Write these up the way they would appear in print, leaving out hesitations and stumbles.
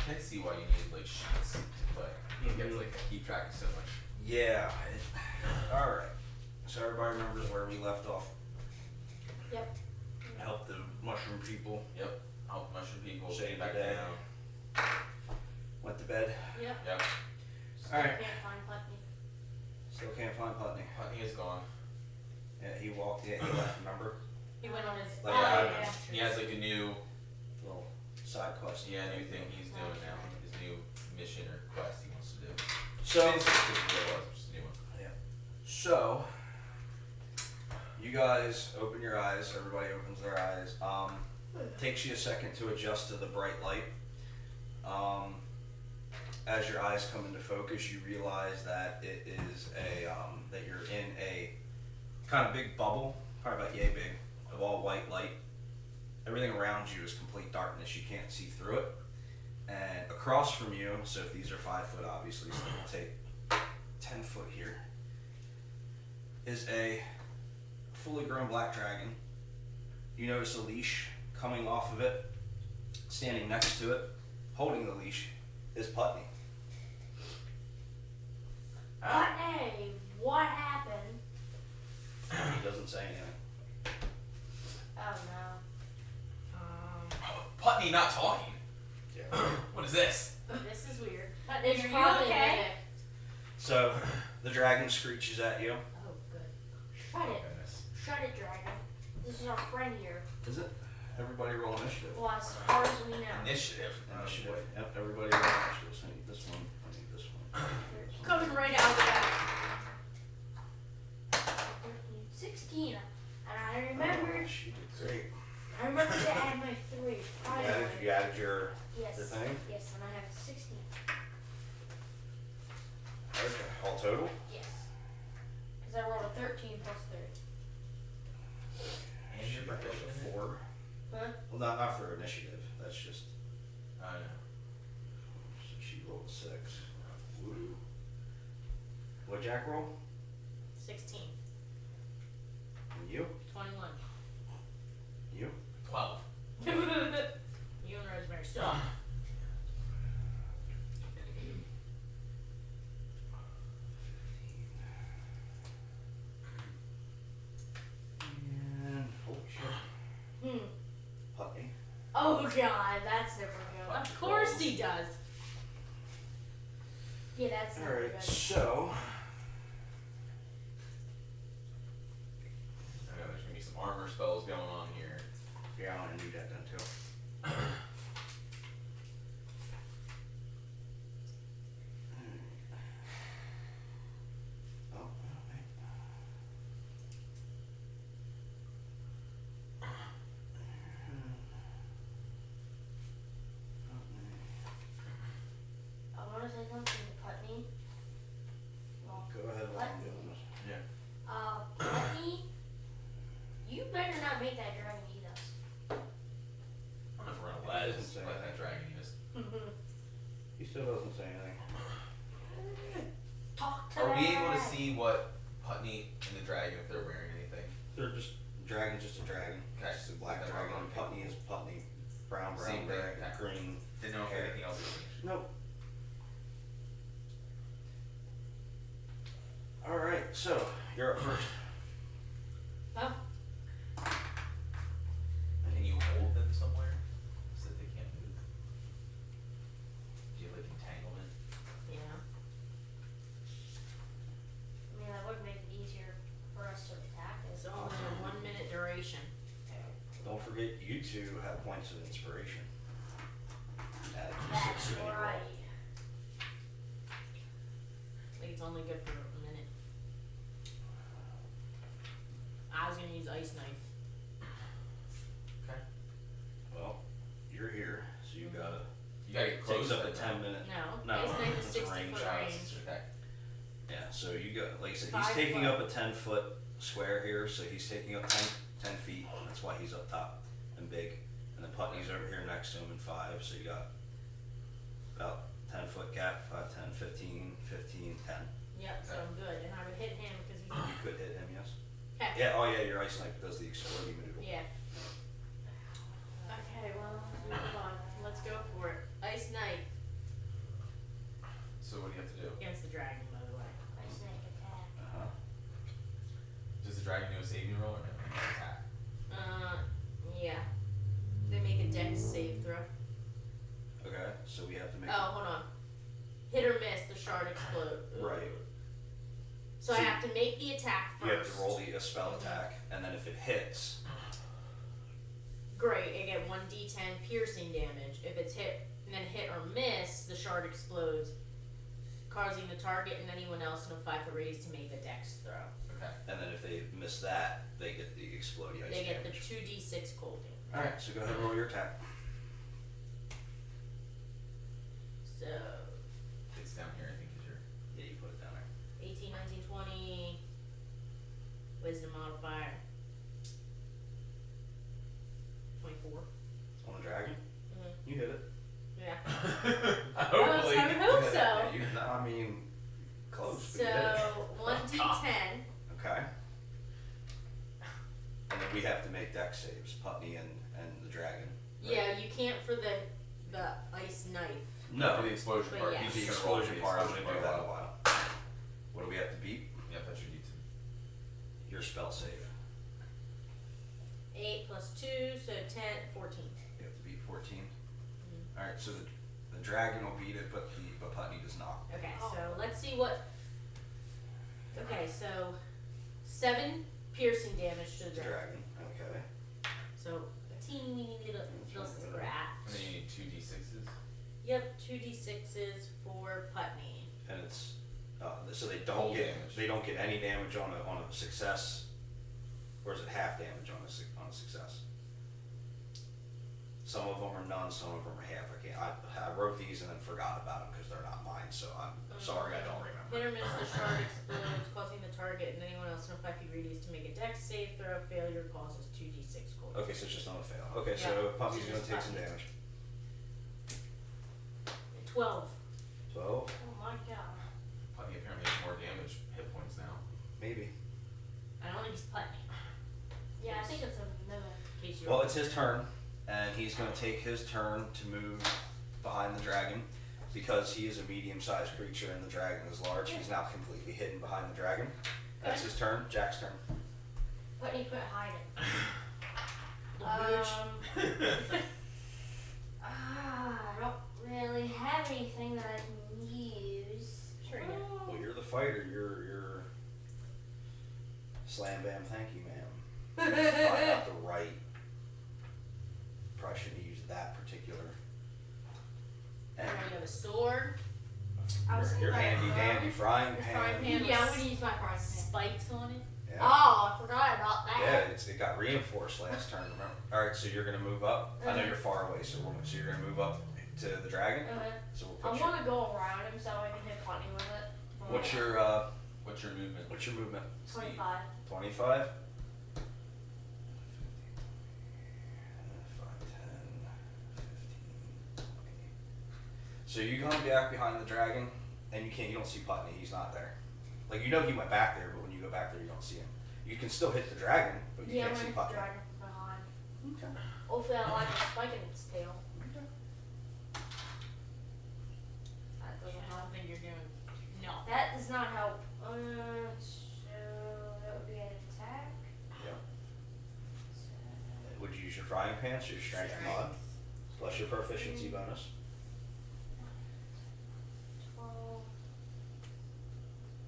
I can see why you need like sheets, but you get to like keep track of so much. Yeah. Alright. So everybody remembers where we left off. Yep. Help the mushroom people. Yep. Help mushroom people. Save back the day. down. Went to bed. Yep. Yep. Alright. Can't find Putney. Still can't find Putney. Putney is gone. Yeah, he walked. Yeah, he left. Remember? He went on his. Like, yeah. He has like a new, Little side quest. new thing he's doing now. His new mission or quest he wants to do. So. It's just a new one. Yeah. So. You guys open your eyes. Everybody opens their eyes. Takes you a second to adjust to the bright light. As your eyes come into focus, you realize that it is that you're in a kind of big bubble, probably about yay big, of all white light. Everything around you is complete darkness. You can't see through it. And across from you, so if these are 5 foot, obviously, so we'll take 10 foot here, is a fully grown black dragon. You notice a leash coming off of it. Standing next to it, holding the leash, is Putney. Putney, what happened? He doesn't say anything. Oh no. Putney not talking. Yeah. What is this? This is weird. Putney, It's are you probably okay? Riddick. So the dragon screeches at you. Oh good. Shut Oh, it. goodness. Shut it, dragon. This is our friend here. Is it? Everybody roll initiative. Well, as far as we know. Initiative. Initiative. Yep, everybody roll initiative. So I need this one. I need this one. Coming right out of that. 16. And I remembered. Oh, she did great. I remember to add my 3. You added your Yes. thing? Yes, and I have 16. Okay. All total? Yes. Because I rolled a 13 plus 3. And She you're rolled proficient a in it? 4. Huh? Well, not for initiative. That's just. I know. So she rolled 6. Woo. What Jack roll? 16. And you? 21. You? 12. You and Rosemary suck. And holy shit. Putney. Oh god, that's never good. Of course he does. Yeah, that's never Alright, good. so. I know there's gonna be some armor spells going on here. Yeah, I want to do that then too. Oh, wait. I want to say something to Putney. Well, Go ahead while I'm doing this. Putney, you better not make that dragon eat us. I don't know if we're gonna He let doesn't say that anything. dragon eat us. He still doesn't say anything. Talk to Are we that. able to see what Putney and the dragon, if they're wearing anything? They're just dragon's just a dragon. Okay. It's a black Then dragon. we're And on Putney is Putney. Brown, Same thing, gray, okay. green. Didn't know if hair. anything else was changed. Nope. All right, so you're up first. Oh, Can you hold them somewhere so that they can't move? Do you have like entanglement? Yeah. I mean, that would make it easier for us to attack It's this. only a 1 minute duration. Don't forget, you two have points of inspiration. Add to That's 6 to any roll. right. I think it's only good for a minute. I was gonna use ice knife. Okay. Well, you're here, so you gotta. You gotta get close. Takes up then, a right? 10 minute. No, No, ice knife is it's 60 range. foot range. Okay. Yeah, so you got, like I said, 5 he's taking foot. up a 10-foot square here, so he's taking up 10 feet. That's why he's up top and big. And then Putney's over here next to him in 5, so you got about 10-foot gap, 5, 10, 15, 15, 10. Yep, so I'm good. And I would hit him because he's. You could hit him, yes? Heck. Yeah, oh yeah, your ice knife does the exploding maneuver. Yeah. Okay, well, let's move on. Let's go for it. Ice knife. hold on. Hit or miss, the shard explode. Right. So I have to make the attack first. You have to roll a spell attack, and then if it hits, Great, I get 1d10 piercing damage. If it's hit and then hit or miss, the shard explodes, causing the target and anyone else in a 5-foot radius to make a dex throw. Okay. and then if they miss that, they get the explodey ice They get the damage. 2d6 cold damage. Alright, so go ahead and roll your attack. So, It's down here, I think, is your. Yeah, you put it down there. 18, 19, 20. Wisdom modifier. 24. On the dragon? Mhm. You hit it. Yeah. Hopefully. I would hope so. Yeah, no, I mean, close, So, but you hit it. 1d10. Okay. And then we have to make dex saves, Putney and the dragon. Right? Yeah, you can't for the ice knife. No, For the explosion But part. yes. he's the gonna roll for explosion part, I'm gonna explosion do that in a part. while. What do we have to beat? Yep, that's your D2. Your spell save. 8 plus 2, so 10, 14. You have to beat 14. Alright, so the dragon will beat it, but Putney does not. Okay, so let's see what. Okay, so 7 piercing damage to the The dragon. dragon, okay. So a teeny little scratch. And then you need 2d6s. Yep, 2d6s for Putney. And it's, so they Cold don't damage. get any damage on a success, or is it half damage on a success? Some of them are none, some of them are half. I wrote these and then forgot about them because they're not mine, so I'm sorry, I don't remember. Hit or miss, the shard explodes, causing the target and anyone else in a 5 feet radius to make a dex save throw. Failure causes 2d6 cold. Okay, so it's just on a fail. Okay, Yeah. so Puppy's So gonna just take some Puppy. damage. 12. 12? Oh my god. Putney apparently has more damage hit points now. Maybe. I don't think he's Putney. Yeah, I think it's a mimic. In case you're Well, it's his turn, and he's gonna take his turn to move behind the dragon. Because he is a medium-sized creature and the dragon is large, he's now completely hidden behind the dragon. That's his turn. Jack's turn. Putney quit hiding. the mooch. I don't really have anything that I can use. Sure you do. Well, you're the fighter. You're slam bam, thank you, ma'am. Probably not the right. Probably shouldn't have used that particular. And You have a sword, I was your thinking handy about dandy frying Your pan. frying pan. Yeah, I'm gonna use my frying pan. spikes on it. Yeah. Oh, I forgot about that. Yeah, it got reinforced last turn. Remember? All right, so you're gonna move up. I know you're far away, so you're gonna move up to the dragon. So we'll I put you. want to go around him so I can hit Putney with it. What's your movement? What's your movement? 25. 25? 5, 10, 15, 20. So you come back behind the dragon, and you don't see Putney, he's not there. Like, he went back there, but when you go back there, you don't see him. You can still hit the dragon, but you Yeah, I'm can't gonna see hit the Putney. dragon from behind. Okay. Hopefully, I like a spike in its tail. That I doesn't don't help. think you're doing. No. That does not help. So that would be an attack. Yep. So, Would you use your frying pan, so your strength mod, plus your proficiency bonus? 12.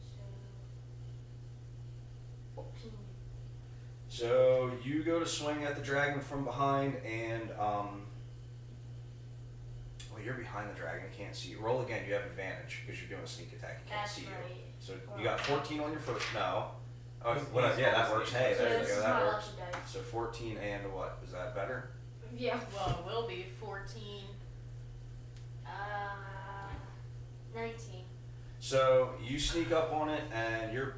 So 14. So you go to swing at the dragon from behind, and well, you're behind the dragon, can't see you. Roll again. You have advantage because you're doing a sneak attack. You can't That's see you. right. So you got 14 on your first. No. Oh, He's- what? he's Yeah, that almost works. eight. Hey, So there you this go. is That my works. lucky dice. So 14 and what? Is that better? Yeah. Well, it will be 14. 19. So you sneak up on it, and you're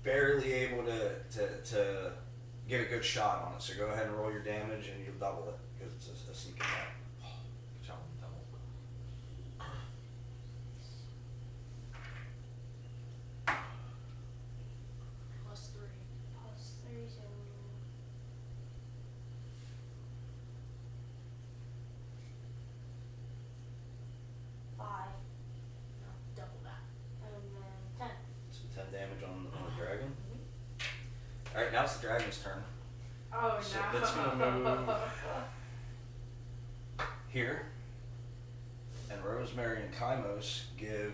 barely able to get a good shot on it. So go ahead and roll your damage, and you'll double it because it's a sneak attack. Good job, double. Plus 3. Plus 3, so. Five, No, double that. and then 10. So 10 damage on the dragon. Alright, now it's the dragon's turn. Oh So no. that's gonna move here. And Rose Rosemary and Kymos give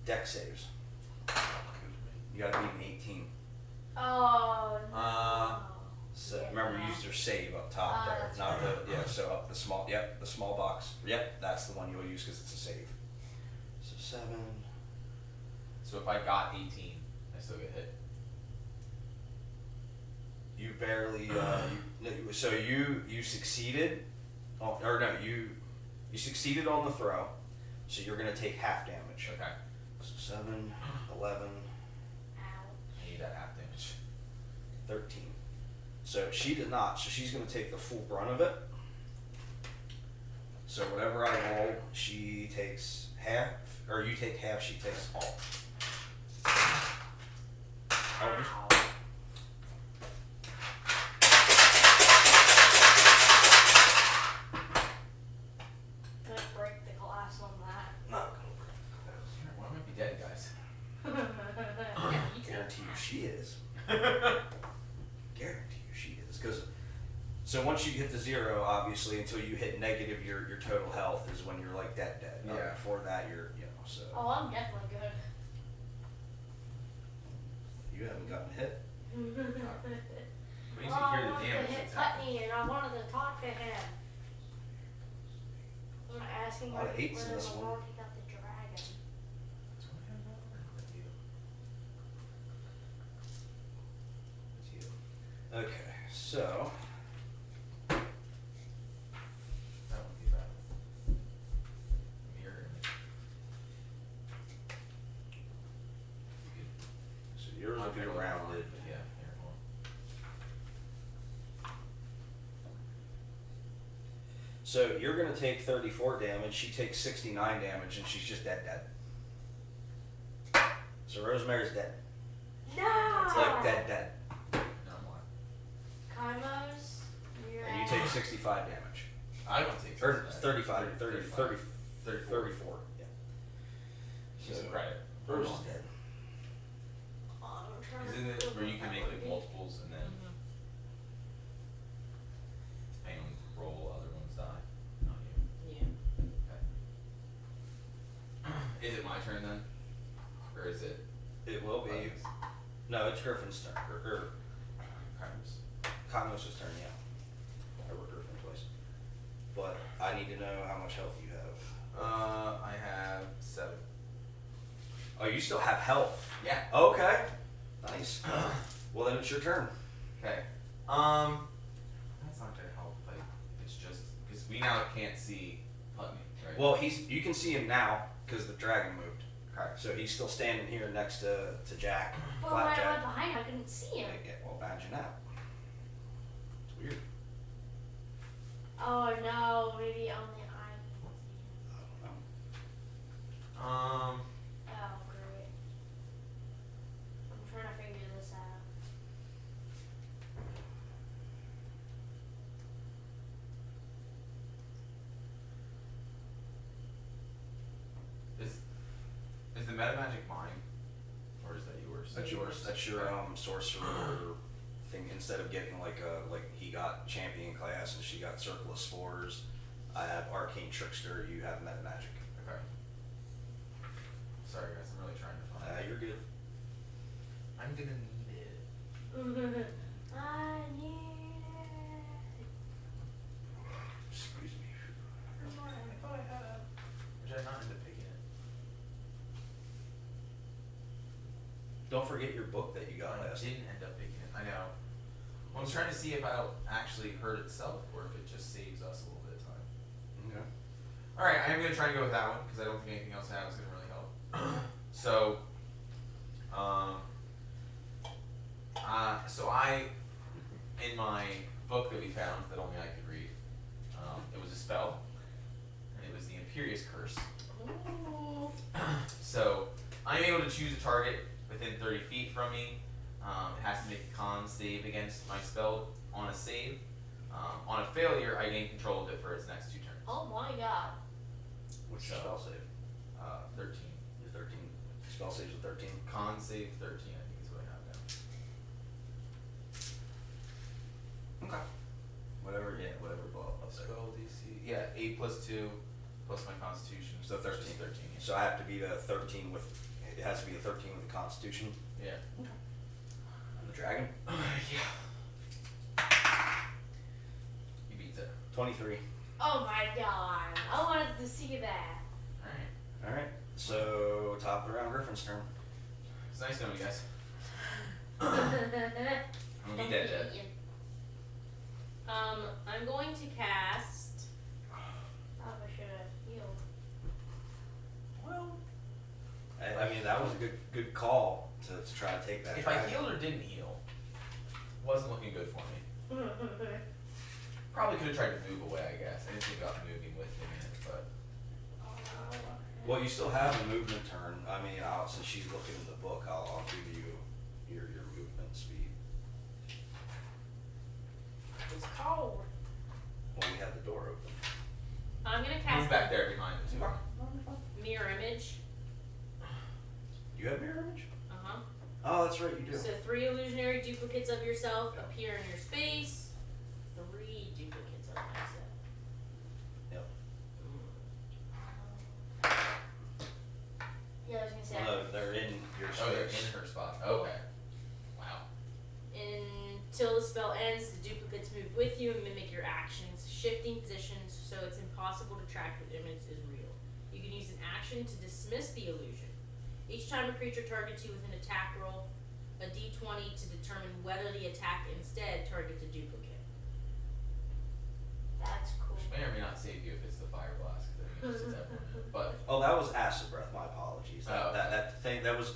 deck saves. You gotta beat an 18. Oh no. So Yeah. remember, use your save up top there, That's not right. the so up the small. Yep, the small box. Yep, that's the one you'll use because it's a save. So 7. So if I got 18, I still get hit. You barely. So you succeeded. Or no, you succeeded on the throw. So you're gonna take half damage. Okay. So 7, 11, Ow. I need that half damage. 13. So she did not. So she's gonna take the full brunt of it. So whatever I roll, she takes half, or you take half. She takes all. Oh, just- Ow. Gonna break the glass on that. Not Well, I might be dead, guys. gonna guarantee you she is. Guarantee you she is. Because so once you hit the 0, obviously, until you hit negative, your total health is when you're like dead. Yeah. Before that, you're so Oh, I'm definitely good. you haven't gotten hit. We need to hear I the wanted to damage hit that's happening. Putney and I wanted to talk to him. I'm gonna ask him A lot of where eights in in this the one. world he got the dragon. It's you. Okay, so That won't be bad. Mirror image. You could- so yours will be I'll rounded. but yeah, here, hold on. So you're gonna take 34 damage. She takes 69 damage, and she's just dead. So Rosemary's dead. No! Like dead. No, I'm alive. Kymos, you're And you out. take 65 damage. I don't take Or 35. 34. Yeah. Give some credit. Rose is dead. Oh, I'm trying to Isn't it feel where you what can that make would like be. multiples and then depending on roll, other ones die? Not you. Yeah. Okay. Is it my turn then? Or is it? It will be. Putney's? No, it's Griffin's turn. Or Kymos. Kymos' turn, yeah. I wrote Griffin twice. But I need to know how much health you have. I have 7. Oh, you still have health. Yeah. Okay. Nice. Well, then it's your turn. Okay. That's not gonna help. Like, it's just because we now can't see Putney, right? Well, you can see him now because the dragon moved. okay. So he's still standing here next to Jack. But when I went Flapjack. behind him, I couldn't see him. Yeah, well, imagine that. It's weird. Oh no, maybe only I can see him. I don't know. Oh, great. I'm trying to figure this out. Is the meta magic mine, or is that yours? That's yours. That's your sorcerer thing. Instead of getting like he got champion class and she got circle of spores. I have arcane trickster. You have meta magic. Okay. Sorry guys, I'm really trying to find. You're good. I'm gonna need it. I need it. Excuse me. I thought I had a. Or did I not end up picking it? Don't forget your book that you got I last. didn't end up picking it. I know. Well, I'm trying to see if I'll actually hurt itself or if it just saves us a little bit of time. Okay. All right, I am gonna try and go with that one because I don't think anything else I have is gonna really help. So, in my book that we found that only I could read, it was a spell, and it was the Imperious Curse. Ooh. So I'm able to choose a target within 30 feet from me. It has to make a con save against my spell on a save. On a failure, I gain control of it for its next 2 turns. Oh my god. What's your So- spell save? 13. Your 13. Spell saves with 13. Con save 13, I think is what I have now. Okay. Whatever. Yeah. Whatever. Up there. Spell DC. Yeah, 8 plus 2. plus my constitution. So which is 13. 13. So I have to beat a 13 with. It has to be a 13 with the Constitution. Yeah. And the dragon. Yeah. You beat it. 23. Oh my god. I wanted to see that. Alright. All right. So top of the round, Griffin's turn. It's nice knowing you guys. I'm gonna be dead. I'm going to cast. Probably should have healed. Well, I mean, that was a good call to try to take that. if I dragon. healed or didn't heal, wasn't looking good for me. Probably could have tried to move away, I guess. I didn't think about moving with him in it, but Well, you still have a movement turn. I mean, since she's looking at the book, I'll give you your movement speed. It's cold. Well, we had the door open. I'm gonna move cast back there behind the two. mirror image. You have mirror image? Uh-huh. Oh, that's right, you do. So 3 illusionary duplicates of yourself appear in your space. 3 duplicates of myself. Yep. Yeah, I was gonna say. No, they're in your space. Oh, they're in her spot. Okay. Wow. Until the spell ends, the duplicates move with you and mimic your actions, shifting positions so it's impossible to track if the image is real. You can use an action to dismiss the illusion. Each time a creature targets you with an attack roll, a d20 to determine whether the attack instead targets a duplicate. That's cool. Which may or may not save you if it's the fire blast, because I think it's just everyone in it. But Oh, that was acid breath. My apologies. Oh, okay. That thing that was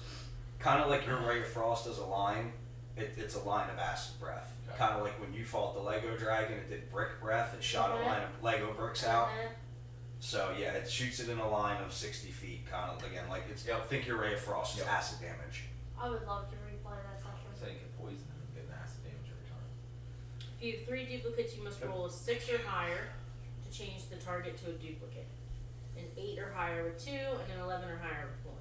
kind of like your ray of frost as a line. It's a line of acid breath. Okay. Kind of like when you fought the Lego dragon, it did brick breath. It shot a Mhm. line of Lego bricks out. Uh-huh. So yeah, it shoots it in a line of 60 feet. Kind of again like it's. Yep. Think your ray of frost is Yep. acid damage. I would love to replay that session. so you can poison them and get an acid damage every time. If you have 3 duplicates, you must roll a 6 or higher to change the target to a duplicate. An 8 or higher with 2, and an 11 or higher with 1.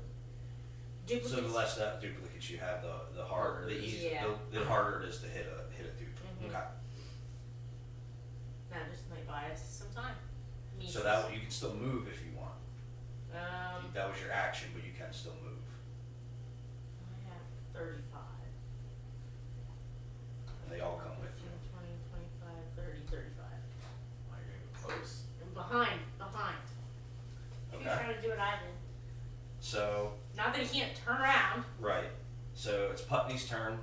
Duplicates. So the less that duplicates you have, the harder, the Harder it is. easier, Yeah. the harder it is to hit a duplicate. Mhm. Okay. That just might buy us some time. Means So that you can still move if you want. I That was your action, but you can still move. have 35. And they all come with you. 20, 25, 30, 35. Wow, you're gonna go close. And behind. If you're Okay. trying to do what I did. So Not that he can't turn around. right. So it's Putney's turn.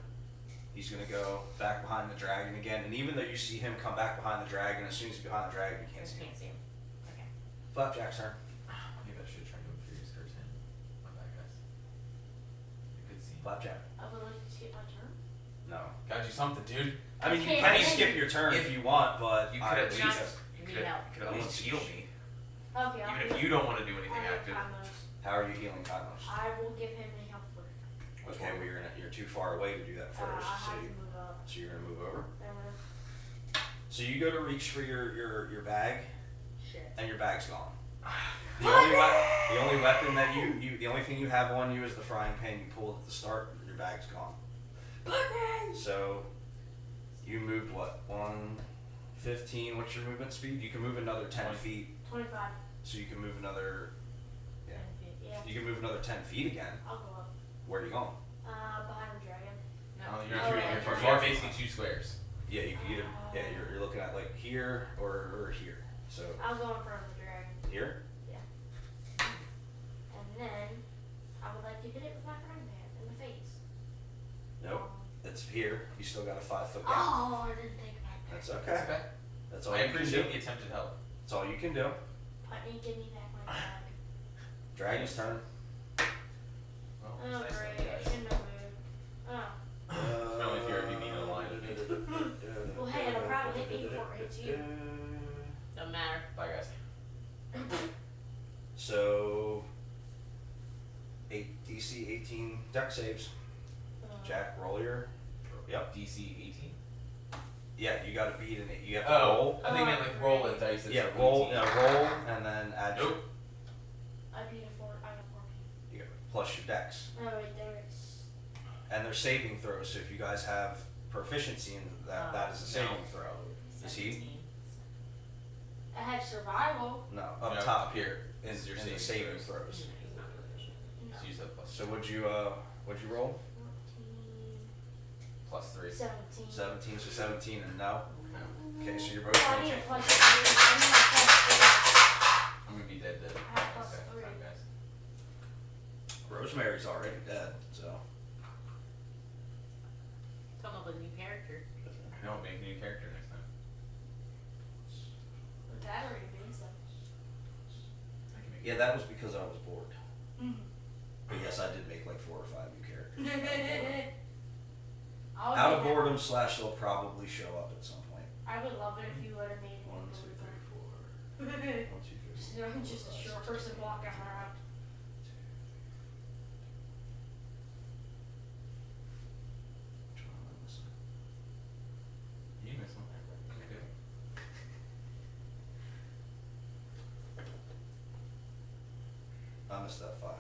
He's gonna go back behind the dragon again, and even though you see him come back behind the dragon, as soon as he's behind the dragon, you can't see him. Can't see him. Okay. Flapjack's turn. Maybe I should try to Imperious Curse him. My bad, guys. A good scene. Flapjack. I would like to skip my turn. No. Got you something, dude. I mean, you Okay, can I- skip your turn if you want, but You I could at would least, suggest- you Need could help. at least heal me. Okay, I'll Even do if it. you don't want to do anything I'll active. do it. How are you healing Cosmos? I will give him a health word. Okay, well you're too far away to do that I first, so have to you, move up. so you're gonna move over. There we go. So you go to reach for your bag, Shit. and your bag's gone. The Putney! only weapon that the only thing you have on you is the frying pan you pulled at the start. Your bag's gone. Putney! So you moved what? 115. What's your movement speed? You can move another 10 feet. 25. So you can move another. Yeah. Yeah, You can move another 10 feet again. I'll go up. Where are you going? Behind the dragon. Oh, Oh, you're yeah. far basically 2 squares. Yeah, you can either. Yeah, you're looking at like here or here. So I'll go in front of the dragon. here. And then, I would like to hit it with my frying pan in the face. Nope. It's here. You still got a 5-foot gap. Oh, I didn't think about that. That's That's okay. okay. That's all I you can do. appreciate the attempted help. That's all you can do. Putney, give me back my bag. Dragon's turn. Well, Oh, it's nice great. knowing you I guys. shouldn't have moved. Oh. No, if you're being in a line of it. Well, hey, it'll probably hit me before it hits you. Doesn't matter. Bye, guys. So, DC 18 deck saves. Jack, roll your. Yep. DC 18. Yeah, you got to beat it. You have to Oh, roll. I think meant like roll a dice. That's Yeah, a roll. 18. Roll, and then add. Nope. I beat a 4. I got 14. You got plus your dex, Oh, wait, there it's. and they're saving throws. So if you guys have proficiency in that, that is a saving throw. Is he? 17. I have survival. No, up No, top up here. This is your in the saving saving throws. throws. So you said plus So what'd you roll? 14, plus 3. 17. 17, so 17 and no. No. Okay, so you're Oh, both I gonna need a take plus 3. I need a plus I'm gonna be dead. I have plus Okay, 3. fine, guys. Rosemary's already dead, so. Come up with a new character. No, make a new character next time. 3. With that already been so. I can make Yeah, that was because I was bored. Mm. But yes, I did make like 4 or 5 new characters. I would Out do of that. boredom / they'll probably show up at some point. I would love it if you would have made it. 1, 2, 3, 4. 1, 2, 3. So I'm just a short person walking around. You miss one there, but you can do it. I missed that 5.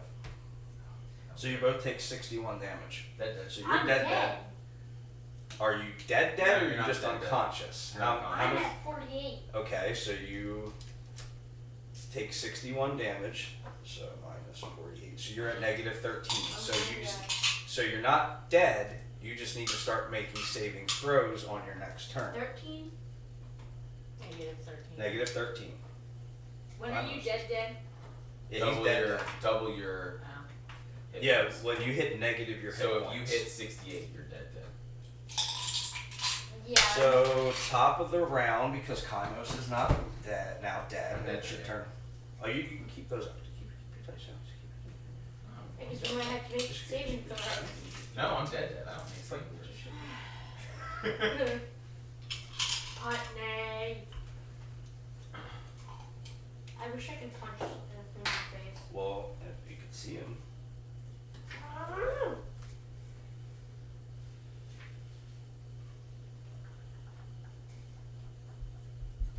So you both take 61 damage. Dead, dead. So you're I'm dead, dead. dead. Are you dead, No, or you're you're not just dead, dead. unconscious? You're unconscious. I'm much- at 48. Okay, so you take 61 damage. So minus 48. So you're at negative 13. So you so you're not dead. You just need to start making saving throws on your next turn. 13? Negative 13. Negative 13. When are you dead? Yeah, double he's dead. your dead. double your. Oh. hit Yeah, points. when you hit negative, your hit So if points. you hit 68, you're dead. Dead. Yeah. So top of the round, because Kainos is not dead now. Dead. And Dead, it's your yeah. turn. Oh, you can keep those up. Keep your dice out. Just keep I just might have to make a saving throw. No, I'm dead. Dead. I don't need sleep. Putney. I wish I could punch him in the face. Well, if you could see him.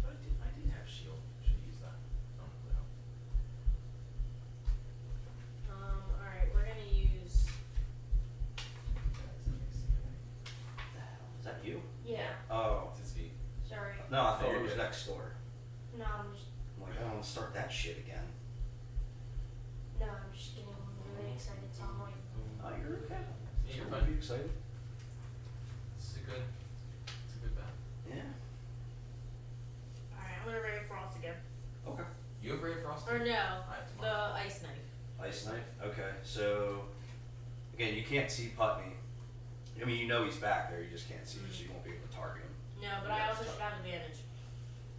I did have shield. Should use that. Don't put it out. Alright, we're gonna use. What the hell? Is that you? Yeah. Oh. It's his feet. Sorry. No, I thought You're it was good. next door. No, I'm just I'm like, I don't want to start that shit again. getting really excited. So I'm like, Oh, you're okay. Yeah, you're Are fine. you excited? It's a good bat. Yeah. Alright, I'm gonna Ray of Frost again. Okay. You have Ray of Frost? Or no, I have the tomorrow. ice knife. Ice knife. Okay. So again, you can't see Putney. I mean, you know he's back there. You just can't see him, so you won't be able to target him. No, but I also should have advantage.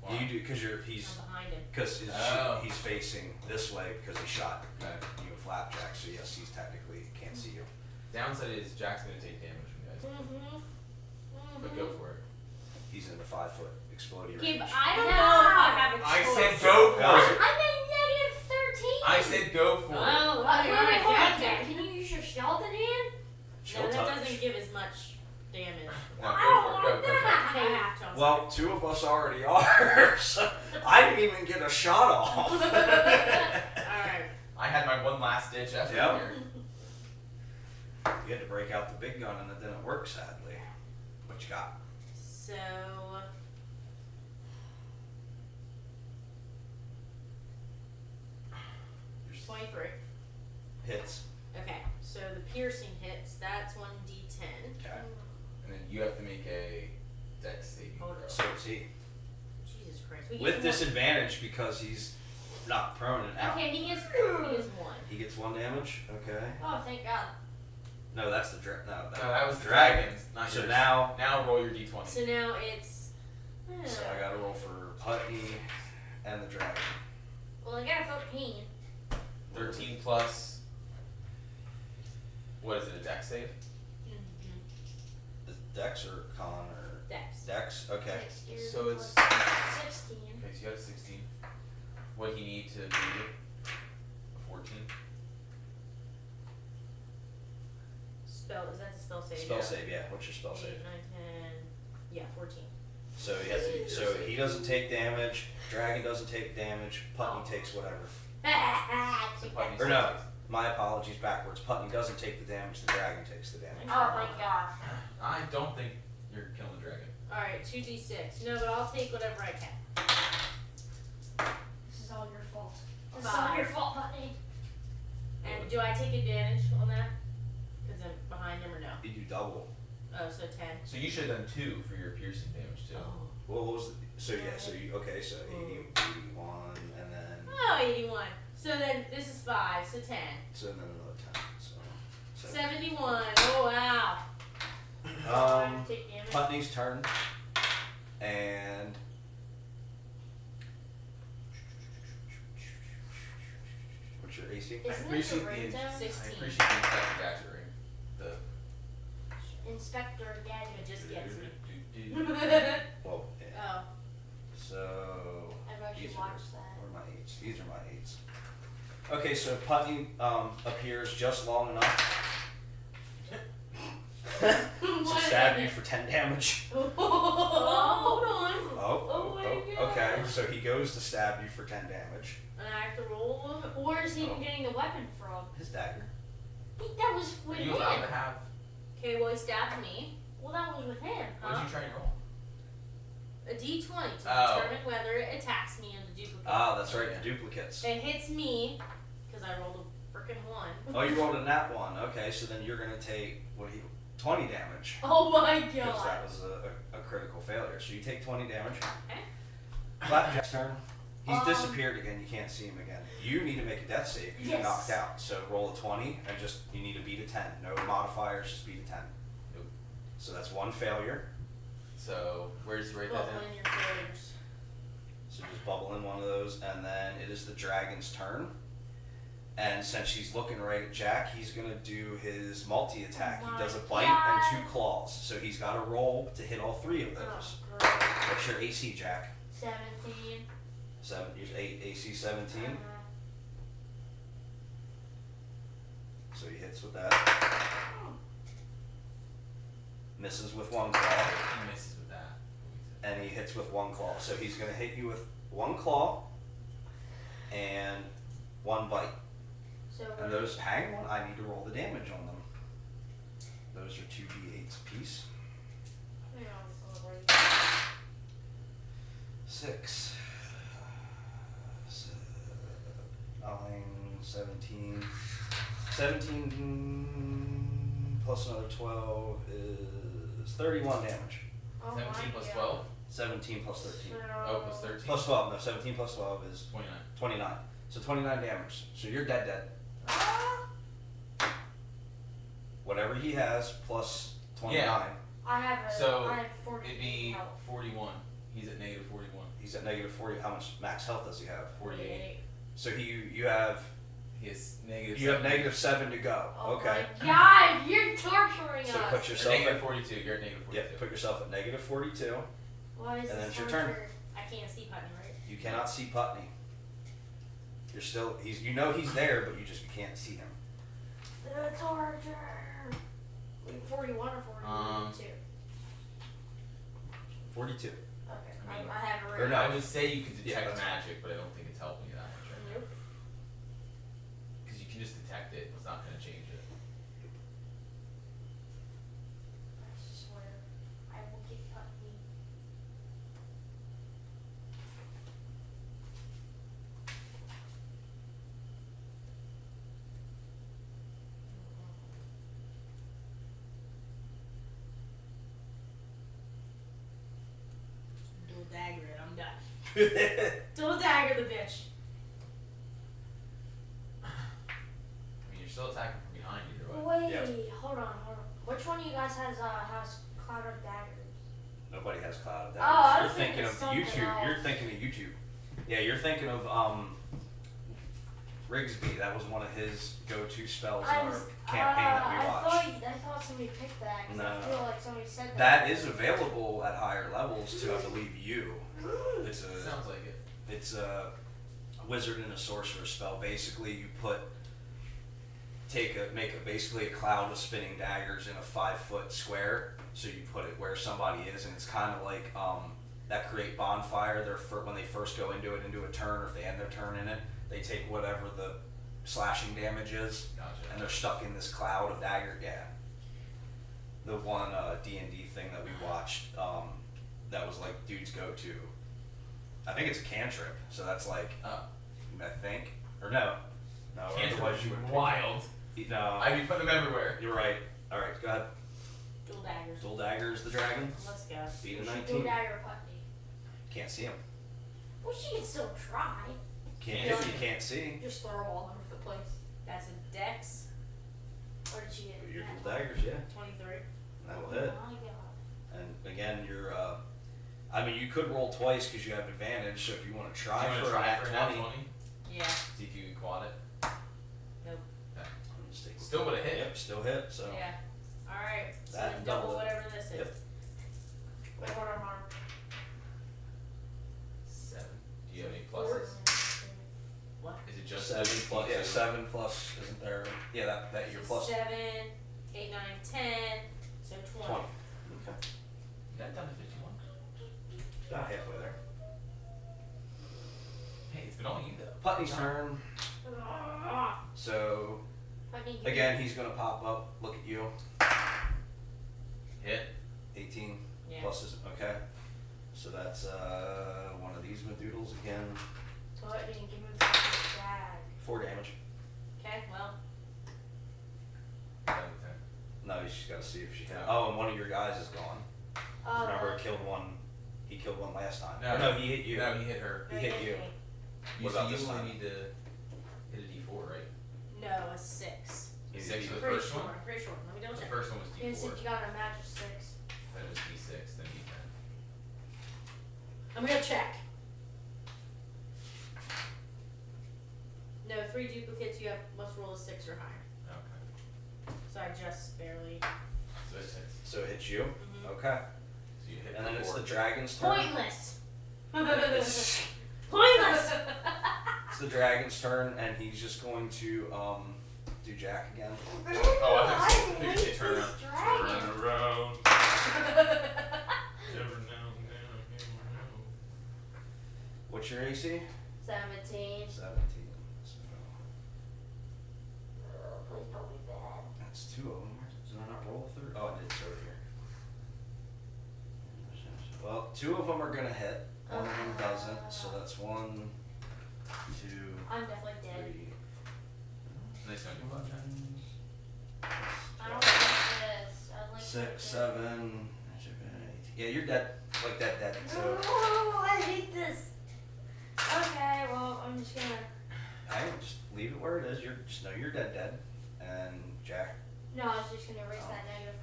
Why? You do because he's I'm behind him. because Oh. he's facing this way because he shot Okay. you in flapjack. So yes, he's technically can't see you. Downside is Jack's gonna take damage from you guys. But go for it. He's in the 5-foot exploding Okay, range. but I don't know if I have a I choice. said go for Yeah. it. I'm at negative 13. I said go for it. Oh, Wait, alright, hold on. okay. Can you use your skeleton hand? She'll No, that touch. doesn't give as much damage. No, go for it. Go. Okay, you have to. I'm Well, 2 of us already are. So I didn't even get a shot off. Alright. I had my one last ditch effort Yep. here. You had to break out the big gun and it didn't work, sadly. What you got? So. You're 23. Hits. Okay, so the piercing hits, that's 1d10. Okay. And then you have to make a dex saving Hold throw. it. So is he. Jesus Christ. We With get disadvantage because he's not prone and one. out. Okay, he gets 1. He gets 1 damage. Okay. Oh, thank God. No, that's the No, that was the dragon. dragon's, not So yours. now, Now roll your d20. So now it's. so I gotta roll for Putney and the dragon. Well, I got a 14. 13 plus. What is it? A dex save? Is it Dex or Con or Dex. Dex? Okay. 16 So it's- plus 16. Okay, so you got a 16. What do you need to beat it? A 14. Spell, is that a spell save? Spell Yeah. save, yeah. What's your spell 8, save? 9, 10. Yeah, 14. So he has to, so he doesn't take damage. Dragon doesn't take damage. Putney takes whatever. So Putney's Or no, 16. my apologies, backwards. Putney doesn't take the damage. The dragon takes the damage. Oh, thank God. I don't think you're killing the dragon. Alright, 2d6. No, but I'll take whatever I can. It's not your fault, buddy. And do I take advantage on that? Because I'm behind him or no? You do double. Oh, so 10. So you should have done 2 for your piercing damage too. Oh. Well, what was the, so yeah, so you, okay, so 81, and then, Oh, 81. So then this is 5, so 10. so then another 10, so. 71. Oh, wow. Take damage. Putney's turn, and what's your AC? Isn't it the appreciate ring the- zone? I 16. appreciate the Inspector Gadget ring. The Inspector Gadget. It just gets me. Well, yeah. Oh. So I've actually these watched that. are my 8s. These are my 8s. Okay, so Putney appears just long enough to stab you for 10 damage. Oh, hold on. Oh, my God. okay. So he goes to stab you for 10 damage. And I have to roll. Where is he even Oh. getting the weapon from? His dagger. That was Are with you him. allowed to have? Okay, well, he stabbed me. Well, that was with him. What did you try and roll? A d20 to Oh. determine whether it attacks me in the duplicate. Ah, that's right. Yeah. The duplicates. It hits me because I rolled a freaking 1. Oh, you rolled a nat 1. Okay, so then you're gonna take 20 damage. Oh my Because god. that was a critical failure. So you take 20 damage. Okay. Flapjack's turn. He's Um, disappeared again. You can't see him again. You need to make a death save. You get Yes. knocked out. So roll a 20 and just you need to beat a 10. No modifiers, just beat a 10. Nope. So that's 1 failure. So where's he write that Bubble down? in your failures. So just bubble in one of those, and then it is the dragon's turn. And since she's looking right at Jack, he's gonna do his multi-attack. Oh He does a my bite God. and 2 claws. So he's got to roll to hit all 3 of those. Oh, great. What's your AC, Jack? 17. 8 AC 17. Uh-huh. So he hits with that. Misses with 1 claw. He misses with that. And he hits with 1 claw. So he's gonna hit you with 1 claw and 1 bite. So And those, hang on, I need to roll the damage on them. Those are 2d8s apiece. Hang on, I'll write. 6, 9, 17. 17 plus another 12 is 31 damage. Oh 17 my plus God. 12? 17 plus 13. Oh, plus 13? Plus 12, no, 17 plus 12 is 29. 29. So 29 damage. So you're dead. Ah, Whatever he has plus 29. Yeah. I have a. So, I have 40 It'd be health. 41. He's at negative 41. He's at negative 40. How much max health does he have? 48. So you have He has negative you have 7. negative 7 to go. Oh Okay. my God, you're torturing So us. put Or yourself negative at 42. You're at negative 42. put yourself at negative 42. Why is and then this it's your turn. torture? I can't see Putney, right? You cannot see Putney. You're still he's he's there, but you can't see him. The torture. Wait, 41 or 42? 42. Okay, I mean- I have it Or right. no. I would say you could Yeah, detect that's fine. magic, but I don't think it's helping you that much right now. Nope. Because you can just detect it. It's not going to change it. I swear, I will get Putney. Dual dagger it, I'm done. Dual dagger the bitch. I mean, you're still attacking from behind either way. Wait, Yeah. hold on. Which one of you guys has Cloud of Daggers? Nobody has cloud of Oh, I You're was thinking thinking of something YouTube. You're else. thinking of YouTube. Yeah, you're thinking of Rigsby. That was one of his go-to spells in our campaign that we watched. I thought somebody picked that. 'Cause No. I feel like somebody said that. That is available at higher levels to, I believe, you. It's Sounds like it. It's a wizard and a sorcerer spell. Basically, you make basically a cloud of spinning daggers in a 5-foot square. So you put it where somebody is, and it's kind of like that create bonfire. When they first go into a turn, or if they end their turn in it, they take whatever the slashing damage is, Gotcha. and they're stuck in this cloud of dagger. Yeah. The one D&D thing that we watched, that was like dude's go-to. I think it's a cantrip, so that's like Oh. I think Or no. No, Can't otherwise you would pick- wild. No. I'd be putting them everywhere. You're right. Alright, go ahead. Dual daggers. Dual daggers, the dragon. Let's go. Beat a Go 19. dagger Putney. Can't see him. Well, she can still try. Can't Yeah. if you can't see. Just throw them all over the place. That's a dex. Or did she get Your that dual one? daggers, yeah. 23. That'll Oh hit. my god. And again, you're, I mean, you could roll twice because you have advantage, so if you want to try Do you for wanna a try nat for a 20. nat 20? Yeah. See if you can quad it. I'm just taking- Still would have hit. Yep, still hit, so. Yeah. Alright. So That then double double it. whatever this is. Yep. Wait, hold on. 7. Do you have any pluses? What? Is it just 7 those plus, yeah, D2? 7 plus, isn't there? Yeah, that you're So plus 7, 8, 9, 10. So 20. 20. Okay. Got down to 51. About halfway there. Hey, it's been all you though. Putney's turn. Ah, So, Putney, give me- again, he's going to pop up, look at you. Hit. 18 Yeah. plus is okay. So that's one of these Madoodles again. Putney, give me the jag. 4 damage. Okay, well. 7, 10. No, you just got to see if she hit. No. Oh, and one of your guys is gone. Remember, Uh, it killed one. He killed one last time. No, No, he hit you. No, he hit her. He hit you. You, What so about you this only time? need to hit a D4, right? No, a 6. You 6 beat for the it. Pretty first sure. one? Pretty sure. Let me double The check. first one was yeah, D4. since you got a match of 6. Then it was D6, then D10. I'm gonna check. No, 3 duplicates. You must roll a 6 or higher. Okay. So I just barely. So it's 6. So it hits you. Mhm. Okay. So you hit And then it's 4. the dragon's turn. Pointless. It's Pointless. the dragon's turn, and he's just going to do Jack again. Oh, I I think hate so. They turn this around. dragon. Turn around. Every now and then I hear my own. What's your AC? 17. 17. So Please don't be bad. that's 2 of them. Did I not roll a third? Oh, I did. It's over here. Well, 2 of them are gonna hit. One of them doesn't. So that's 1, 2, I'm definitely dead. 3. Nice one, you love that. I don't like this. I like 6, 7. 8. Yeah, you're dead. Like dead. So Oh, I hate this. Okay, well, I'm just gonna. I just leave it where it is. You're just know you're dead. And Jack. No, I was just gonna erase that negative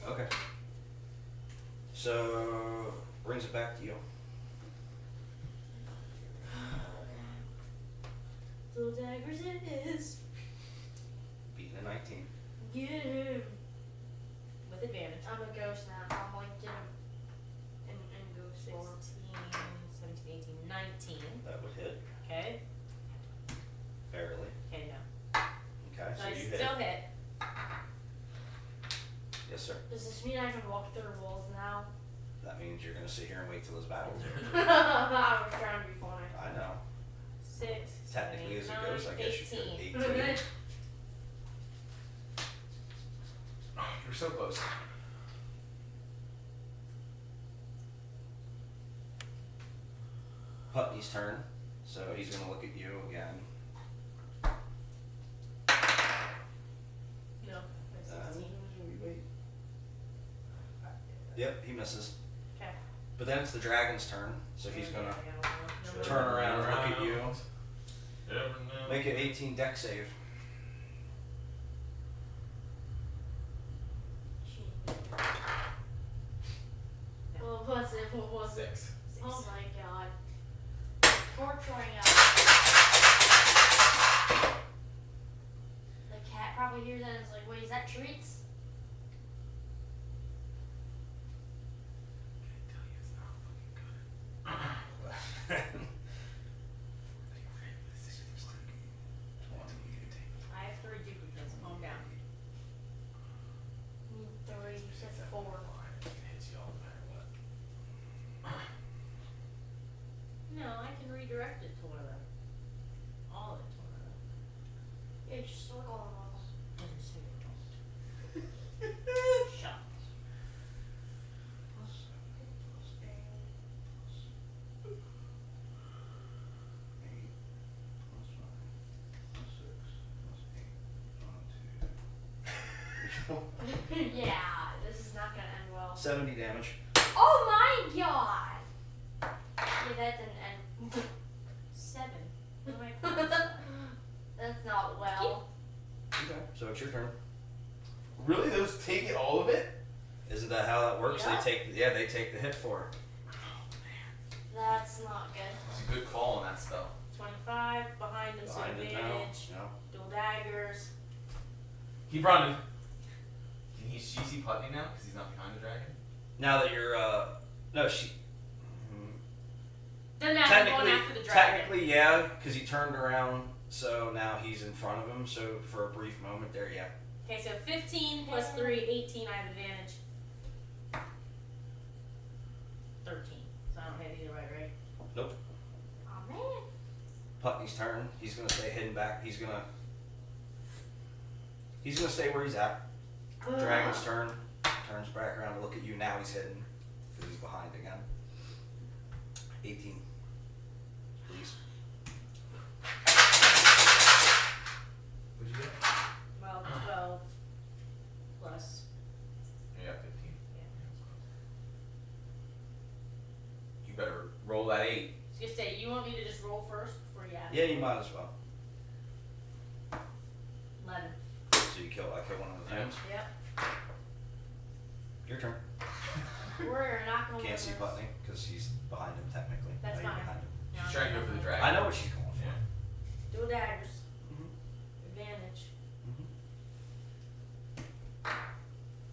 40. Okay. So brings it back to you. Little daggers it is. Beating a 19. Get him. With advantage. I'm a ghost now. I'm like, get him. And go 16, 17, 18, 19. That would hit. Okay. Barely. Okay, no. Okay, So so I you still hit. hit. Yes, sir. Does this mean I can walk through walls now? That means you're gonna sit here and wait till his battle's over. I was trying to be funny. I know. 6, Technically, as a 7, ghost, I 9, guess you could. 18. 18. You're so close. Putney's turn. So he's gonna look at you again. No, that's 16. Yep, he misses. Okay. But then it's the dragon's turn, so he's gonna No, turn around and look at you. Every now Make an 18 deck save. Well, what's it? What was it? 6. Oh my god. Torturing us. The cat probably hears that and is like, wait, is that treats? I have 3 duplicates. Calm down. You need 3, you said 4. No, I can redirect it to one of them. All of it to one of them. Yeah, just look all of them. Doesn't say it don't. Shut up. Yeah, this is not gonna end well. 70 damage. Oh my god! Yeah, that didn't end. 7. What am I calling that? That's not well. Okay, so it's your turn. Really? Those take it all of it? Isn't that how that works? Yeah. They take the hit for it. That's not good. It's a good call on that spell. 25 behind him, so Behind it now. advantage. No. Dual daggers. Keep running. Can she see Putney now? Because he's not behind the dragon? Now that you're, no, she. Doesn't matter, going Technically, after the dragon. technically, yeah, because he turned around, so now he's in front of him. So for a brief moment there, yeah. Okay, so 15 plus 3, 18, I have advantage. 13. So I don't hit either way, right? Nope. Oh man. Putney's turn. He's gonna stay hidden back. He's gonna stay where he's at. Dragon's turn. Turns back around to look at you. Now he's hidden because he's behind again. 18. Please. What'd you get? Well, 12 plus. You got 15. Yeah. You better roll that 8. I was gonna say, you want me to just roll first before you add? Yeah, you might as well. 11. So I kill one of the things. Yep. Your turn. We're not gonna Can't win see this. Putney because he's behind him technically. That's Now you're fine. behind him. No, She's trying to go for the dragon. I know what she's going for. Yeah. Dual daggers. Mhm. Advantage. Mhm.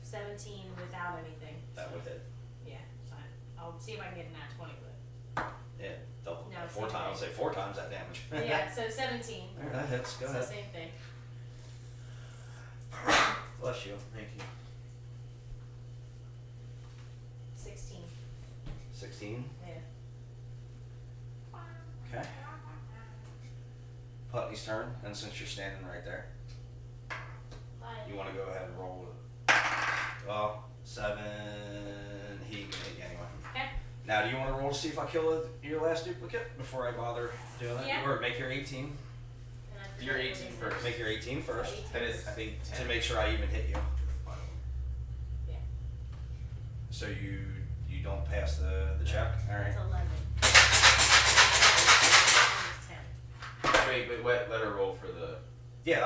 17 without anything. That would hit. Yeah, it's fine. I'll see if I can get a nat 20 with Yeah, double. No, 4 same times. thing. Say 4 times that damage. it. Yeah, so 17. Alright, that hits. Go so ahead. same thing. Bless you. Thank you. 16. 16. Yeah. Okay. Putney's turn, and since you're standing right there, Bye. you want to go ahead and roll it. Well, 7. He can hit you anyway. Okay. Now, do you want to roll to see if I kill your last duplicate before I bother doing that? Yeah. Or make your 18. And I forget You're what 18 it is. first. Make your 18 first That is, I think, 10. to make sure I even hit you. Yeah. So you don't pass the check. All right. That's 11. It's 10. Wait, but what? Let her roll for the. Yeah,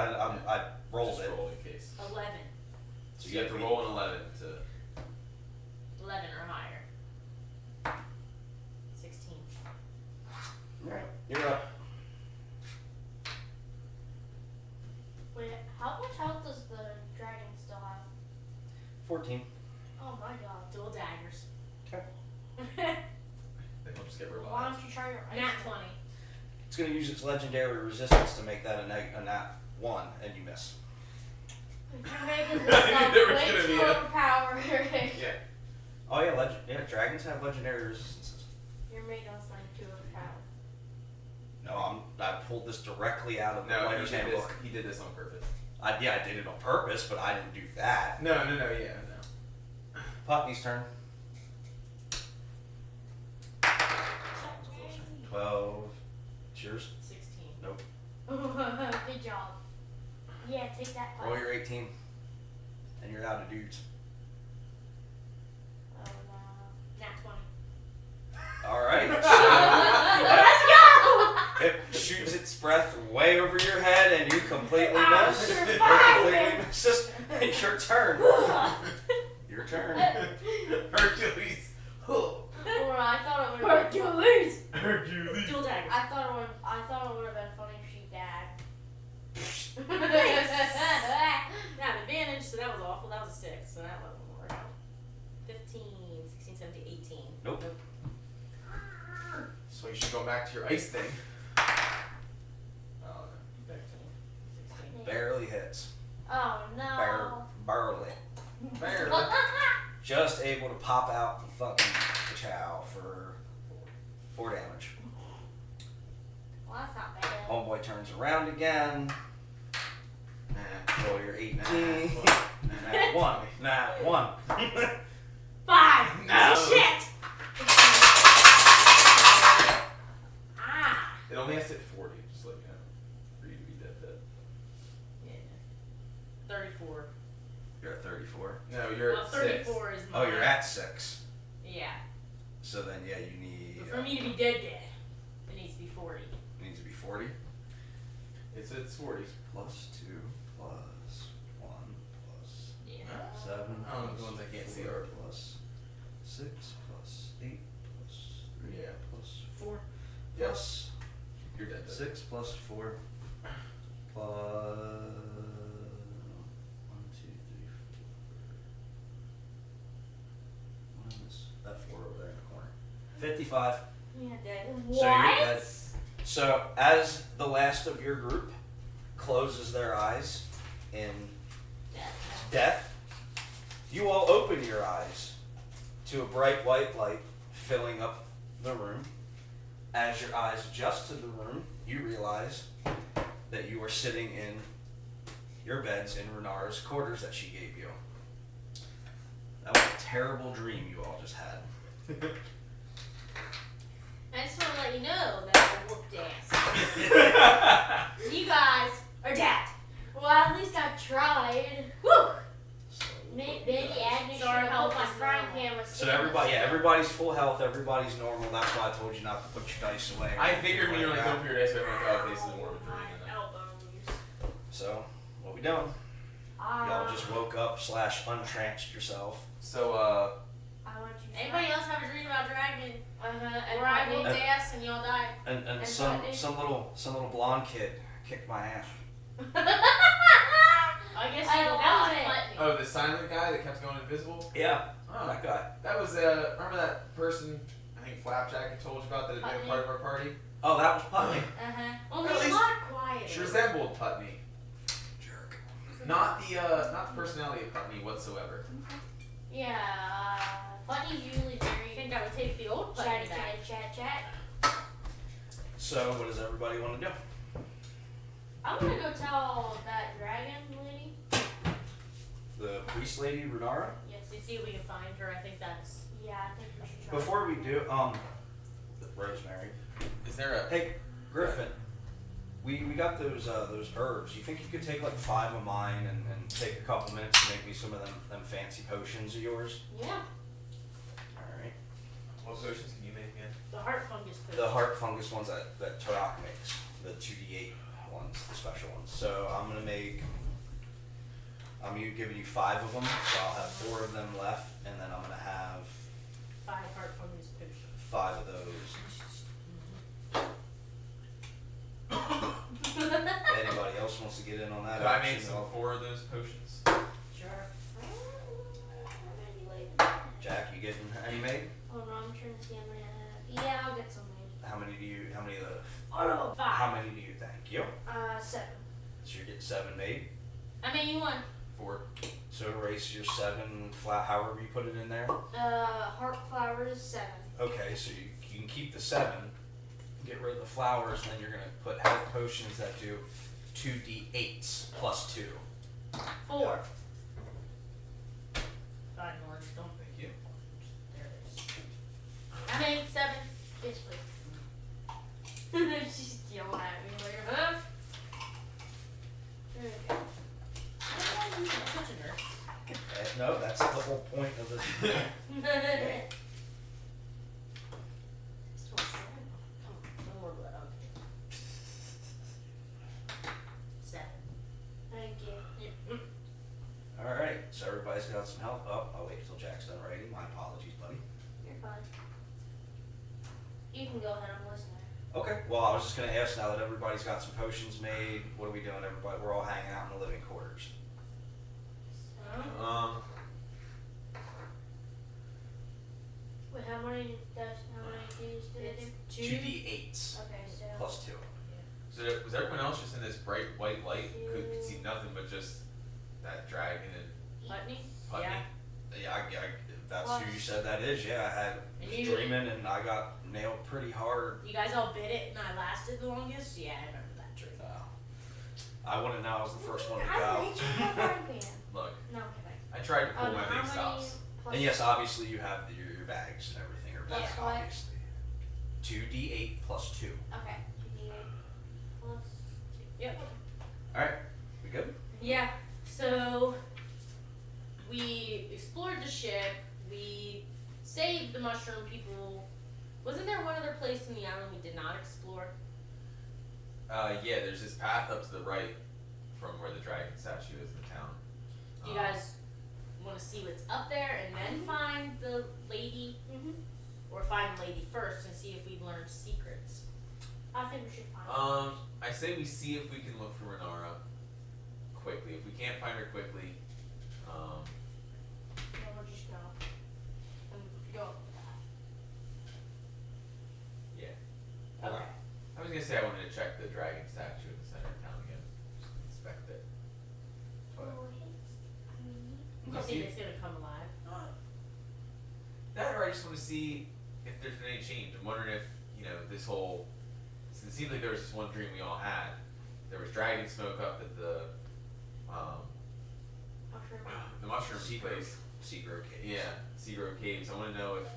I rolled just it. roll in case. 11. So you have to roll an 11 to. 11 or higher. 16. All right, you're up. Wait, how much health does the dragon still have? 14. Oh my god. Dual daggers. Okay. Then we'll just get revived. Why don't you try your ice? Nat 20. It's going to use its legendary resistance to make that a nat 1, and you miss. You're making I this knew stuff there was way gonna be too a- overpowered. Yeah. Oh yeah, dragons have legendary resistances. You're making us like too overpowered. No, I pulled this directly out of the No, player's he did this. handbook. He did this on purpose. I did it on purpose, but I didn't do that. No, yeah, no. Putney's turn. 12. It's yours. 16. Nope. Good job. Yeah, take that. Roll your 18. And you're out of dudes. Oh no. Nat 20. Alright. Let's go! It shoots its breath way over your head and you completely I'm miss. It surviving. completely misses. It's your turn. Your turn. Hercules. Or I thought it would have been. Hercules! Hercules. Dual daggers. I thought it would have been funny if she died. Now, advantage, so that was awful. That was a 6, so that wasn't gonna work out. 15, 16, 17, 18. Nope. So you should go back to your ice thing. Oh, 13, 16. Barely hits. Oh no. Barely. no. Fair. Just able to pop out the fucking chow for 4 damage. Well, that's not bad. Homeboy turns around again. Roll your 18. Nat 1. Nat 1. 5! No. Shit! Ah! It only has to hit 40, just let you know. For you to be dead. Yeah. 34. You're at No, you're Well, at 6. 34 is Oh, mine. you're at 6. Yeah. So then, yeah, you need. But for me to be dead, it needs to be 40. It needs to be 40. It's 40. Plus 2 plus 1 plus Yeah. 7. I don't know, the plus ones I can't see 4 are- plus 6 plus 8 plus 3 Yeah. plus 4 Yep. plus You're dead. 6 plus 4 plus 1, 2, 3, 4. What is this? That 4 over there in the corner. 55. Yeah, dead. So you're dead. So as the last of your group closes their eyes in death, you all open your eyes to a bright white light filling up the room. As your eyes adjust to the room, you realize that you are sitting in your beds in Renara's quarters that she gave you. That was a terrible dream you all just had. I just want to let you know that I whooped ass. You guys are dead. Well, at least I tried. Woo! So, Maybe add me So our health my is frying normal. pan was So everybody, yeah, everybody's full health, everybody's normal. That's why I told you not to put your dice away. or I anything figured when you were like like, that. go for your dice, I'm like, oh, this is more of a dream. My than that. elbows. So, what we doing? Y'all just woke up / untranced yourself. So, I want you. Anybody else have a dream about Dragon? And Where I Putney. whooped ass and y'all died? And And some Putney. little blonde kid kicked my ass. I guess I you don't that want was it. Putney. oh, the silent guy that kept going invisible? Yeah, Oh, that guy. that was, remember that person, I think Flapjack had told you about that had been a Putney. part of our party? Oh, that was Putney. Only At a least- lot quieter. She resembled Putney. Jerk. Not the personality of Putney whatsoever. Yeah, Putney's usually I very think I would take the old Putney chat, back. chat. So, what does everybody want to do? I'm gonna go tell that dragon lady. The priest lady, Renara? Yes, you see if we can find her. I think that's. Yeah, I think we should try. Before we do, Rosemary. Is there a... Hey, Griffin. We got those herbs. You think you could take like 5 of mine and take a couple minutes to make me some of them fancy potions of yours? Yeah. Alright. What potions can you make again? The heart fungus potion. The heart fungus ones that Tarak makes. The 2d8 ones, the special ones. So I'm giving you 5 of them, so I'll have 4 of them left, and then I'm gonna have 5 heart fungus potion. 5 of those. If anybody else wants to get in on that, Could I action, make some I'll- 4 of those potions? Sure. Jack, you getting any made? Hold on, I'm trying to see how many I have. Yeah, I'll get some made. How many of the? Oh, 5. How many do you think? You? 7. So you're getting 7 made. I mean, you won. 4. So erase your 7 flat, however you put it in there. Heart flowers 7. Okay, so you can keep the 7, get rid of the flowers, and then you're gonna put health potions that do 2d8s plus 2. 4. God, Lord, don't. Thank you. There it is. I mean, 7. Yes, please. She's yelling at me like, huh? There we go. I'm such a nerd. No, that's the whole point of this. Still 7. No more blood. Okay. 7. Thank you. Yep. Alright, so everybody's got some help. Oh, I'll wait till Jack's done writing. My apologies, buddy. You're fine. You can go ahead, I'm listening. Okay, well, I was just gonna ask, now that everybody's got some potions made, what are we doing? Everybody, we're all hanging out in the living quarters. Wait, how many Ds did it do? 2d8s Okay, so. plus 2. So was everyone else just in this bright white light? Could see nothing but just that dragon and Putney? Putney? Yeah. Yeah, that's who you said that is. Yeah, I And was you- dreaming and I got nailed pretty hard. You guys all bit it and I lasted the longest? Yeah, I remember that dream. I wouldn't know I was the first one to I go. hate you for frying pan. Look, No, I'm kidding. I tried to pull my How big stops. plus- And yes, obviously you have your bags and everything are back, Plus what? obviously. 2d8 plus 2. Okay. 2d8 plus 2. Yep. Alright, we good? Yeah, so we explored the ship. We saved the mushroom people. Wasn't there one other place in the island we did not explore? Yeah, there's this path up to the right from where the dragon statue is in the town. Do you guys want to see what's up there and then find the lady? Or find the lady first and see if we've learned secrets? I think we should find I say we see if we can look for Renara quickly. If we can't find her quickly, Yeah, we'll just go. And go up with that. yeah. Okay. I was gonna say I wanted to check the dragon statue in the center of town again, just inspect it. But Oh, I I see think it's gonna come alive. that, or I just want to see if there's been any change. I'm wondering if this whole. It seems like there was this one dream we all had. There was dragon smoke up at the mushroom place. Seagrove Caves. Yeah, Seagrove Caves. I want to know if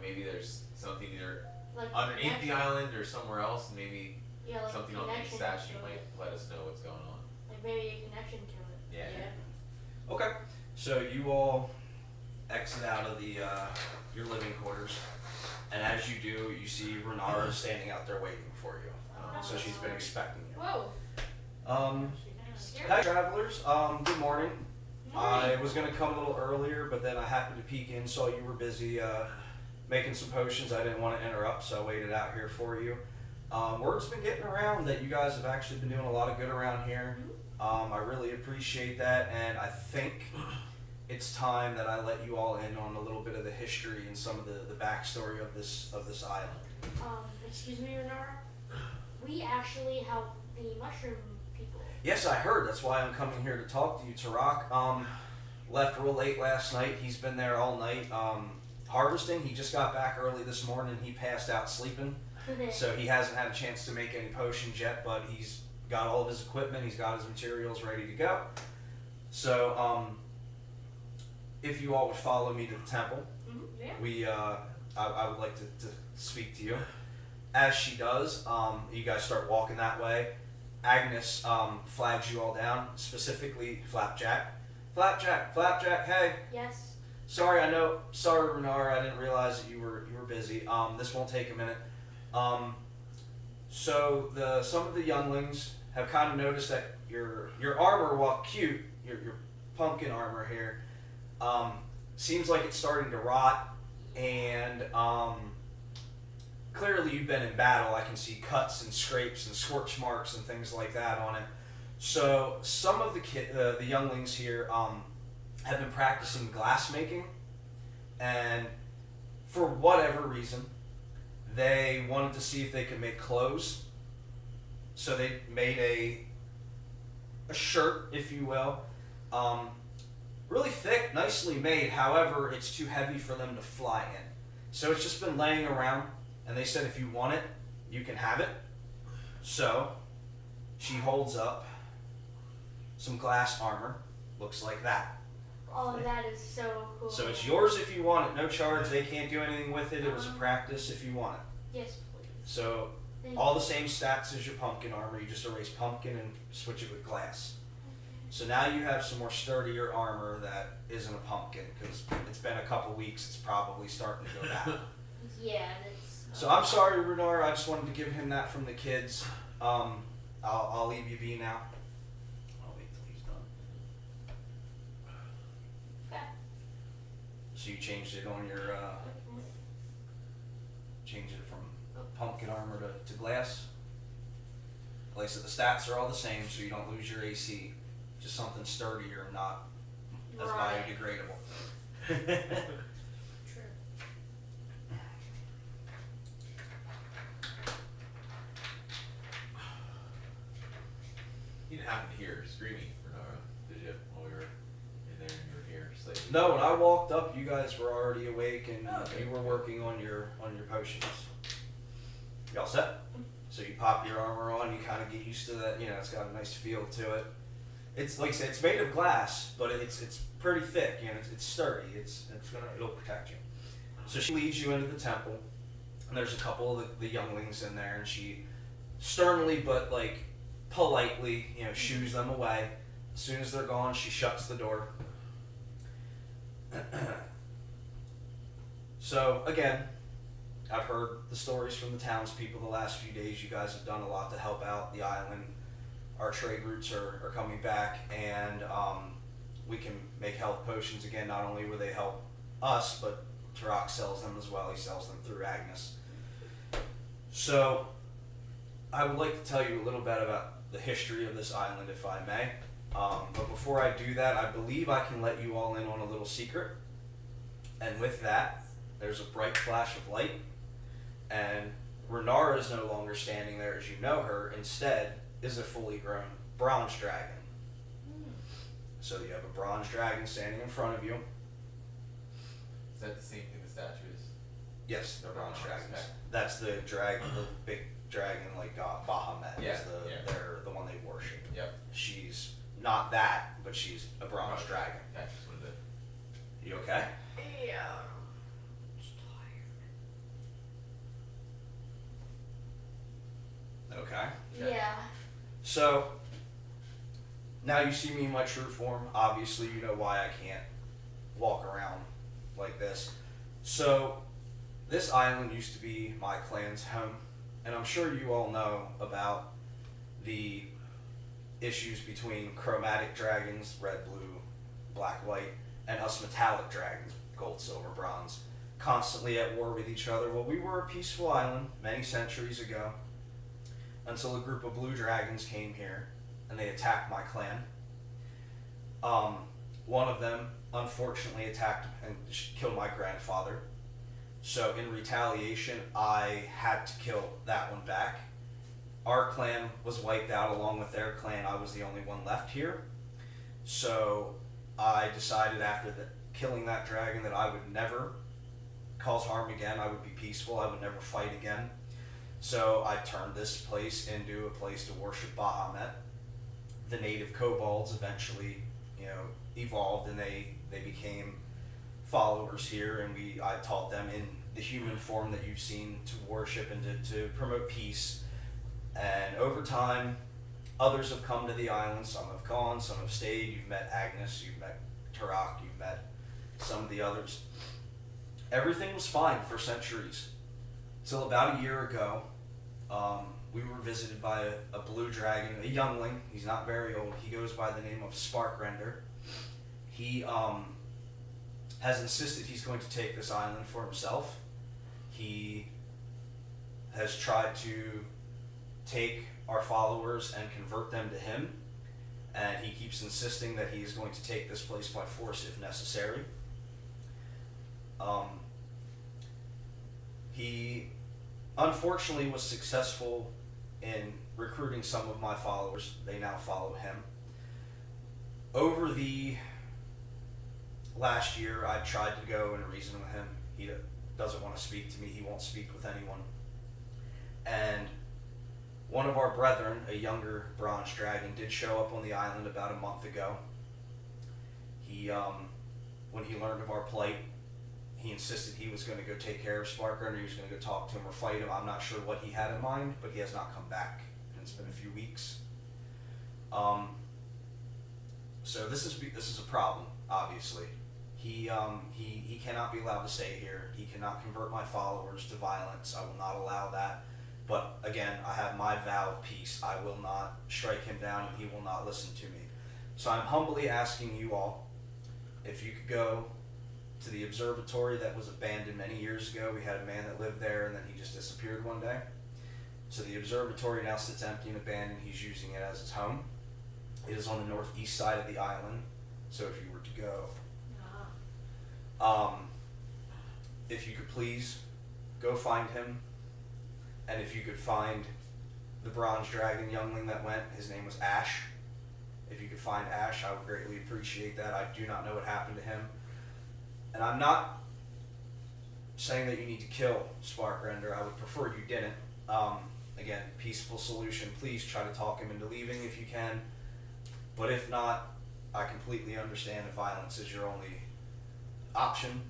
maybe there's something either like underneath the connection. island or somewhere else, and maybe Yeah, like something on the connection statue to might it. let us know what's going on. Like maybe a connection to it. Yeah. Okay, so you all exit out of the your living quarters, and as you do, you see Renara standing out there waiting for you. So she's been expecting you. Whoa. Hi travelers, good morning. I was gonna come a little earlier, but then I happened to peek in, saw you were busy making some potions. I didn't want to interrupt, so I waited out here for you. Word's been getting around that you guys have actually been doing a lot of good around here. I really appreciate that, and I think it's time that I let you all in on a little bit of the history and some of the backstory of this island. Excuse me, Renara. We actually help the mushroom people. Yes, I heard. That's why I'm coming here to talk to you. Tarak left real late last night. He's been there all night harvesting. He just got back early this morning. He passed out sleeping, so he hasn't had a chance to make any potions yet, but he's got all of his equipment. He's got his materials ready to go. So if you all would follow me to the temple, Yeah. I would like to speak to you. As she does, you guys start walking that way. Agnes flags you all down, specifically Flapjack. Flapjack, hey. Yes. Sorry, Renara, I didn't realize that you were busy. This won't take a minute. So some of the younglings have kind of noticed that your armor, while cute, your pumpkin armor here, seems like it's starting to rot, and clearly you've been in battle. I can see cuts and scrapes and scorch marks and things like that on it. So some of the younglings here have been practicing glass making, and for whatever reason, they wanted to see if they could make clothes. So they made a shirt, if you will, really thick, nicely made. However, it's too heavy for them to fly in. So it's just been laying around, and they said if you want it, you can have it. So she holds up some glass armor, looks like that. Oh, that is so cool. So it's yours if you want it, no charge. They can't do anything with it. It was a practice if you want it. Yes, please. So Thank all the same stats as your pumpkin armor. You just erase pumpkin and switch it with glass. So now you have some more sturdier armor that isn't a pumpkin, because it's been a couple weeks. It's probably starting to go bad. Yeah, that's. So I'm sorry, Renara. I just wanted to give him that from the kids. I'll leave you be now. I'll wait till he's done. Okay. So you changed it on your changed it from pumpkin armor to glass. Like I said, the stats are all the same, so you don't lose your AC. Just something sturdier, not as Right. biodegradable. True. You didn't happen to hear screaming, Renara, did you? While we were in there and you were here, just like. No, when I walked up, you guys were already awake and Oh, okay. you were working on your potions. You all set? So you pop your armor on, you kind of get used to that. It's got a nice feel to it. It's like I said, it's made of glass, but it's pretty thick. It's sturdy. It'll protect you. So she leads you into the temple, and there's a couple of the younglings in there, and she sternly but like politely, shoos them away. As soon as they're gone, she shuts the door. So again, I've heard the stories from the townspeople the last few days. You guys have done a lot to help out the island. Our trade routes are coming back, and we can make health potions again. Not only will they help us, but Drakkon sells them as well. He sells them through Agnes. So I would like to tell you a little bit about the history of this island, if I may. But before I do that, I believe I can let you all in on a little secret. And with that, there's a bright flash of light, and Renara is no longer standing there as you know her. Instead is a fully grown bronze dragon. So you have a bronze dragon standing in front of you. Is that the same thing the statue is? Yes, they're bronze dragons. Okay. That's the dragon, the big dragon like Bahamut Yeah, is they're the one they worship. Yep. She's not that, but she's a bronze dragon. That's just what it is. You okay? Yeah. Okay. Okay. Yeah. So now you see me in my true form. Obviously, you know why I can't walk around like this. So this island used to be my clan's home, and I'm sure you all know about the issues between chromatic dragons, red, blue, black, white, and us metallic dragons, gold, silver, bronze, constantly at war with each other. Well, we were a peaceful island many centuries ago, until a group of blue dragons came here and they attacked my clan. One of them unfortunately attacked and killed my grandfather. So in retaliation, I had to kill that one back. Our clan was wiped out along with their clan. I was the only one left here. So I decided after killing that dragon that I would never cause harm again. I would be peaceful. I would never fight again. So I turned this place into a place to worship Bahamut. The native kobolds eventually, evolved, and they became followers here, and I taught them in the human form that you've seen to worship and to promote peace. And over time, others have come to the island. Some have gone, some have stayed. You've met Agnes, you've met Tarak, you've met some of the others. Everything was fine for centuries. Till about a year ago, we were visited by a blue dragon, a youngling. He's not very old. He goes by the name of Sparkrender. He has insisted he's going to take this island for himself. He has tried to take our followers and convert them to him, and he keeps insisting that he is going to take this place by force if necessary. He unfortunately was successful in recruiting some of my followers. They now follow him. Over the last year, I tried to go and reason with him. He doesn't want to speak to me. He won't speak with anyone. And one of our brethren, a younger bronze dragon, did show up on the island about a month ago. He, when he learned of our plight, he insisted he was going to go take care of Sparkrender. He was going to go talk to him or fight him. I'm not sure what he had in mind, but he has not come back. And it's been a few weeks. So this is a problem, obviously. He cannot be allowed to stay here. He cannot convert my followers to violence. I will not allow that. But again, I have my vow of peace. I will not strike him down, and he will not listen to me. So I'm humbly asking you all, if you could go to the observatory that was abandoned many years ago. We had a man that lived there, and then he just disappeared one day. So the observatory now sits empty and abandoned. He's using it as his home. It is on the northeast side of the island. So if you were to go, if you could please go find him, and if you could find the bronze dragon youngling that went, his name was Ash. If you could find Ash, I would greatly appreciate that. I do not know what happened to him. And I'm not saying that you need to kill Sparkrender. I would prefer you didn't. Again, peaceful solution. Please try to talk him into leaving if you can. But if not, I completely understand if violence is your only option.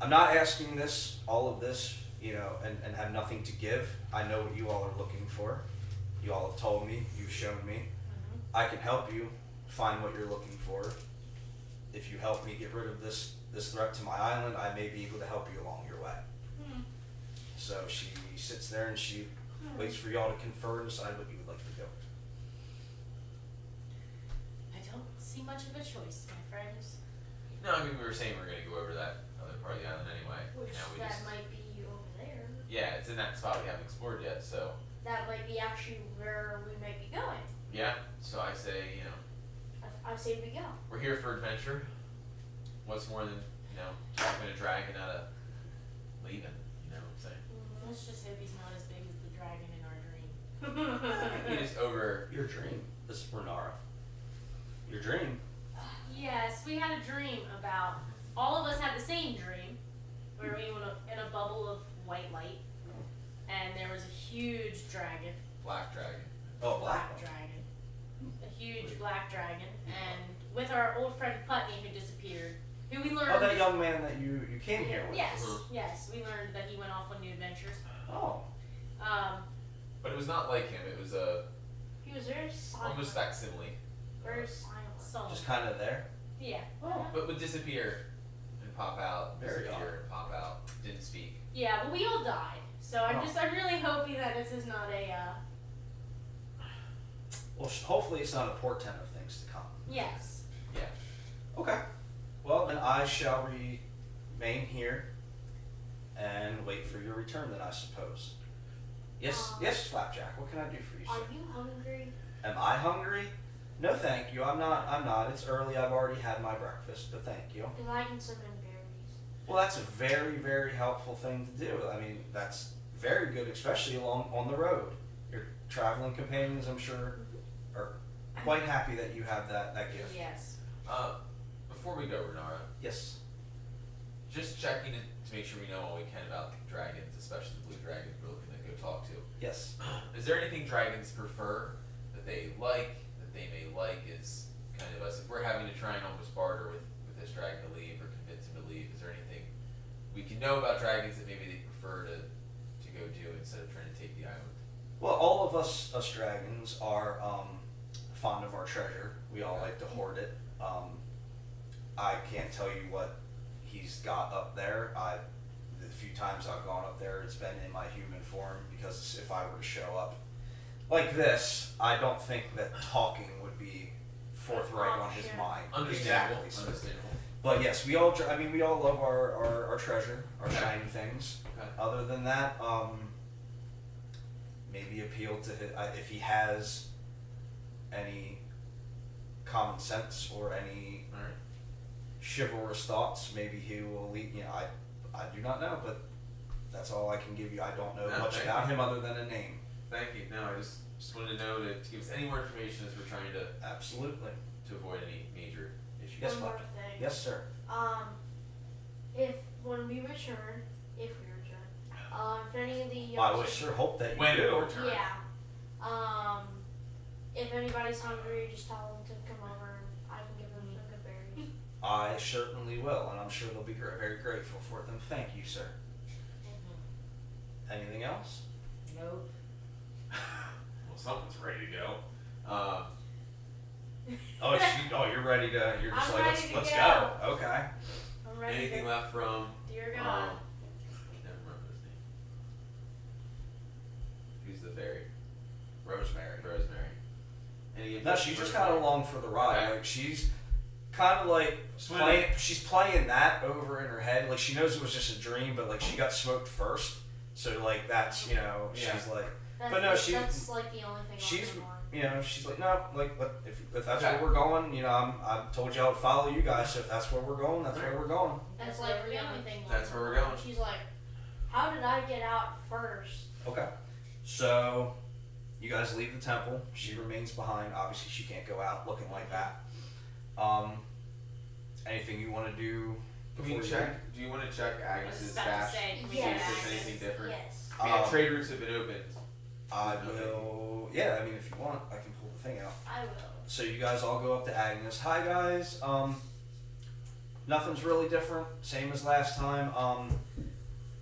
I'm not asking this, all of this, and have nothing to give. I know what you all are looking for. You all have told me, you've shown me. I can help you find what you're looking for if you help me get rid of this this threat to my island, I may be able to help you along your way. Hmm. So she sits there and she waits for y'all to confer and decide what you would like to do. I don't see much of a choice, my friends. No, I mean we were saying we were gonna go over that other part of the island anyway. Which Now we that just might be over there. yeah, it's in that spot we haven't explored yet. So That might be actually where we might be going. yeah, so I say I say we go. we're here for adventure. What's more than talking a dragon out of leaving? You know what I'm saying? Let's just hope he's not as big as the dragon in our dream. He just over. Your dream. This is Bernara. Your dream. Yes, we had a dream about. All of us had the same dream, where we were in a bubble of white light, and there was a huge dragon, Black dragon. Oh, black. dragon, a huge black dragon, and with our old friend Putney who disappeared, who we learned. Oh, that young man that you came here with. Yes, Mhm. yes, we learned that he went off on new adventures. Oh. But it was not like him. It was a He was very silent. almost facsimile. Very silent. So Just kind of there. yeah, Oh. But would disappear and pop out. Very Disappear and pop out. Didn't speak. yeah, but we all died. So I'm Oh. I'm really hoping that this is not a Well, hopefully it's not a portent of things to come. yes. Yeah. Okay. Well, then I shall remain here and wait for your return, then I suppose. Yes, yes, Flapjack. What can I do for you, Are sir? you hungry? Am I hungry? No, thank you. I'm not. It's early. I've already had my breakfast, but thank you. Because I can summon berries. Well, that's a very, very helpful thing to do. I mean, that's very good, especially on the road. Your traveling companions, I'm sure, are quite happy that you have that gift. Yes. Before we go, Renara, Yes. just checking to make sure we know all we can about dragons, especially the blue dragons we're looking to go talk to. Yes. Is there anything dragons prefer that they may like is kind of us? If we're having to try and almost barter with this dragon to leave or convince him to leave, is there anything we can know about dragons that maybe they prefer to go do instead of trying to take the island? Well, all of us dragons are fond of our treasure. We all like to hoard it. I can't tell you what he's got up there. The few times I've gone up there, it's been in my human form, because if I were to show up like this, I don't think that talking would be forthright on his mind. Understandable. Exactly. So- Understandable. But yes, we all love our treasure, our Okay. shiny things. Okay. Other than that, maybe appeal to if he has any common sense or any All right. chivalrous thoughts, maybe he will lead. I do not know, but that's all I can give you. I don't know No, much thank about you. him other than a name. Thank you. No, I just wanted to know to give us any more information as we're trying to Absolutely. avoid any major issues. Yes, One more Fletcher. thing. Yes, sir. When we return, if any of the I would sure hope that you When do. we return. yeah, if anybody's hungry, just tell them to come over and I can give them some good berries. I certainly will, and I'm sure they'll be very grateful for them. Thank you, sir. Anything else? Nope. Well, something's ready to go. You're ready to. You're just I'm like ready to let's go. go. Okay. I'm ready Anything to left from? Dear God. Never remember his name. Who's the fairy? Rosemary. Rosemary. Any No, she's just kind of along for the ride. Okay. Like she's kind of like Swimming. playing. She's playing that over in her head. Like she knows it was just a dream, but like she got smoked first. So like that's Yeah. she's like that's, but no, that's like the only thing she's on my mind. she's like no, like but if that's Okay. where we're going, I told you I would follow you guys. So if that's where we're going, that's where we're going. That's where like we're the going. only thing. That's on where my we're mind. going. She's like, how did I get out first? Okay. So you guys leave the temple. She remains behind. Obviously, she can't go out looking like that. Anything you want to do? Can we before you check? Do you want to check I was Agnes's just about to stash? say, can we See get if there's Agnes? anything different. Yes. I mean, Um, trade routes have been opened. I will. Yeah, I mean, if you want, I can pull the thing out. I will. So you guys all go up to Agnes. Hi guys. Nothing's really different. Same as last time.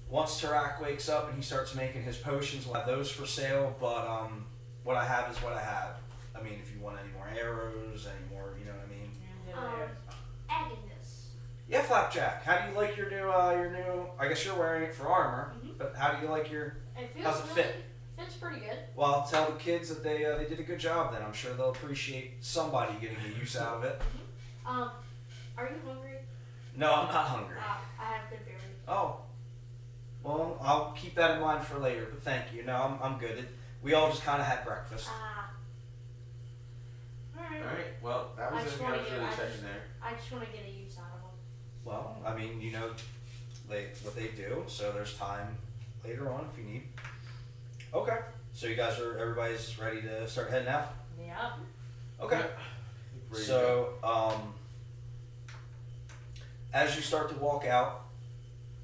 Once Tarak wakes up and he starts making his potions, we'll have those for sale. But what I have is what I have. I mean, if you want any more arrows, any more, you know what I mean. Agnes. Yeah, Flapjack. Jack. How do you like your new? I guess you're wearing it for armor, but how do you like your? It feels How's it really, fit? fits pretty good. Well, tell the kids that they did a good job. Then I'm sure they'll appreciate somebody getting the use out of it. Are you hungry? No, I'm not hungry. I have good berries. Oh. Well, I'll keep that in mind for later. But thank you. No, I'm good. We all just kind of had breakfast. Alright. Alright, well, that was everything I was really checking there. I just want to get a use out of them. Well, I mean, you know, what they do. So there's time later on if you need. Okay. So everybody's ready to start heading out? Yep. Okay. So, as you start to walk out,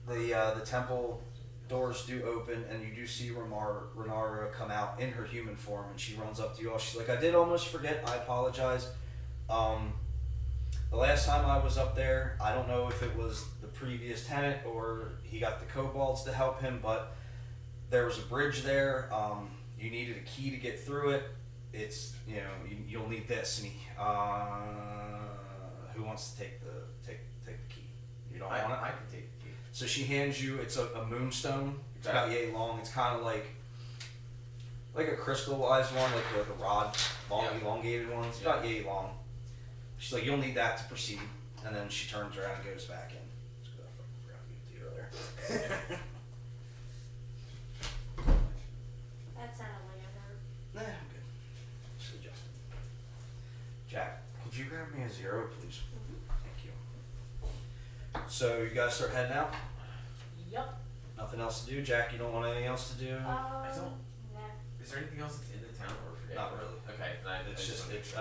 the temple doors do open, and you do see Renara come out in her human form, and she runs up to you all. She's like, I did almost forget. I apologize. The last time I was up there, I don't know if it was the previous tenant or he got the kobolds to help him, but there was a bridge there. You needed a key to get through it. It's, you'll need this. And who wants to take the key? You don't want it? I can take the key. So she hands you, it's a moonstone. It's about yay long. It's kind of like a crystallized one, like the rod, elongated one. It's about yay long. She's like, you'll need that to proceed. And then she turns around and goes back in. Just 'cause I forgot to give it to you earlier. That sounded like it hurt. Nah, I'm good. Just adjusting. Jack, could you grab me a 0, please? Thank you. So you guys start heading out? Yep. Nothing else to do? Jack, you don't want anything else to do? don't- Nah. Is there anything else that's in the town or forget? Not really. Okay, then It's just, wanna make sure.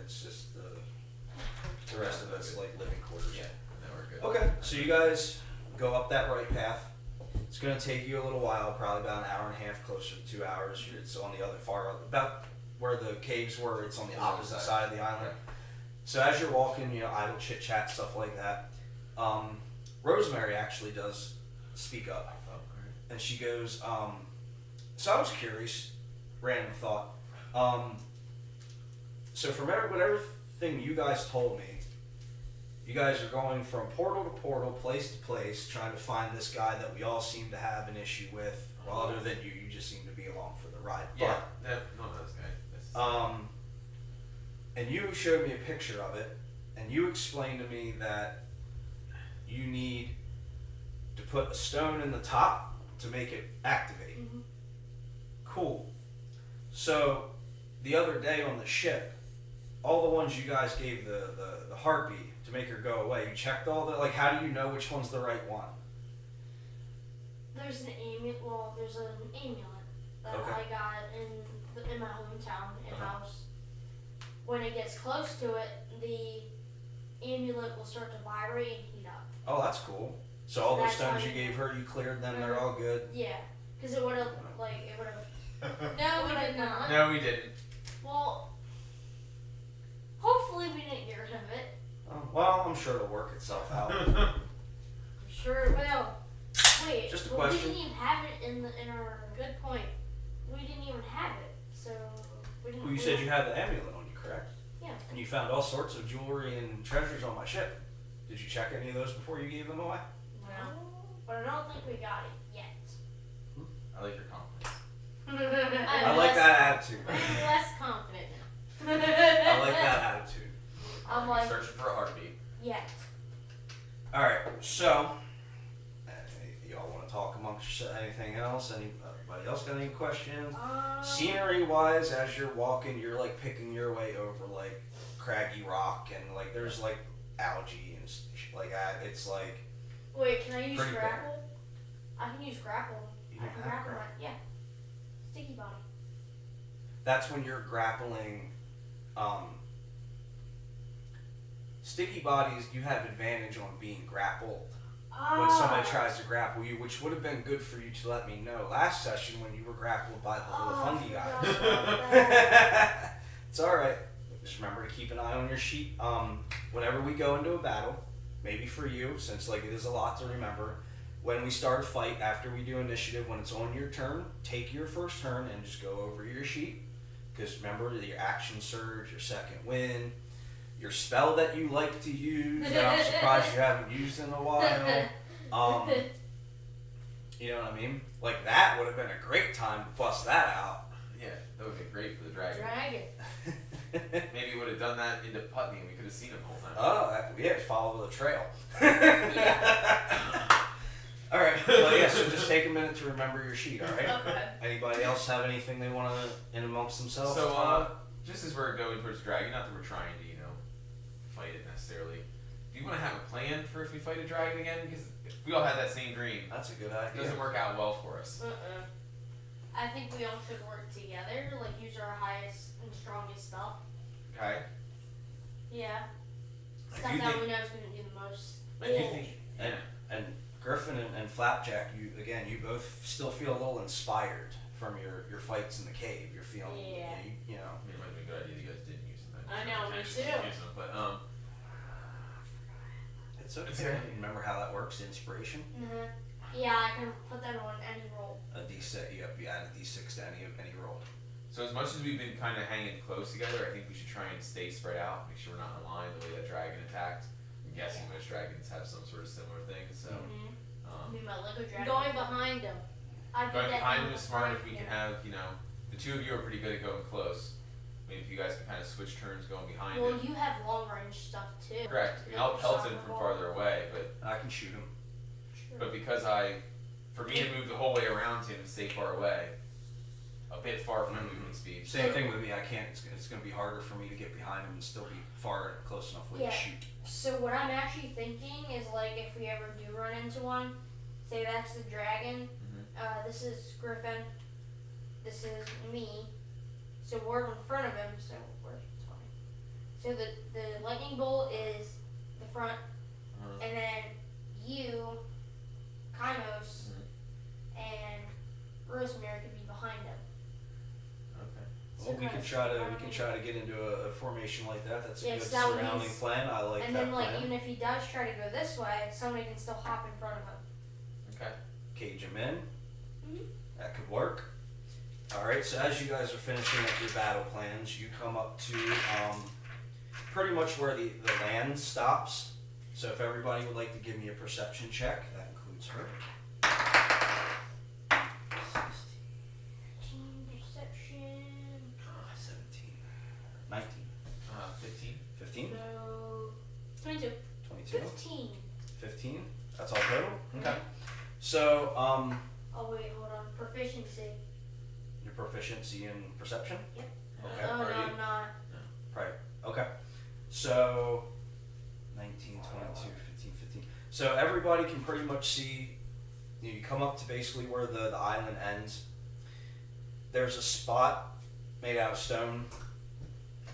it's just the rest of it's like living quarters. Yeah, then we're good. Okay, so you guys go up that right path. It's going to take you a little while, probably about an hour and a half, closer to 2 hours. It's on the other about where the caves were. It's on the opposite side of the island. Okay. So as you're walking, idle chit chat, stuff like that. Rosemary actually does speak up, Oh, alright. and she goes, so I was curious, random thought. So from everything you guys told me, you guys are going from portal to portal, place to place, trying to find this guy that we all seem to have an issue with. Well, other than you just seem to be along for the ride. Yeah, no, this guy. And you showed me a picture of it, and you explained to me that you need to put a stone in the top to make it activate. Mhm. Cool. So the other day on the ship, all the ones you guys gave the heartbeat to make her go away, you checked all the, how do you know which one's the right one? There's an amulet. Well, there's an amulet that Okay. I got in my hometown Uh-huh. house. When it gets close to it, the amulet will start to vibrate and heat up. Oh, that's cool. So all those That's stones how you you gave know. her, you cleared them, they're all good? Yeah, because it would have No, we did not. No, we didn't. Well, hopefully we didn't get rid of it. Oh, well, I'm sure it'll work itself out. I'm sure it will. Wait, Just a but question. we didn't even have it in our. Good point. We didn't even have it, so we didn't. Well, you said you had the amulet on you, correct? Yeah. And you found all sorts of jewelry and treasures on my ship. Did you check any of those before you gave them away? No, but I don't think we got it yet. I like your confidence. I like that attitude. I'm less confident now. I like that attitude. I'm like, Searching for a heartbeat. yet. Alright, so, y'all want to talk amongst yourselves? Anything else? Anybody else got any questions? Scenery wise, as you're walking, you're picking your way over craggy rock and there's algae and shit like that. It's Wait, can I use Pretty grapple? I can use grapple. You I don't can have grapple. grapple. Yeah. Sticky body. that's when you're grappling. Sticky bodies, you have advantage on being grappled when somebody tries to grapple you, which would have been good for you to let me know last session when you were grappled by the little fungi guy. It's alright. Just remember to keep an eye on your sheet. Whenever we go into a battle, maybe for you, since it is a lot to remember, when we start a fight, after we do initiative, when it's on your turn, take your first turn and just go over your sheet. Because remember, your action surge, your second wind, your spell that you like to use that I'm surprised you haven't used in a while. You know what I mean? Like that would have been a great time to bust that out. Yeah, that would be great for the dragon. Dragon. Maybe we would have done that into Putney and we could have seen him the whole time. Oh, yeah, follow the trail. Yeah. All right. Well, yeah. So just take a minute to remember your sheet. All right. Okay. Anybody else have anything they want to in amongst themselves? So, just as we're going towards the dragon, not that we're trying to, fight it necessarily. Do you want to have a plan for if we fight a dragon again? Because if we all had that same dream, That's a good it idea. doesn't work out well for us. I think we all should work together, like use our highest and strongest stuff. Okay. Yeah. I Stuff do that think- we know is going to do the most I do damage. think. And, and Griffin and Flapjack, you both still feel a little inspired from your fights in the cave. You're feeling, Yeah. you know. I mean, it might be a good idea that you guys didn't use them. I know, me Potentially too. use them, but It's okay. It's okay. Remember how that works? Inspiration. Mhm. Yeah, I can put that on any roll. A D6. You add a D6 to any roll. so as much as we've been kind of hanging close together, I think we should try and stay spread out. Make sure we're not in a line the way that dragon attacked. I'm guessing most dragons have some sort of similar thing. So, Mm-hmm. I mean, my Lego dragon. Going behind him. I did going that behind in him the is smart. front, If we yeah. can have, the two of you are pretty good at going close. Maybe if you guys can kind of switch turns going behind Well, him. you have long range stuff too. Correct. I mean, I'll pelt him from farther away, but I can shoot him. But because for me to move the whole way around him and stay far away, a bit far from my movement speed. Same thing with me. I can't. It's going to be harder for me to get behind him and still be far close enough way Yeah. to shoot. So what I'm actually thinking is like if we ever do run into one, say that's the dragon, this is Griffin, this is me, so we're in front of him, so we're fine. So the lightning bolt is the front, and then you, Kymos, and Rosemary could be behind him. Okay. Well, we can try to get into a formation like that. That's a Yeah, good so that way surrounding he's- plan. I like And that then like plan. even if he does try to go this way, somebody can still hop in front of him. Okay. Cage him in. Mhm. That could work. All right. So as you guys are finishing up your battle plans, you come up to pretty much where the land stops. So if everybody would like to give me a perception check, that includes her. 16 perception. 17, 19, 15. 15, No. 22. 22, 15. 15. That's all total. Okay. So Oh wait, hold on. Proficiency. your proficiency in perception. Yep. Okay. Oh no, Are you? I'm not. Right. Okay. So 19, 22, 15, 15. So everybody can pretty much see. You come up to basically where the island ends. There's a spot made out of stone.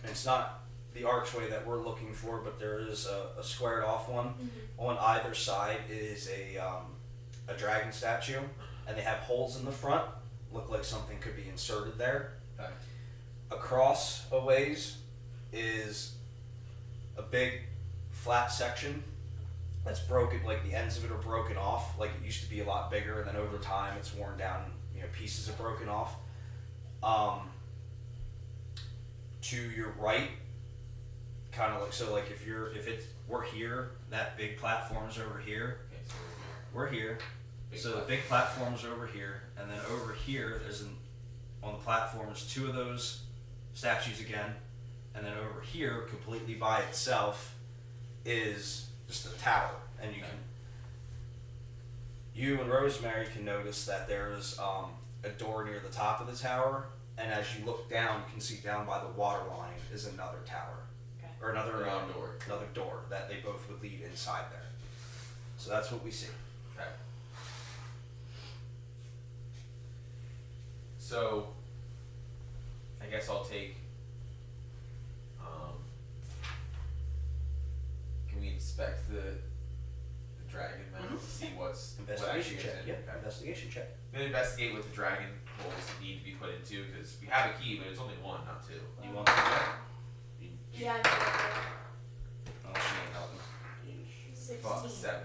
And it's not the archway that we're looking for, but there is a squared off one. On either side is a dragon statue, and they have holes in the front. Look like something could be inserted there. Okay. Across a ways is a big flat section that's broken, like the ends of it are broken off, like it used to be a lot bigger, and then over time it's worn down, pieces are broken off. To your right, kind of like we're here, that big platform's over here, Okay, so we're here, big so the platform. big platform's over here, and then over here on the platform there's two of those statues again, and then over here, completely by itself, is just a tower, and you and Rosemary can notice that there's a door near the top of the tower, and as you look down, you can see down by the water line is another tower, Okay. or another door. another door that they both would lead inside there. So that's what we see. Okay. So, I guess I'll take. Can we inspect the dragon then to see what Investigation actually check. is in? Yeah, Okay. investigation check. I'm gonna investigate what the dragon holes need to be put into because we have a key, but it's only one, not two. You want to do that? Yeah, I'm Oh, she ain't helping. 16. Fuck, 7.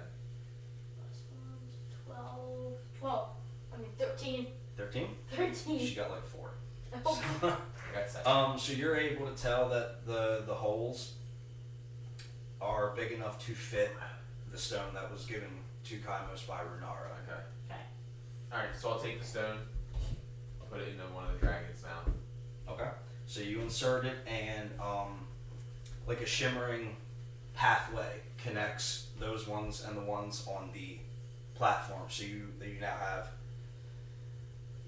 Plus 1, 12. I mean 13. 13? 13. She got like 4. Oh. I got 7. So you're able to tell that the holes are big enough to fit the stone that was given to Kaimos by Runara. Okay. Okay. Alright, so I'll take the stone, put it into one of the dragon's mouth. Okay. So you insert it, and like a shimmering pathway connects those ones and the ones on the platform. So you now have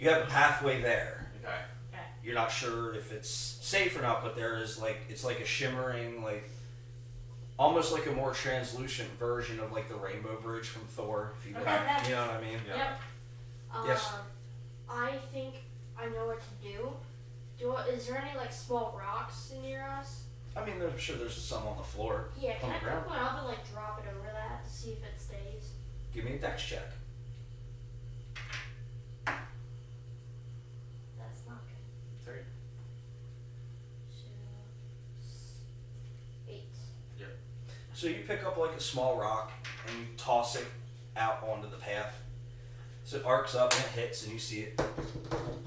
a pathway there. Okay. Okay. You're not sure if it's safe or not, but there is it's like a shimmering, like almost like a more translucent version of like the Rainbow Bridge from Thor. If you, Okay. you know what I mean? Yeah. Yep. Yes. I think I know what to do. Is there any like small rocks near us? I mean, I'm sure there's some on the floor. Yeah, can On I the ground. pick one up and like drop it over that to see if it stays? Give me a dex check. That's not good. Sorry. So, 8. So you pick up like a small rock and you toss it out onto the path. So it arcs up and it hits, and you see it.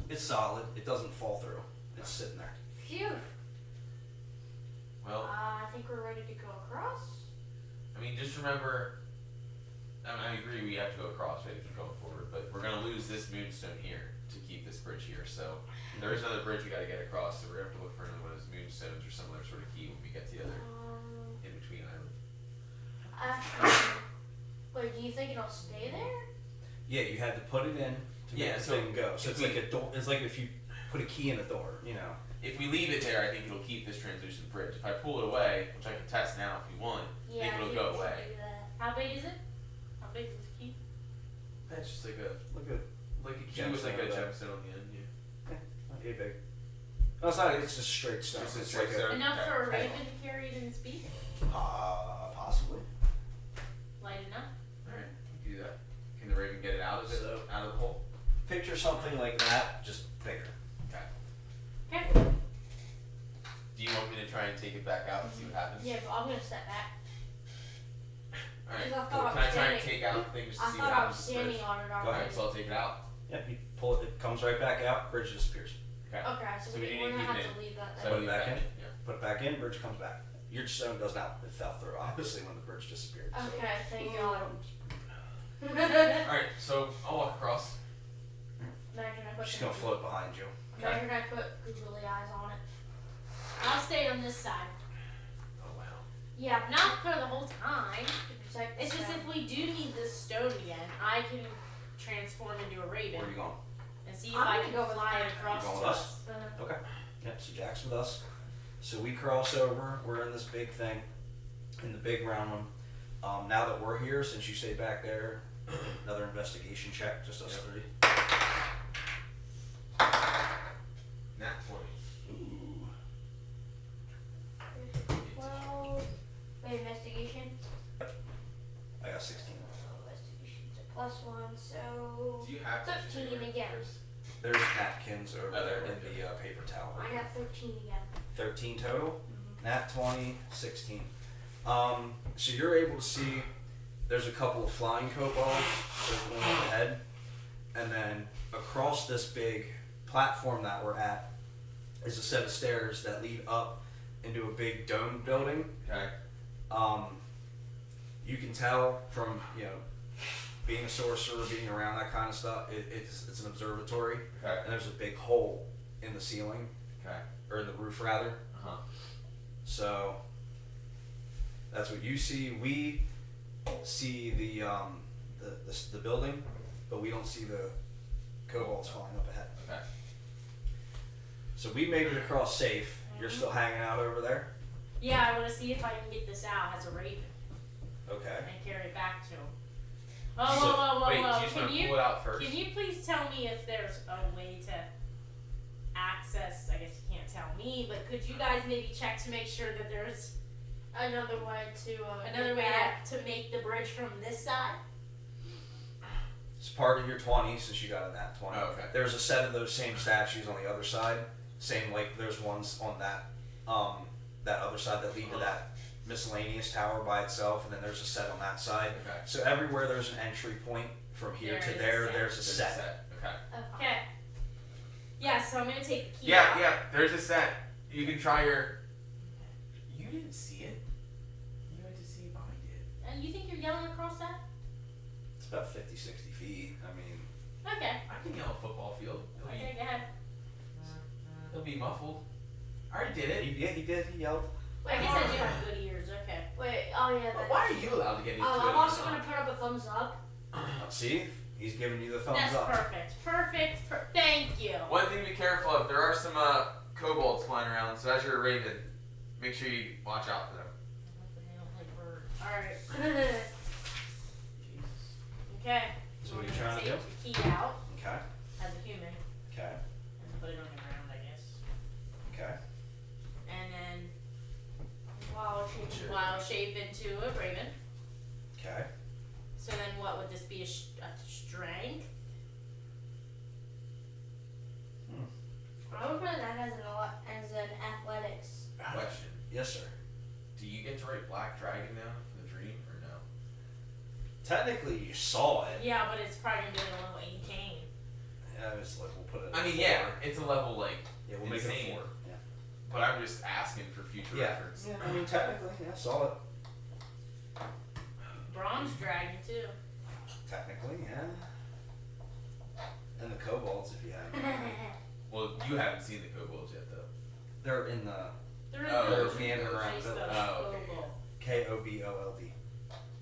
It's solid. It doesn't fall through. It's sitting there. Phew. Well, I think we're ready to go across. I mean, just remember, I agree we have to go across, right, if we're going forward, but we're going to lose this moonstone here to keep this bridge here, so there is another bridge we got to get across, so we're going to have to look for another one of those moonstones or some other sort of key when we get to the other in-between island. Actually, wait, do you think it'll stay there? Yeah, you had to put it in to make Yeah, the so thing go. So if it's like a door. It's like if you put a key in a door. You know. If we leave it there, I think it'll keep this translucent bridge. If I pull it away, which I can test now if you want, Yeah, I think it'll we go should away. do that. How big is it? How big is the key? That's just like a Look at key with like a Gemstone, right? gemstone on the end, yeah. not yay big. No, it's not. It's just straight stone. Just a It's straight like stone. Enough Okay. for a raven to carry it in its beak? Possibly. Light enough? Alright, we can do that. Can the raven get it out of it, So- out of the hole? Picture something like that, just bigger. Okay. Okay. Do you want me to try and take it back out and see what happens? Yeah, but I'm gonna step back. Alright, 'Cause I cool. thought Can I I was try and standing- take out things to I see what thought I was happens? standing on it Go already. ahead, so I'll take it out. Yep. You pull it. It comes right back out. Bridge disappears. Okay. Okay, so, So we we're need gonna to have keep to it. leave that So there. Put it you back got in? it, yeah. Put it back in. Bridge comes back. Your stone does not. It fell through. Obviously, when the bridge disappeared. So. Okay, thank God. Alright, so I'll walk across. Imagine I put She's gonna float behind you. Imagine I put googly eyes on it. I'll stay on this side. Oh wow. Yeah, Not for the whole time. to protect the It's just stone. if we do need this stone again, I can transform into a raven Where are you going? and see if I'm I gonna can go with fly that. it across You going to with us. Okay. Yep. So Jack's with us. So we cross over. We're in this big thing, in the big round one. Now that we're here, since you stay back there, another investigation check. Just us Yep. 3. Nat 20. Ooh. 12. Wait, investigation? I got 16. Investigation's a +1, so. Do you have 13 anywhere, again. Chris? There's napkins over Oh, there there in we the paper towel. I got 13 again. 13 total. Nat 20, 16. So you're able to see there's a couple of flying kobolds circling ahead, and then across this big platform that we're at is a set of stairs that lead up into a big domed building. Okay. You can tell from being a sorcerer, being around that kind of stuff, it's an observatory, Okay. and there's a big hole in the ceiling, Okay. or in the roof rather. Uh-huh. So that's what you see. We see the building, but we don't see the kobolds flying up ahead. Okay. So we made it across safe. You're still hanging out over there? Yeah, I want to see if I can get this out as a raven Okay. and carry it back to him. So- Whoa, Wait, she's Can gonna you pull it out first. Can you please tell me if there's a way to access, I guess you can't tell me, but could you guys maybe check to make sure that there's Another way to. another get way back. to make the bridge from this side? It's part of your 20 since you got a nat 20. Oh, okay. There's a set of those same statues on the other side. Same like there's ones on that other side that lead to that miscellaneous tower by itself, and then there's a set on that side. Okay. So everywhere there's an entry point from here There to is a there, set. there's a There's a set. set. Okay. Okay. Yeah, so I'm gonna take the key Yeah, out. yeah. There's a set. You can try your. You didn't see it. You went to 50, 60 feet. I mean, Okay. I can yell a football field. Okay, go ahead. He'll be muffled. I already did it. he did. He yelled. I guess I do have good ears. Okay. Wait, oh yeah. But that why are is- you allowed to get into it? I'm and also you're gonna not? put up a thumbs up. See, he's giving you the thumbs That's up. perfect. Thank you. One thing to be careful of, there are some kobolds flying around, so as you're a raven, make sure you watch out for them. Hopefully they don't like birds. Alright. Okay. So what are you We're trying gonna to do? take the key out Okay. as a human Okay. and put it on the ground, I guess. Okay. And then Sure. wild shape into a raven. Okay. So then what would this be? A strength? I would put that as an athletics. Question. Yes, sir. Do you get to write Black Dragon down from the dream, or no? Technically, you saw it. Yeah, but it's probably gonna be a level 18. Yeah, it's like we'll put it. I at mean, 4. yeah, it's a level, like, Yeah, we'll make it insane. a 4. Yeah. But I'm just asking for future Yeah. reference. Yeah. I mean, technically, yeah, saw it. Bronze dragon too. Technically, yeah. And the kobolds, if you have. Well, you haven't seen the kobolds yet, though. They're in the They're in Oh, the they're village. meandering around Chase the village. those Oh, okay. kobolds. KOBOLD.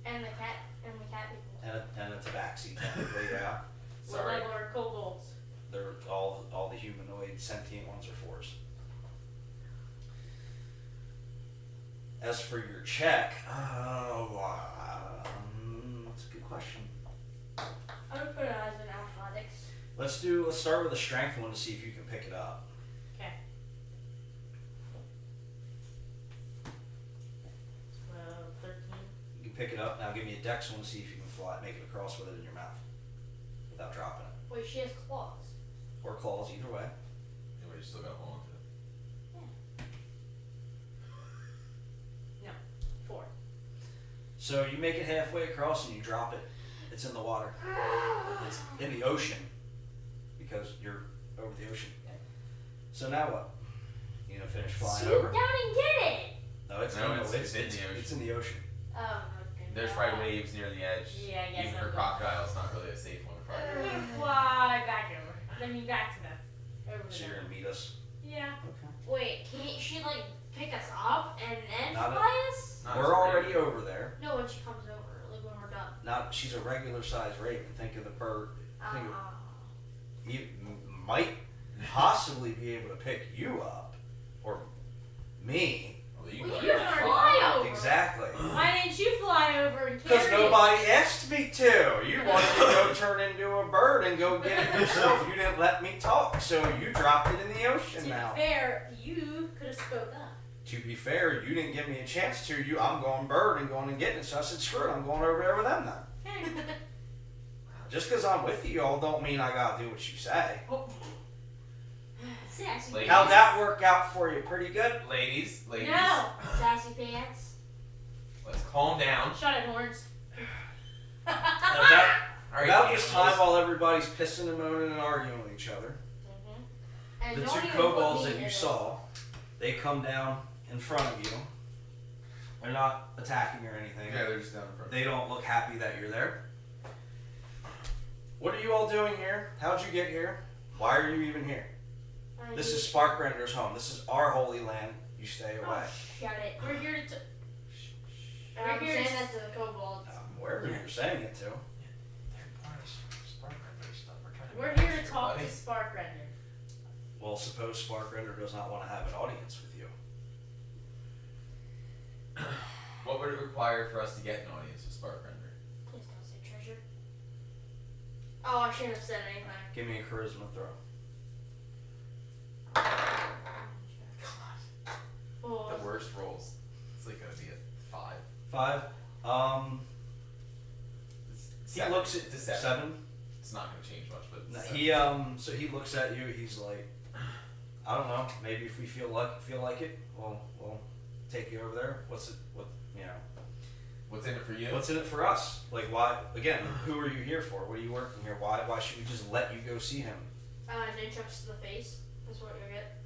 and the cat people. And a tabaxi, technically, yeah. What Sorry. level are kobolds? They're all the humanoid sentient ones are 4s. As for your check, that's a good question. I would put it as an athletics. Let's start with a strength one to see if you can pick it up. Okay. 13. You can pick it up. Now give me a dex one to see if you can make it across with it in your mouth without dropping it. Wait, she has claws. Or claws, either way. Anyway, you still got to hold on to it. 4. So you make it halfway across and you drop it. It's in the water. It's in the ocean because you're over the ocean. So now what? You gonna finish flying Swoop over? down and get it. No, it's No, in it's in the ocean. It's in the ocean. Oh, okay. There's probably waves near the edge. Yeah, I guess Even I'm for good. crocodiles, not really a safe one to probably. Fly back over. Then you back to them. Over So to you're them. gonna meet us. Yeah. Okay. Wait, can't she like pick us up and then Not fly us? Not We're as already rare. over there. No, when she comes over, like when we're done. Now she's a regular sized raven. Think of the bird. Think of, Uh, you might possibly be able to pick you up, or me. Well, you Well, go you ahead. can fly over. Exactly. Why didn't you fly over and Because carry nobody asked me to. You wanted to go turn into a bird and go get it yourself. You didn't let me talk, so you dropped it in the it? ocean To now. be fair, you could have spoke up. To be fair, you didn't give me a chance to. I'm going bird and going and getting it, so I said, screw it, I'm going over there with them then. Okay. Just because I'm with you all don't mean I gotta do what you say. sassy Ladies. How'd that work out for you? Pretty good? Ladies, No. Sassy pants. let's calm down. Shut it, horns. About, All right, about this animals. time while everybody's pissing and moaning and arguing with each other, And the don't two even put kobolds me that in you this. saw, they come down in front of you. They're not attacking or anything. Yeah, they're just down in front. They don't look happy that you're there. What are you all doing here? How'd you get here? Why are you even here? This is Sparkrender's home. This is our holy land. You stay away. Oh, shut it. We're here to. I'm We're here saying to. that to the kobolds. Wherever you're saying it to. We're here to talk to Sparkrender. Well, suppose Sparkrender does not want to have an audience with you. What would it require for us to get an audience with Sparkrender? Please don't say treasure. Oh, I shouldn't have said anything. Give me a charisma throw. Oh, The worst rolls. It's like gonna be a 5. 5. It's He 7. looks at It's a 7. 7. It's not gonna change much, but No, it's so he looks at you. He's like, I don't know. Maybe if we feel like it, we'll take you over there. What's what's in it for you? What's in it for us? Like, why? Again, who are you here for? What are you working here? Why should we just let you go see him? ninjumps to the face. That's what you'll get.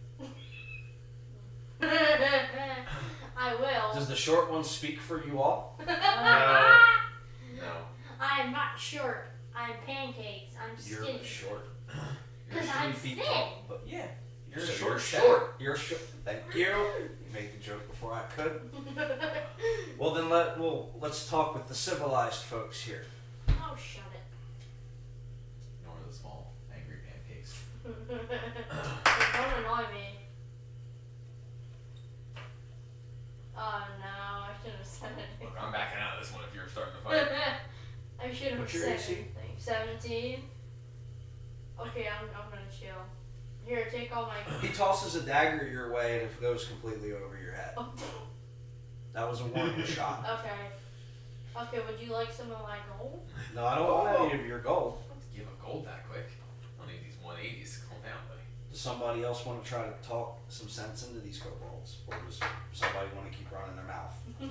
I will. Does the short one speak for you all? No. I'm not sure. I'm pancakes. I'm You're skinny. short. Because You're I'm 3 feet thin. tall, but yeah, you're So short. you're Short. You're short. Thank you. You made the joke before I could. Well, then let's talk with the civilized folks here. Oh, shut it. Ignore the small, angry pancakes. Don't annoy me. Oh no, I shouldn't have said anything. Look, I'm backing out of this one if you're starting to fight. I should have What's your said AC? anything. 17. Okay, I'm gonna chill. Here, take all my. He tosses a dagger your way and it goes completely over your head. That was a warning shot. Okay. Okay, would you like some of my gold? No, I don't want any of your gold. Let's give him gold that quick. I don't need these 180s. Calm down, buddy. Does somebody else want to try to talk some sense into these kobolds? Or does somebody want to keep running their mouth? I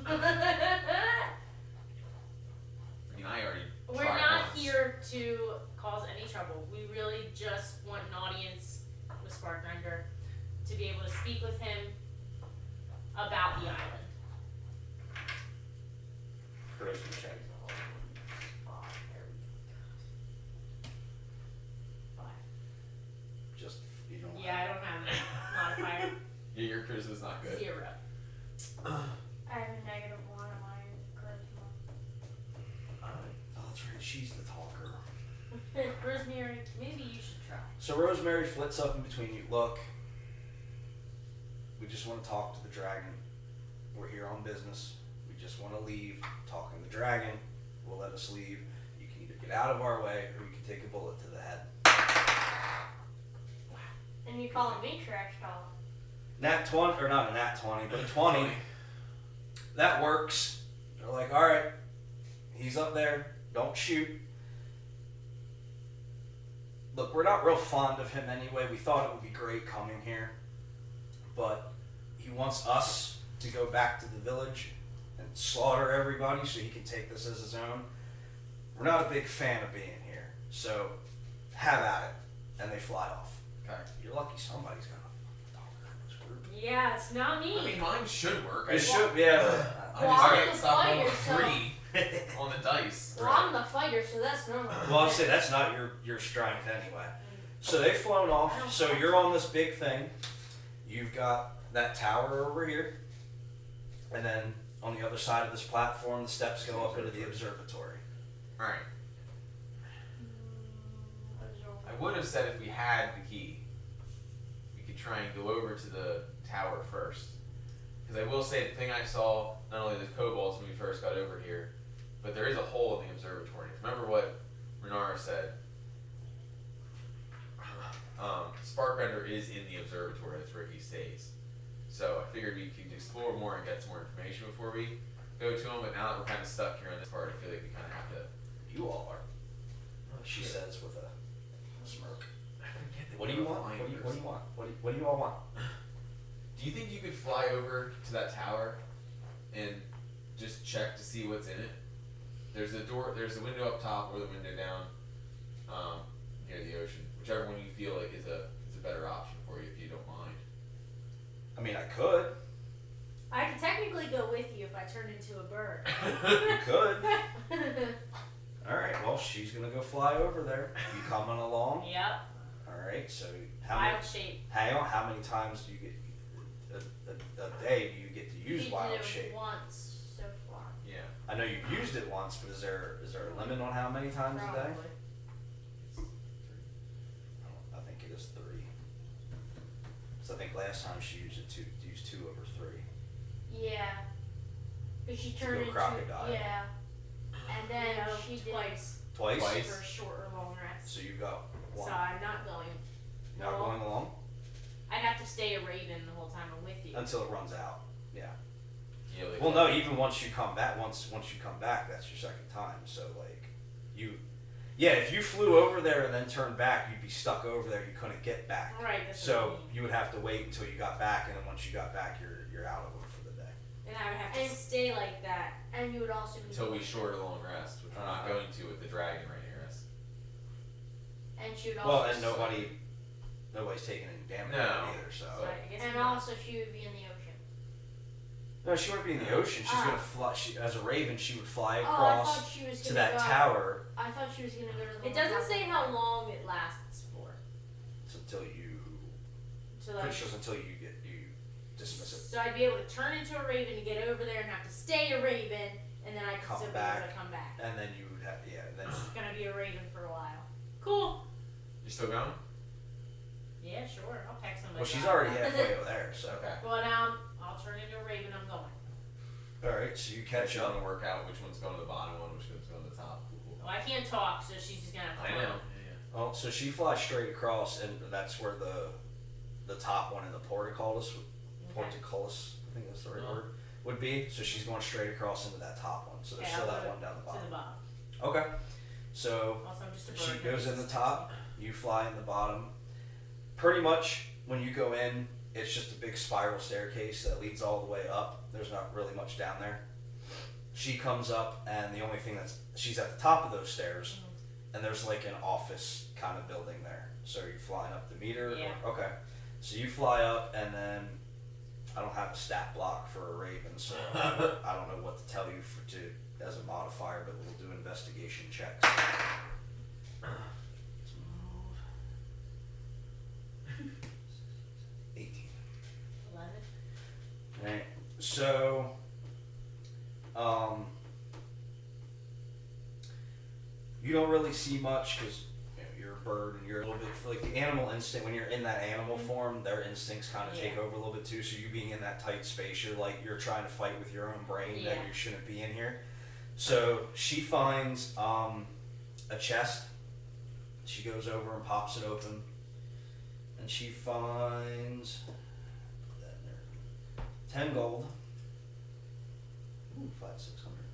mean, I already We're tried not once. here to cause any trouble. We really just want an audience with Sparkgrinder to be able to speak with him about the island. Charisma check. 5. Just, you don't Yeah, I don't have a modifier. Yeah, your charisma's not good. 0. I have a -1 on my charisma. Oh, that's right. She's the talker. Rosemary, maybe you should try. So Rosemary flits up in between you. Look, we just want to talk to the dragon. We're here on business. We just want to leave. Talking to the dragon will let us leave. You can either get out of our way or you can take a bullet to the head. And you calling me trash talk? Nat 20, or not a nat 20, but a 20. That works. They're like, all right, he's up there. Don't shoot. Look, we're not real fond of him anyway. We thought it would be great coming here. But he wants us to go back to the village and slaughter everybody so he can take this as his own. We're not a big fan of being here. So have at it. And they fly off. Okay. You're lucky somebody's got a talker in this group. Yeah, it's not me. I mean, mine should work. It should, yeah. I Well, just I'm gotta the stop fighter, rolling so- 3 on the dice. Well, I'm the fighter, so that's normal. Well, I'll say that's not your strength anyway. So they've flown off. So you're on this big thing. You've got that tower over here. And then on the other side of this platform, the steps go up into the observatory. Alright. I would have said if we had the key, we could try and go over to the tower first. Because I will say the thing I saw, not only the kobolds when we first got over here, but there is a hole in the observatory. Remember what Renara said? Sparkrender is in the observatory, that's where he stays. So I figured we could explore more and get some more information before we go to him, but now that we're kind of stuck here in this part, I feel like we kind of have to. You all are. She says with a smirk. What do you want? What do you want? What do you all want? Do you think you could fly over to that tower and just check to see what's in it? There's a door, there's a window up top or the window down near the ocean. Whichever one you feel like is a better option for you if you don't mind. I mean, I could. I could technically go with you if I turned into a bird. You could. Alright, well, she's gonna go fly over there. You coming along? Yep. Alright, so how many, Wild shape. hang on, how many times do you get, a day do you get to use You wild did it shape? once so far. Yeah. I know you've used it once, but is there a limit on how many times a day? Probably. I think it is 3. So I think last time she used it used 2 over 3. Yeah. But she To turned go into crocodile. yeah. And then No, she did twice. Twice? Twice. For a short or long rest. So you've got 1. So I'm not going. Not No. going along I'd have to stay a raven the whole time I'm with you. until it runs out. Yeah. Yeah, like Well, no, even once you come back, once you come back, that's your second time. So like, yeah, if you flew over there and then turned back, you'd be stuck over there. You couldn't get back. Right, that's what So I mean. you would have to wait until you got back, and then once you got back, you're out of them for the day. And I would have to And- stay like that. and you would also be until we short a long rest, which we're not going to with the dragon right near us. and she would also Well, and nobody's taking any damage No. either. So So I guess and not. also she would be in the ocean. No, she wouldn't be in the ocean. She's gonna fly. As a raven, she would fly Oh, I across thought she was to gonna that go. tower. I thought she was gonna go to the. It doesn't say how long it lasts for. Until you. So Pretty like, sure it's until you dismiss it. so I'd be able to turn into a raven to get over there and have to stay a raven, and then I'd Come still be back. able to come back. And then you would have then. It's gonna be a raven for a while. Cool. You still going? Yeah, sure. I'll text somebody. Well, she's back. already halfway over there, so. Okay. Well, now I'll turn into a raven. I'm going. All right, so you catch She's up. gonna work out which one's going to the bottom one, which one's going to the top. Cool. Well, I can't talk, so she's just gonna have to. I know. run. Yeah. Oh, so she flies straight across, and that's where the top one in the portcullis, Okay. I think that's the right Oh. word, would be. So she's going straight across into that top one. So there's Okay, still I'll that go one down the To bottom. the bottom. Okay. So Also, I'm just a bird. she goes in the top, you fly in the bottom. Pretty much when you go in, it's just a big spiral staircase that leads all the way up. There's not really much down there. She comes up, and the only thing she's at the top of those stairs, and there's like an office kind of building there. So are you flying up to meet her? Yeah. Okay. So you fly up, and then I don't have a stat block for a raven, so I don't know what to tell you as a modifier, but we'll do investigation checks. Let's move. 18. 11. Right. So, you don't really see much because you're a bird and you're a little bit like the animal instinct. When you're in that animal form, their instincts kind of take Yeah. over a little bit too. So you being in that tight space, you're trying to fight with your own brain that Yeah. you shouldn't be in here. So she finds a chest. She goes over and pops it open, and she finds 10 gold. Ooh, 500-600.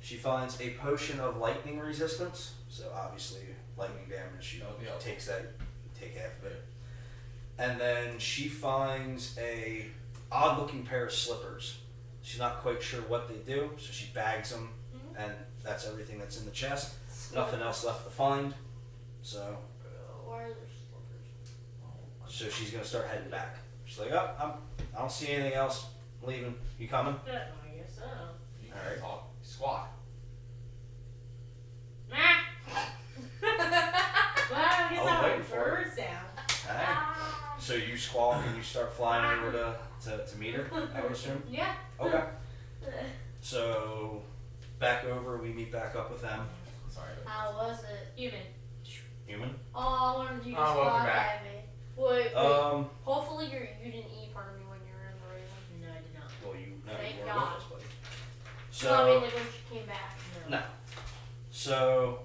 She finds a potion of lightning resistance. So obviously, lightning damage. She That'll be helpful. takes that. You take half of it. And then she finds a odd-looking pair of slippers. She's not quite sure what they do, so she bags them, and that's everything that's in the chest. Nothing else left to find. So, Why are there slippers? so she's gonna start heading back. She's like, "Oh, I don't see anything else. I'm leaving. You coming?" I guess so. You All right. talk. Squawk. Wow, he's I was not a waiting for bird sound. All right. So you squawk and you start flying over to meet her, I would assume. Yeah. Okay. So back over, we meet back up with them. Sorry. How was it? Human. Human. Oh, I wanted you to Oh, welcome squawk back. at me. Wait. Hopefully you didn't eat part of me when you were in the raven. No, I did not. Well, you Thank were God. with us, buddy. No, I mean So like when she came back. no. So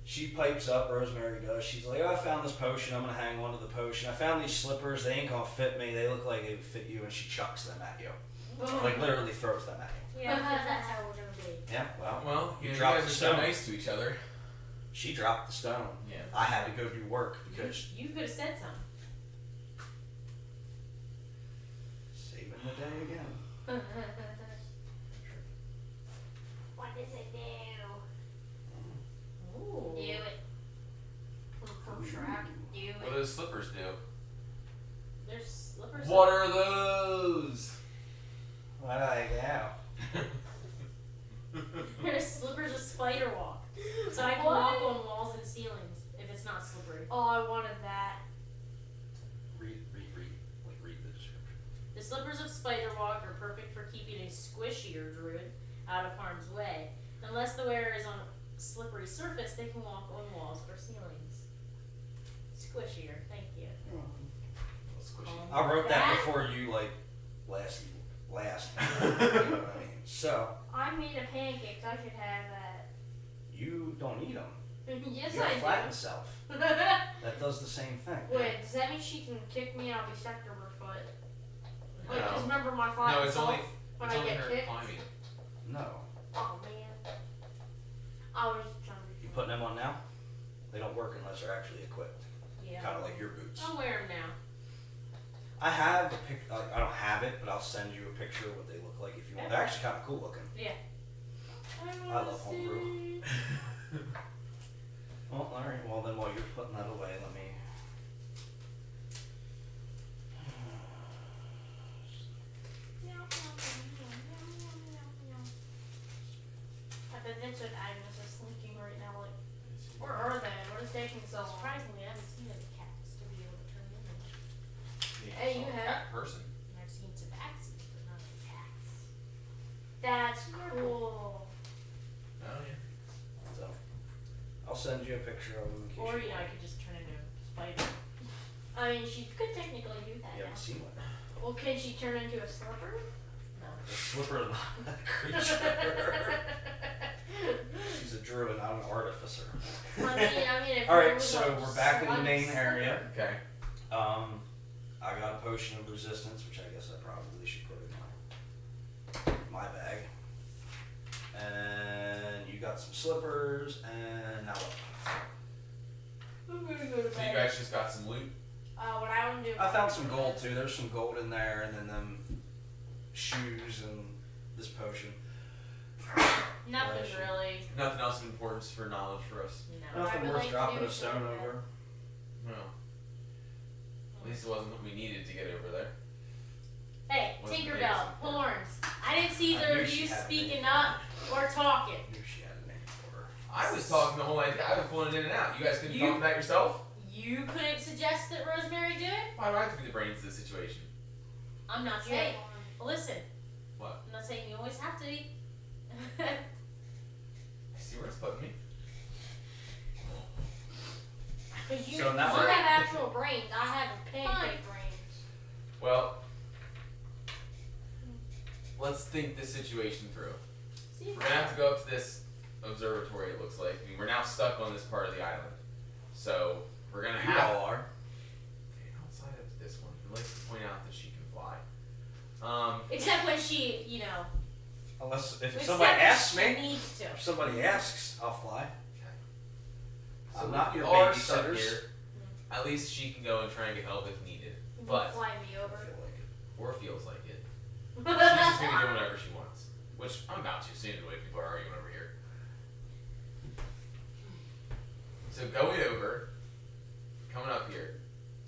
she pipes up, Rosemary does. She's like, "Oh, I found this potion. I'm gonna hang on to the potion. I found these slippers. They ain't gonna fit me. They look like they would fit you." And she chucks them at you, like literally throws them at you. Yeah, because that's how we're gonna be. Yeah. Well, Well, You you dropped guys the are so stone. nice to each other. she dropped the stone. Yeah. I had to go do work because You could have said something. saving the day again. What does it do? Ooh. Do it. From Shrek. Do What do it. those slippers do? There's slippers. What are those? What do I do? There's slippers of spider walk. So I can walk on walls and ceilings if it's not slippery. Oh, I wanted that. Read the description. The slippers of spider walk are perfect for keeping a squishier druid out of harm's way. Unless the wearer is on a slippery surface, they can walk on walls or ceilings. Squishier, thank you. Squishy. I wrote that That- before you last. You know what I mean? So I made a pancake. I should have that. you don't eat them. Yes, You gotta I flatten self. do. That does the same thing. Wait, does that mean she can kick me and I'll be sector foot? Wait, No. because remember my flat No, it's only when it's I only get her kicked? climbing. No. Oh man. I was trying to be You putting them on now? They don't work unless they're actually equipped. Yeah. Kind of like your boots. I'll wear them now. I have a pic. I don't have it, but I'll send you a picture of what they look like if you want. They're actually kind of cool looking. Yeah. I love homebrew. Well, all right. Well, then while you're putting that away, let me. That's what I was just thinking right now. Like, where are they? What is taking so long? Surprisingly, I haven't seen any cats to be able to turn them into. Yeah, Hey, you so, have- cat person. And I've seen tabaxis, but not cats. That's cool. Oh yeah. So, I'll send you a picture of them in case Or, you you know, I want. could just turn into a spider. I mean, she could technically do that You now. haven't seen one. Well, can she turn into a slipper? No. A slipper is not a creature. She's a druid, not an artificer. I mean, if Alright, it was so like we're back in the one main slipper- area. Okay. I got a potion of resistance, which I guess I probably should put in my bag. And you got some slippers, and now what? I'm gonna go to So you bed. guys just got some loot. What I want to do. I found some gold too. There's some gold in there, and then them shoes and this potion. Nothing Bless you. really. Nothing else of importance for knowledge for us. No. Nothing would worth like to dropping do a stone some- over. No. At least it wasn't what we needed to get over there. Hey, Wasn't Tinkerbell, amazing. horns. I didn't see I either knew of she you had a speaking name. up or talking. I knew she had a name for her. I was talking the whole idea. I was pulling it in and out. You guys couldn't You- talk about yourself? You couldn't suggest that Rosemary do it? Why do I have to be the brains of the situation? I'm not Yeah. saying. Well, listen. What? I'm not saying you always have to be. I see where it's putting me. Because you, So now you we're- have actual brains. I have pancake Fine. brains. Well, let's think this situation through. See, We're gonna have to go up to this observatory, it looks like. I mean, we're now stuck on this part of the island. So, we're gonna You have. all are. Okay, outside of this one, it likes to point out that she can fly. except when she, you know. Unless if except somebody when asks she me, needs to. if somebody asks, I'll fly. So I'm not we your are stuck babysitters. here. At least she can go and try and get help if needed. You But, fly me I over. feel like it. or feels like it. She's just gonna do whatever she wants. Which I'm about to soon, the way people are arguing over here. So going over, coming up here,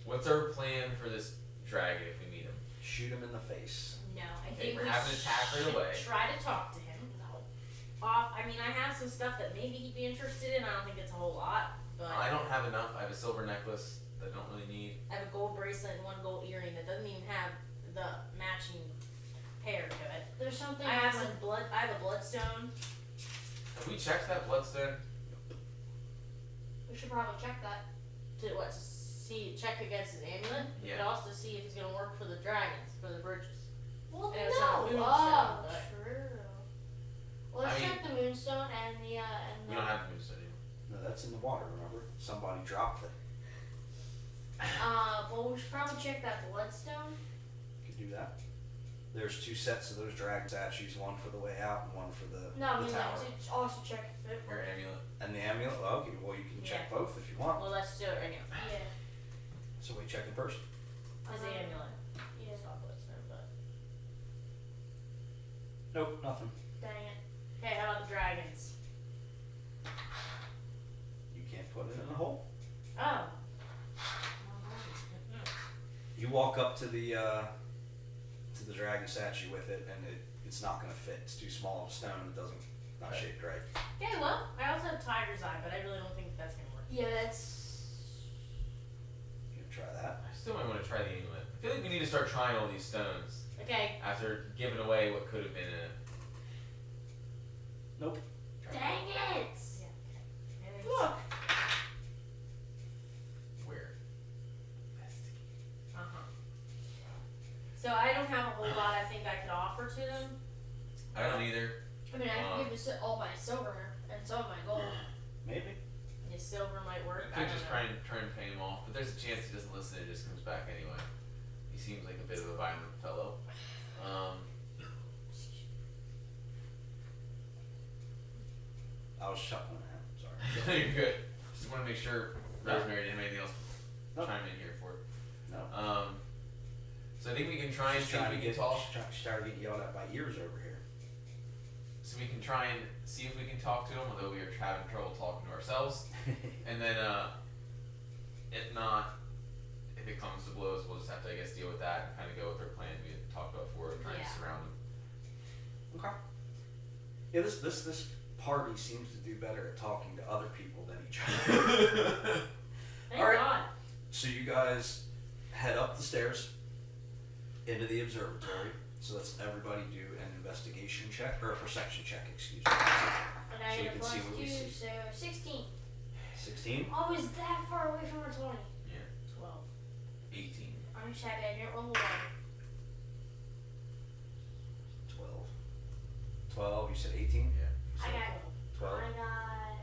what's our plan for this dragon if we meet him? Shoot him in the face. No, I Okay, think we're we having to attack right should away. try to talk to him. No. I mean, I have some stuff that maybe he'd be interested in. I don't think it's a whole lot, but I don't have enough. I have a silver necklace that I don't really need. I have a gold bracelet and one gold earring that doesn't even have the matching pair to it. There's something. I have on some blood. I have a bloodstone. Have we checked that bloodstone? We should probably check that. To what? To see, check against his amulet. We Yeah. could also see if it's gonna work for the dragons, for the bridges. Well, And it's not no. moonstone, Oh, but- true. Well, let's I mean- check the moonstone and the We don't have the moonstone anymore. No, that's in the water. Remember? Somebody dropped it. well, we should probably check that bloodstone. You could do that. There's two sets of those dragon statues, one for the way out and one for the, No, I the mean tower. like to also check if it Your works. amulet. And the amulet? Well, okay, well you can check Yeah. both if you want. Well, let's do it right now. Yeah. So we check it first. His amulet. Yeah. It's not bloodstone, but Nope, nothing. Dang it. okay. How about the dragons? You can't put it in the hole. Oh. You walk up to the dragon statue with it, and it's not gonna fit. It's too small of a stone. It doesn't not Okay. shaped right. Okay, well, I also have tiger's eye, but I really don't think that's gonna work. Yeah, that's. You can try that. I still might want to try the amulet. I feel like we need to start trying all these stones Okay. after giving away what could have been a. Nope. Dang it! Yeah. Okay. Look. Where? Uh huh. So I don't have a whole lot I think I could offer to them. I don't either. I mean, I could give you all my silver and some of my gold. Maybe. Your silver might work. We I could don't just know. try and pay him off, but there's a chance he doesn't listen and just comes back anyway. He seems like a bit of a violent fellow. I was chuckling at him. Sorry. No, you're good. Just want to make sure No. Rosemary didn't have anything else to Nope. chime in here for. No. So I think we can try and She's see if trying we to can talk. She started getting yelled at by ears over here. So we can try and see if we can talk to him, although we are having trouble talking to ourselves. And then, if not, if it comes to blows, we'll just have to, I guess, deal with that and kind of go with our plan we had talked about before, trying Yeah. to surround him. Okay. Yeah, this party seems to do better at talking to other people than each other. Thank All right. God. So you guys head up the stairs into the observatory. So let's everybody do an investigation check, or a perception check, excuse me. And I So you get a can see plus what we 2, see. so 16. 16? Always that far away from a 20. 12. 18. I'm just happy I didn't roll a 1. 12. 12, you said 18? Yeah. I got 12. I got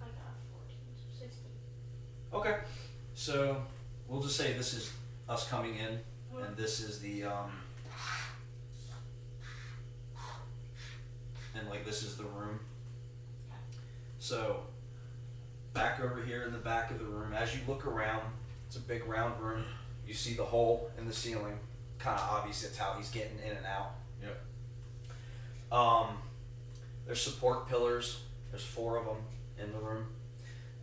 14, so 16. Okay. So we'll just say this is us coming in, and this is the and like this is the room. So back over here in the back of the room, as you look around, it's a big round room. You see the hole in the ceiling. Kind of obvious it's how he's getting in and out. Yep. There's support pillars. There's 4 of them in the room.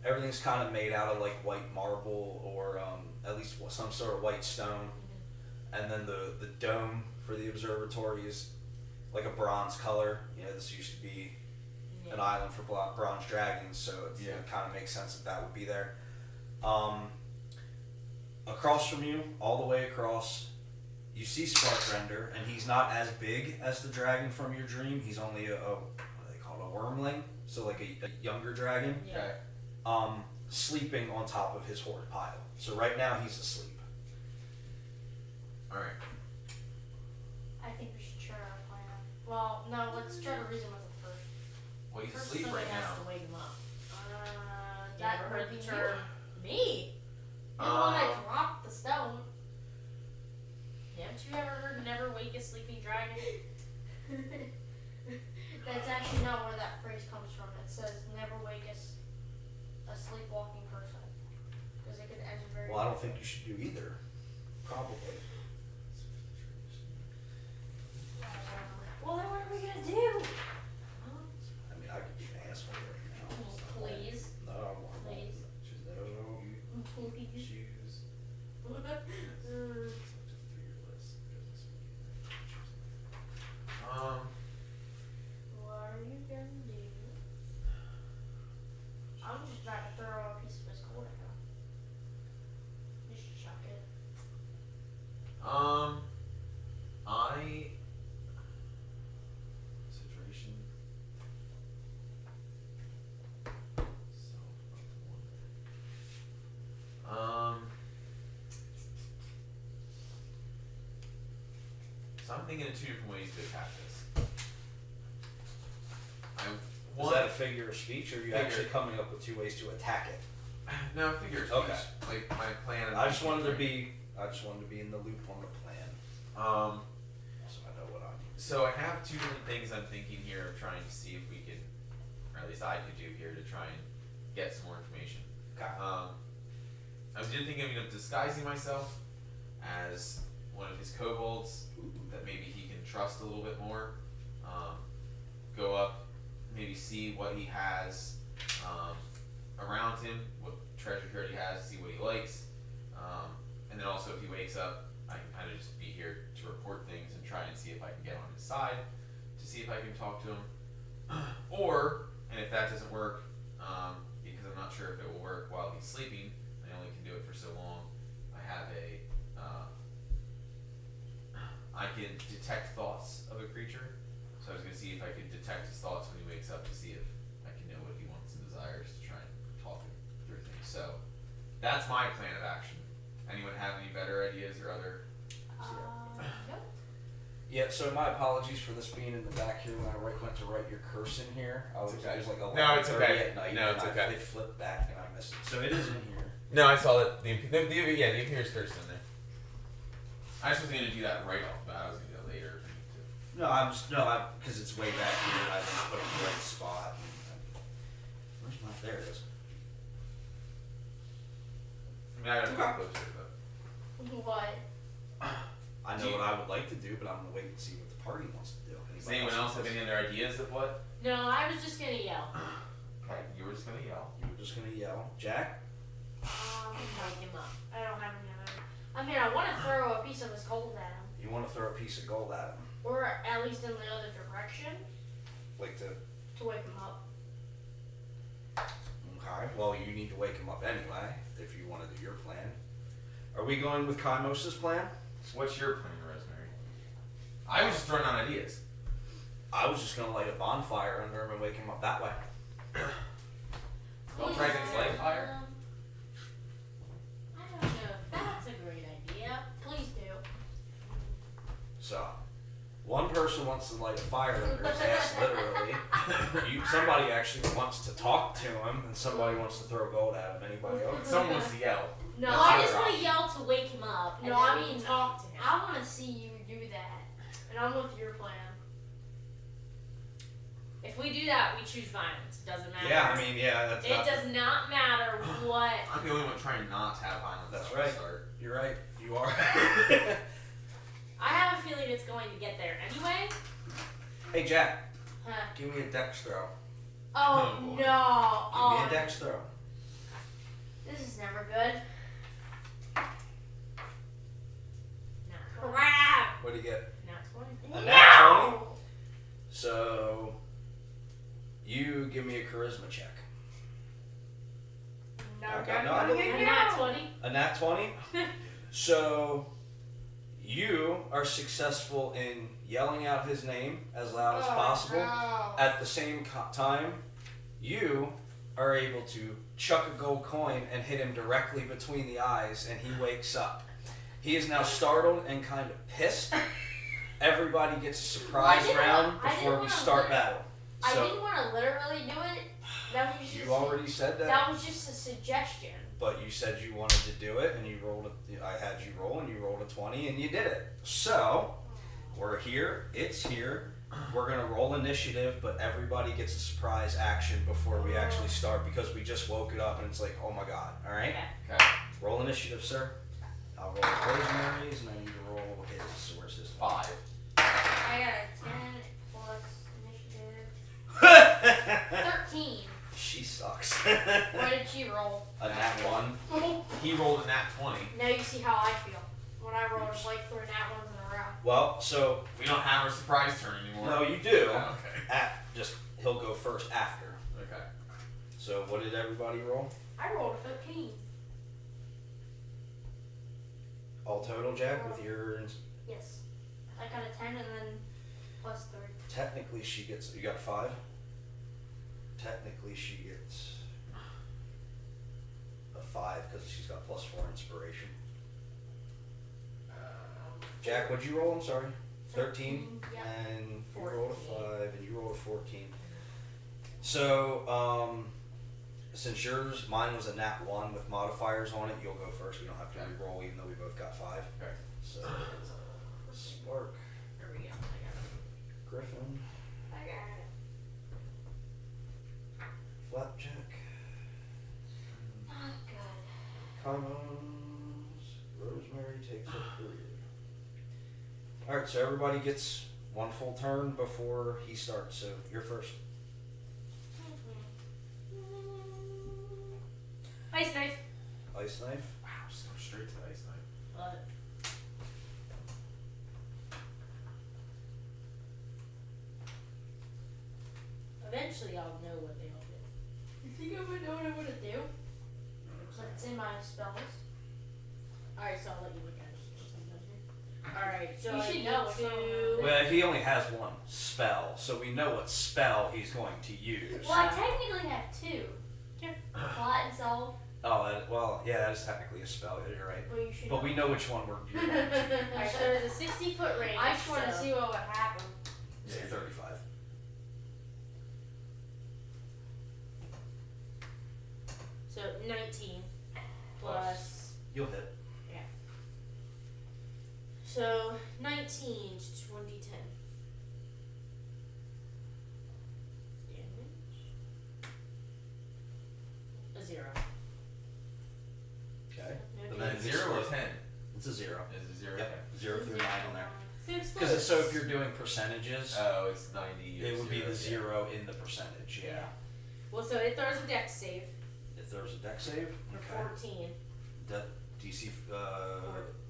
Everything's kind of made out of like white marble or at least some sort of white stone. And then the dome for the observatory is like a bronze color. You know, this used to be an island for bronze dragons, so it kind of makes sense that would be there. Across from you, all the way across, you see Sparkrender, and he's not as big as the dragon from your dream. He's only what do they call it, a wormling, so like a younger dragon. Yeah. Okay. Sleeping on top of his hoard pile. So right now he's asleep. Alright. I think we should try our plan. Well, no, let's try to reason with it first. Well, he's First, asleep somebody right has now. to wake him up. You That ever would heard be the you. term me? You're the one that dropped the stone. Haven't you ever heard never wake a sleeping dragon? That's actually not where that phrase comes from. It says never wake a sleepwalking person. Because it could end very Well, I don't think you should do either. Probably. Well, then what are we going to do? I mean, I could be an asshole right now. Please. No, I won't. Please. No. Please. Choose. What are you going to do? I'm just about to throw a piece of his gold at him. Just chuck it. I situation. So I'm thinking of 2 different ways to attack this. Is that a figure of speech, or are you Figure. actually coming up with 2 ways to attack it? No, figure of Okay. speech. Like my plan. I just wanted to be in the loop on the plan, so I know what I'm. So I have 2 different things I'm thinking here of trying to see if we could, or at least I could do here to try and get some more information. Okay. I was thinking of disguising myself as one of his kobolds that maybe he can trust a little bit more. Go up, maybe see what he has around him, what treasure card he has, see what he likes, and then also if he wakes up, I can kind of just be here to report things and try and see if I can get on his side, to see if I can talk to him, or, and if that doesn't work, because I'm not sure if it will work while he's sleeping, I only can do it for so long, I have I can detect thoughts of a creature, so I was going to see if I could detect his thoughts when he wakes up to see if I can know what he wants and desires to try and talk him through things. So that's my plan of action. Anyone have any better ideas or other? Nope. Yeah. So my apologies for this being in the back here. When I went to write your curse in here, I was It's okay. it was like 11:30 No, it's okay. at night. No, and it's I- okay. It flipped back and I missed it. So it is in here. No, I saw that the Imperious Curse in there. I just was going to do that right off the bat. I was going to do that later if I need to. No, because it's way back here. I didn't put it in the right spot. Where's my? There it is. I mean, I gotta get closer, but. What? I know what I would like to do, but I'm gonna wait and see what the party wants to do. Does anyone else have any other ideas of what? No, I was just gonna yell. Okay, you were just gonna yell. You were just gonna yell, Jack. Wake him up. I don't have any other. I mean, I want to throw a piece of his gold at him. You want to throw a piece of gold at him, Or at least in the other direction. like to To wake him up. Okay, well, you need to wake him up anyway, if you want to do your plan. Are we going with Kaimos' plan? What's your plan, Rosemary? I was just throwing out ideas. I was just going to light a bonfire under him and wake him up that way. Don't dragons light fire? I don't know if that's a great idea. Please do. So, one person wants to light a fire under his ass, literally. Somebody actually wants to talk to him, and somebody wants to throw gold at him. Anybody else? Someone wants to yell. No, Well, I just want to yell to wake him up. And No, then I we mean, can talk to him. I want to see you do that. And I'm with your plan. If we do that, we choose violence. It doesn't matter. Yeah, I mean, yeah, that's It does not matter what. I'm the only one trying not to have violence. That's from the right. start. You're right. You are. I have a feeling it's going to get there anyway. Hey, Jack, Huh. give me a dex throw. Oh, Oh, boy. no. Give Oh, me a dex throw. this is never good. Not 20. Crap. What do you get? Not 20. A nat 20? No. So, you give me a charisma check. No, Okay, no, no, I no, believe no, And not 20. A nat 20? So, you are successful in yelling out his name as loud as Oh, possible. no. At the same time, you are able to chuck a gold coin and hit him directly between the eyes, and he wakes up. He is now startled and kind of pissed. Everybody gets a surprise I didn't round want- I didn't before we wanna start let- battle. I So, didn't want to literally do it. That was just you already said that, that was just a suggestion. but you said you wanted to do it, and you rolled. I had you roll, and you rolled a 20, and you did it. So, we're here. It's here. We're gonna roll initiative, but everybody gets a surprise action before we actually start because we just woke it up, and it's like, oh my god! All right. Okay. Okay. Roll initiative, sir. I'll roll Rosemary's, and I need to roll his. So where's his? 5. I got a 10 plus initiative. 13. She sucks. What did she roll? A nat 1. He rolled a nat 20. Now you see how I feel. When I rolled like 3 nat ones in a row. Well, so We don't have our surprise turn anymore. no, you do. Oh, okay. He'll go first after. Okay. So what did everybody roll? I rolled a 15. All total, Jack, with your. Yes. I got a 10 and then plus 3. Technically, she gets. You got 5. Technically, she gets a 5 because she's got plus 4 inspiration. Jack, what'd you roll? I'm sorry. 13. Yep. And you 14. rolled a 5, and you rolled a 14. So, since mine was a nat 1 with modifiers on it, you'll go first. We don't have to re-roll, even though we both got 5. Okay. So, Spark, There we go. I got it. Griffin, I got it. Flapjack, Not good. Commons, Rosemary takes a period. Alright, so everybody gets one full turn before he starts, so you're first. Ice knife. Ice knife. Wow, so straight to ice knife. Love it. Eventually, I'll know what they all do. You think I would know what I want to do? It's in my spells. Alright, so I'll let you look at it once I'm done here. Alright, so You I should need know what's going to. on. Well, he only has one spell, so we know what spell he's going to use. Well, I technically have 2. Yeah. Plot and solve. Oh, that is technically a spell, you're right. Well, you should But we know which one we're using. Alright, so there's a 60-foot range. I just want to so- see what would happen. Say 35. So 19 plus. You'll hit. So 19 to 2010. Damage. A 0. Okay. No But damage. then 0 or 10? It's a 0. Is it 0? Yep. 0 through 9 on there. So it's Because so close. if you're doing percentages, Oh, it's 90. it or would be the yeah. 0 in the percentage. Yeah. Well, so it throws a dex save If there's a deck save, for 14. DC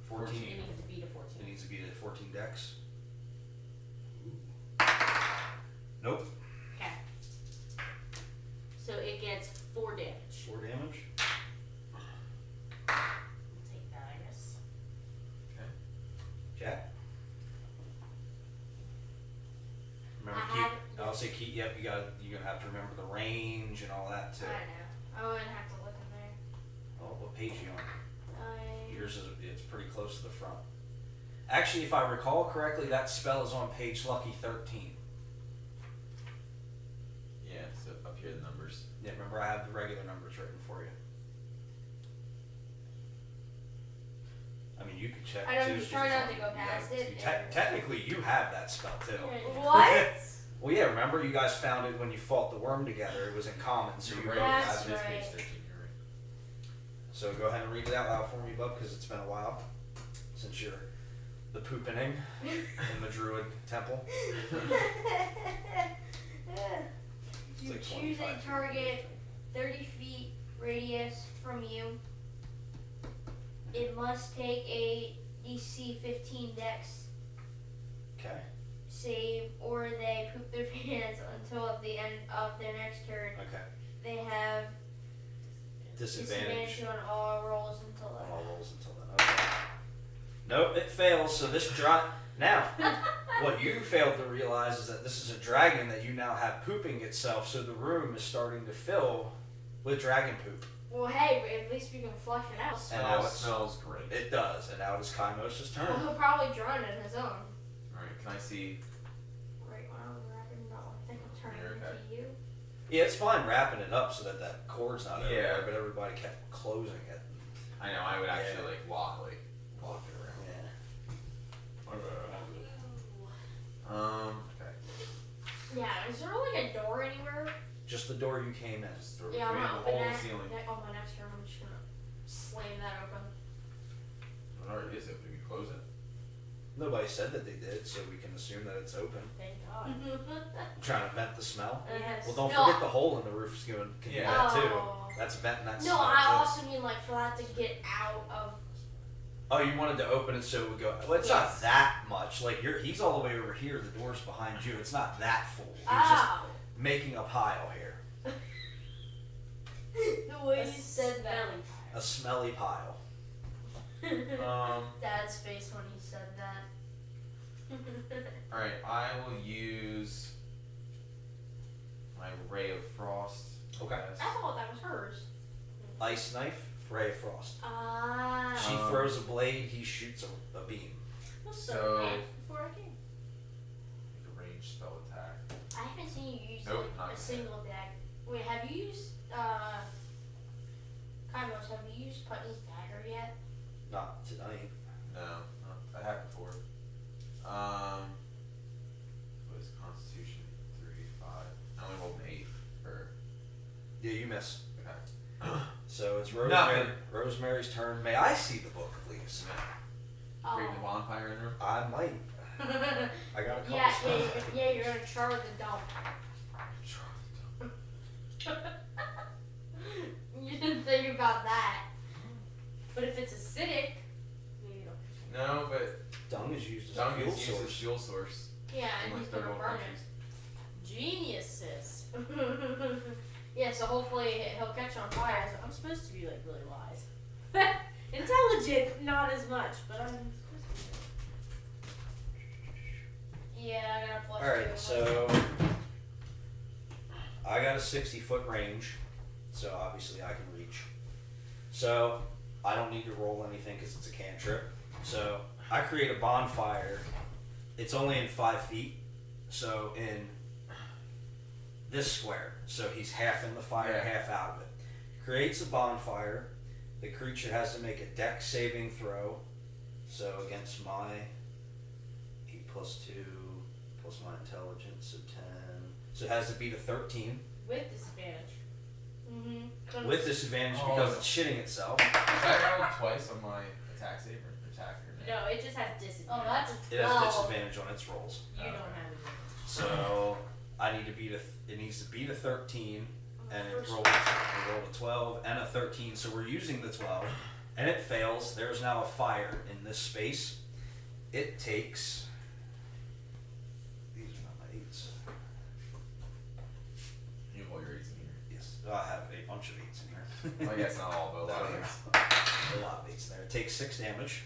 14. It needs to beat a 14. It needs to be at 14 decks. Nope. Okay. say keep. Yep, you're gonna have to remember the range and all that too. I know. I wouldn't have to look in there. Oh, what page are you on? I... Yours it's pretty close to the front. Actually, if I recall correctly, that spell is on page lucky 13. Yeah, so up here the numbers. Yeah, remember I have the regular numbers written for you. I mean, you could check I know, too. just try not to go past it. Technically, you have that spell too. What? Well, yeah. Remember, you guys found it when you fought the worm together. It was in common, so you You're both right. That's have it. It's page right. 13, you're right. So go ahead and read it out loud for me, bub, because it's been a while since you're the poopening in the druid temple. You like choose 25 a feet. target 30 feet radius from you. It must take a DC 15 Dex Okay. save, or they poop their pants until at the end of their next turn. Okay. They have Disadvantage on all rolls until on then. all rolls until then. Okay. Nope, it fails. So this now, what you failed to realize is that this is a dragon that you now have pooping itself. So the room is starting to fill with dragon poop. Well, hey, but at least we can flush it out. And now Smells great. It does, and now it is Kaimos' turn. Well, he'll probably drown it in his own. Alright, can I see? Right when I was wrapping it up, I think I'm turning You're okay. into you. Yeah, it's fine wrapping it up so that that cord's not Yeah. everywhere, but everybody kept closing it. I know, I would actually Yeah. like walk it around. Yeah. Okay. Yeah, is there like a door anywhere? Just the door you came in. Just throw Yeah, I'm it gonna in the open hole in that. the ceiling. On my next turn, I'm just gonna slam that open. It already is open. We close it. Nobody said that they did, so we can assume that it's open. Thank God. I'm trying to vent the smell. Yes. Well, don't No. forget the hole in the roof can do Yeah. that too. Oh. That's venting that No, smell I too. also mean like for that to get out of. Oh, you wanted to open it so it would go. Well, it's Yes. not that much. Like he's all the way over here. The door's behind you. It's not that full. He's just Ow! making a pile here. The way you said that. A smelly pile. Dad's face when he said that. Alright, I will use my Ray of Frost. Okay. Yes. I thought that was hers. Ice knife, ray of frost. Ah. She throws a blade. He shoots a beam. So- before I came. Make a ranged spell attack. I haven't seen you use Nope, not like a yet. single deck. Wait, have you used Kaimos, have you used Putney's dagger yet? Not tonight. No, I have before. What is Constitution 3, 5? I only rolled an 8 for. Yeah, you miss. Okay. So it's Rosemary. Nothing. Rosemary's turn. May I see the book, please? Create the bonfire in there. I might. I got a couple yeah, spells. you're gonna char the dump. You didn't think about that. But if it's acidic, maybe don't. No, but Dung is used as dung a fuel is used as source. fuel source Yeah, in and like he's third gonna world burn countries. Geniuses. it. Yeah, so hopefully he'll catch on fire. Guys, I'm supposed to be like really wise. Intelligent, not as much, but I'm supposed to be. Yeah, I got a plus Alright, 2. so I got a 60-foot range, so obviously I can reach. So I don't need to roll anything because it's a cantrip. So I create a bonfire. It's only in 5 feet, so in this square. So he's half in the fire, Yeah. half out of it. Creates a bonfire. The creature has to make a dex saving throw. So against my 8 plus 2 plus my intelligence, so 10. So it has to beat a 13 With disadvantage. Mm-hmm. with disadvantage because it's shitting itself. Should I roll twice on my attack save or attack or No, it just has disadvantage. Oh, that's a It has 12. disadvantage on its rolls. You Okay. don't have advantage. So I need to beat it needs to beat a 13 and it First- rolled a 12 and a 13. So we're using the 12 and it fails. There's now a fire in this space. It takes. These are not my 8s. You have all your 8s in here. Yes, I have a bunch of 8s in here. Well, I guess not all, but a lot of No, them. a lot of 8s in there. It takes 6 damage.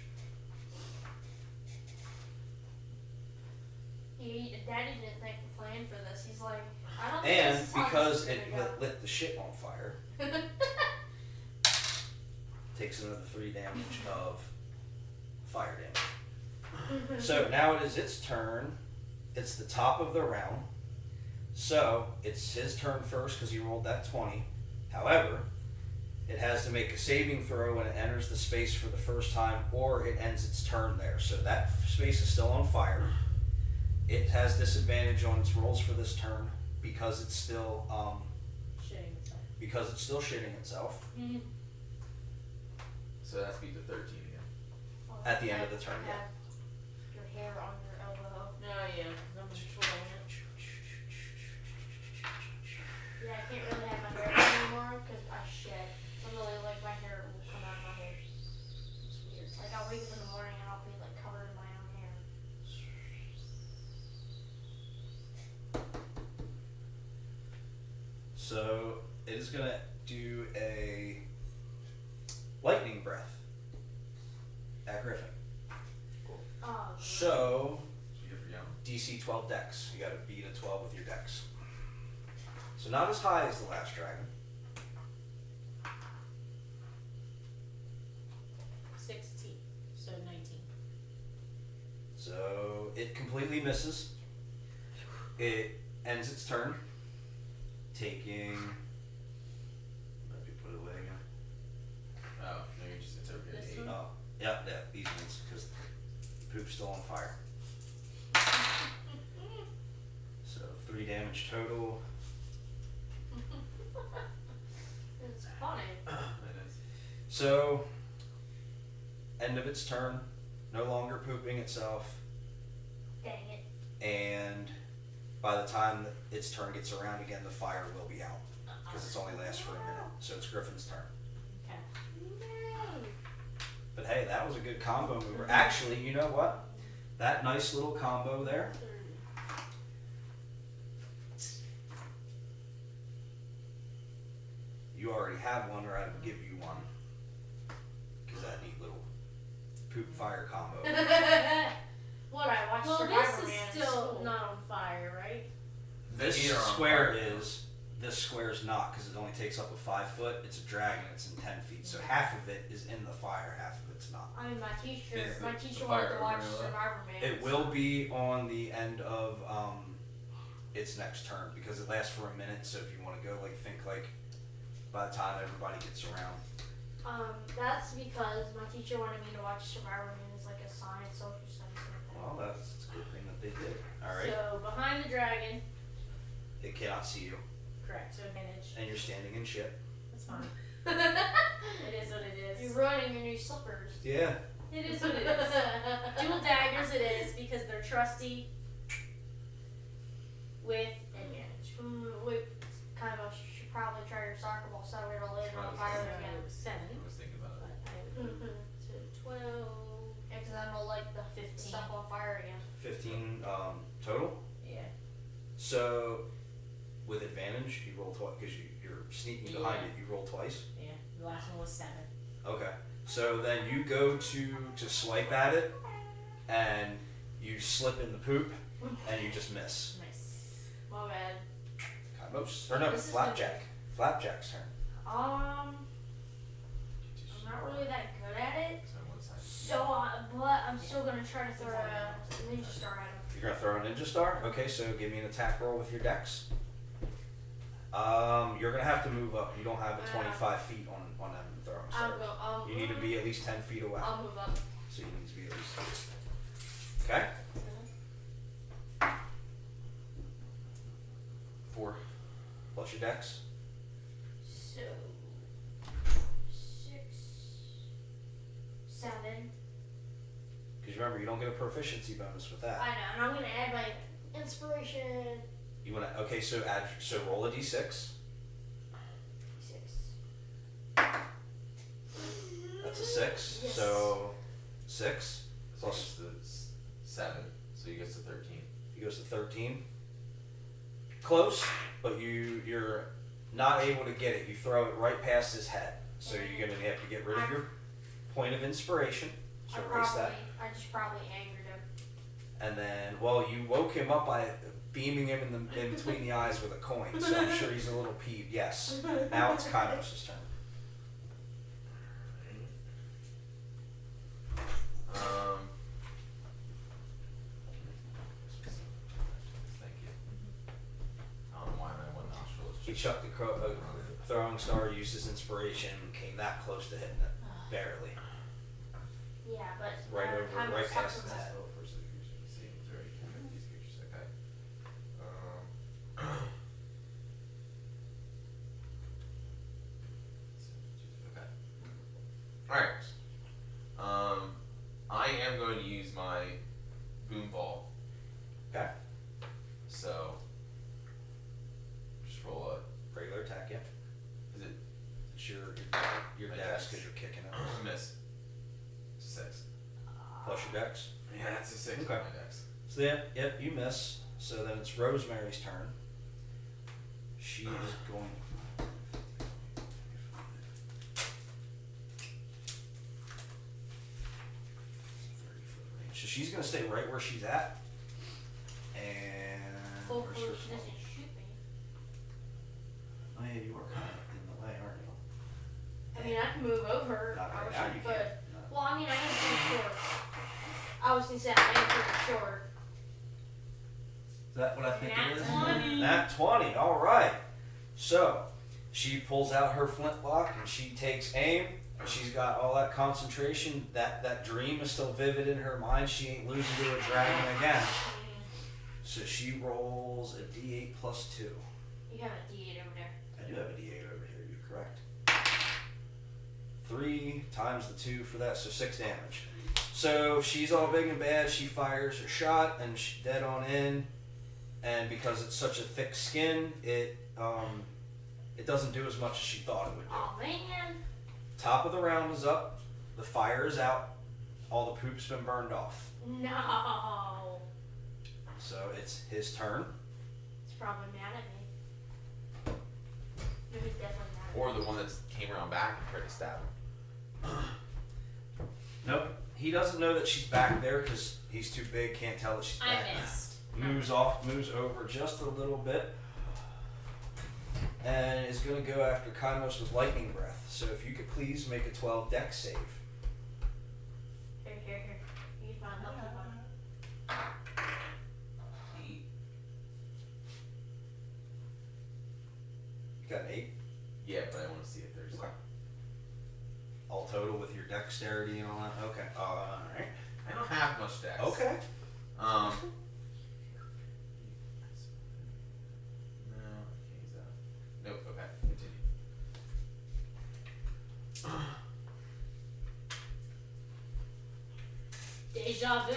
Daddy didn't think we planned for this. He's like, I don't think And this is how because this is it gonna go. lit the shit on fire, takes another 3 damage of fire damage. So now it is its turn. It's the top of the round. So it's his turn first because he rolled that 20. However, it has to make a saving throw when it enters the space for the first time, or it ends its turn there. So that space is still on fire. It has disadvantage on its rolls for this turn because it's still shitting itself. So that's beat to 13 again. At the end of the turn, yeah. Have your hair on your elbow. Oh yeah, I'm controlling it. Yeah, I can't really have my hair anymore because I shed. Literally, like my hair will come out of my hair. It's weird. Like I'll wake up in the morning and I'll be like covered in my own hair. So it is gonna do a lightning breath at Griffin. Oh. So So you're young. DC 12 dex. You gotta beat a 12 with your dex. So not as high as the last dragon. 16, so 19. So it completely misses. It ends its turn, taking. Let me put it away again. Oh, no, you're just, it's over This here. one? Oh, yeah, these ones, because the poop's still on fire. So 3 damage total. It's funny. It is. So, end of its turn, no longer pooping itself, Dang it. and by the time that its turn gets around again, the fire will be out, because it's only lasts for a minute. So it's Griffin's turn. Okay. No. But hey, that was a good combo mover. Actually, you know what? That nice little combo there. You already have one, or I would give you one. Because that neat little poop fire combo. What I watched Well, Survivor this is Man in still school. not on fire, right? This Either on square fire. is, this square's not, because it only takes up a 5 foot. It's a dragon, it's in 10 feet. So half of it is in the fire, half of it's not. I mean, my teacher Is the wanted fire to watch over there? Survivor Man. It will be on the end of its next turn, because it lasts for a minute. So if you want to go, like, think like by the time everybody gets around. That's because my teacher wanted me to watch Survivor Man as like a science, social studies thing. Well, that's a good thing that they did. All right. So behind the dragon, It cannot see you, correct. So advantage. and you're standing in shit. That's fine. It is what it is. You're ruining your new slippers. Yeah. It is what it is. Dual daggers it is because they're trusty with advantage. Wait, kind of should probably try your soccer ball so we don't land on So, fire So again. 7. I was thinking about But it. I would so 12. Yeah, because then we'll light the 15. stuff on fire again. 15 total. Yeah. So with advantage, you roll twice because you're sneaking behind it. You roll twice. Yeah. The last one was 7. Okay. So then you go to swipe at it, and you slip in the poop, and you just miss. Nice. My bad. Kymos. Or no, This is Flapjack. Flapjack's turn. I'm not really that good at it, So what's that? so but I'm still gonna try to throw a ninja star at him. You're gonna throw a ninja star. Okay, so give me an attack roll with your dex. You're gonna have to move up. You don't have a 25 feet on them throwing I'll stars. go. You need to be at least 10 feet away. I'll move up. So you need to be at least. Okay. 4. Plus your dex. So 6, 7. Because remember, you don't get a proficiency bonus with I that. know, and I'm gonna add my inspiration. You wanna? Okay, so roll a d6. 6. That's a 6. Yes. So 6 So plus it's the 7. So you get to 13. he goes to 13. Close, but you're not able to get it. You throw it right past his head. So you're gonna have to get rid of your point of inspiration. So erase that. I just probably angered him. And then, well, you woke him up by beaming him in between the eyes with a coin, so I'm sure he's a little peeved. Yes. Now it's Kairos' turn. Thank you. I don't know why my one nostril is He just. chucked the throwing star, used his inspiration, came that close to hitting it. Barely. Yeah, but Right over, time right was past up. the head. Oh, first execution, the same as already counted these creatures. Okay. Okay. Alright. I am going to use my boom ball. Okay. So just roll a. Regular attack, yeah. Is it It's your My dex dex. because you're kicking it. miss? 6. Plus your dex. Yeah, that's a 6 Okay. on my dex. So yep, you miss. So then it's Rosemary's turn. She is going. So she's gonna stay right where she's at. And where's Hopefully her she doesn't shoot me. Oh yeah, you are kind of in the way, aren't you? I mean, I can move over. Not right I wish now, I you could. can't. No. Well, I mean, I am pretty short. I was gonna say I am pretty short. Is that what I think Nat it is? 20. Nat 20, alright. So, she pulls out her flintlock and she takes aim. She's got all that concentration. That dream is still vivid in her mind. She ain't losing to a dragon again. So she rolls a d8 plus 2. You have a D8 over there. I do have a d8 over here, you're correct. 3 times the 2 for that, so 6 damage. So she's all big and bad. She fires her shot and she's dead on in. And because it's such a thick skin, it doesn't do as much as she thought it would do. Oh man. Top of the round is up. The fire is out. All the poop's been burned off. No. So it's his turn. It's probably mad at me. No, he's definitely mad at Or me. the one that came around back and tried to stab him. Nope. He doesn't know that she's back there because he's too big. Can't tell that she's back. I missed. Moves over just a little bit. And is going to go after Kainos with lightning breath. So if you could please make a 12 dex save. Here. Use my lucky one. 8. You got an 8. Yeah, but I want to see if there's. Okay. All total with your dexterity and all that? Okay. Alright. I don't have much dex. Okay. No, he's nope. Okay, continue. Deja vu.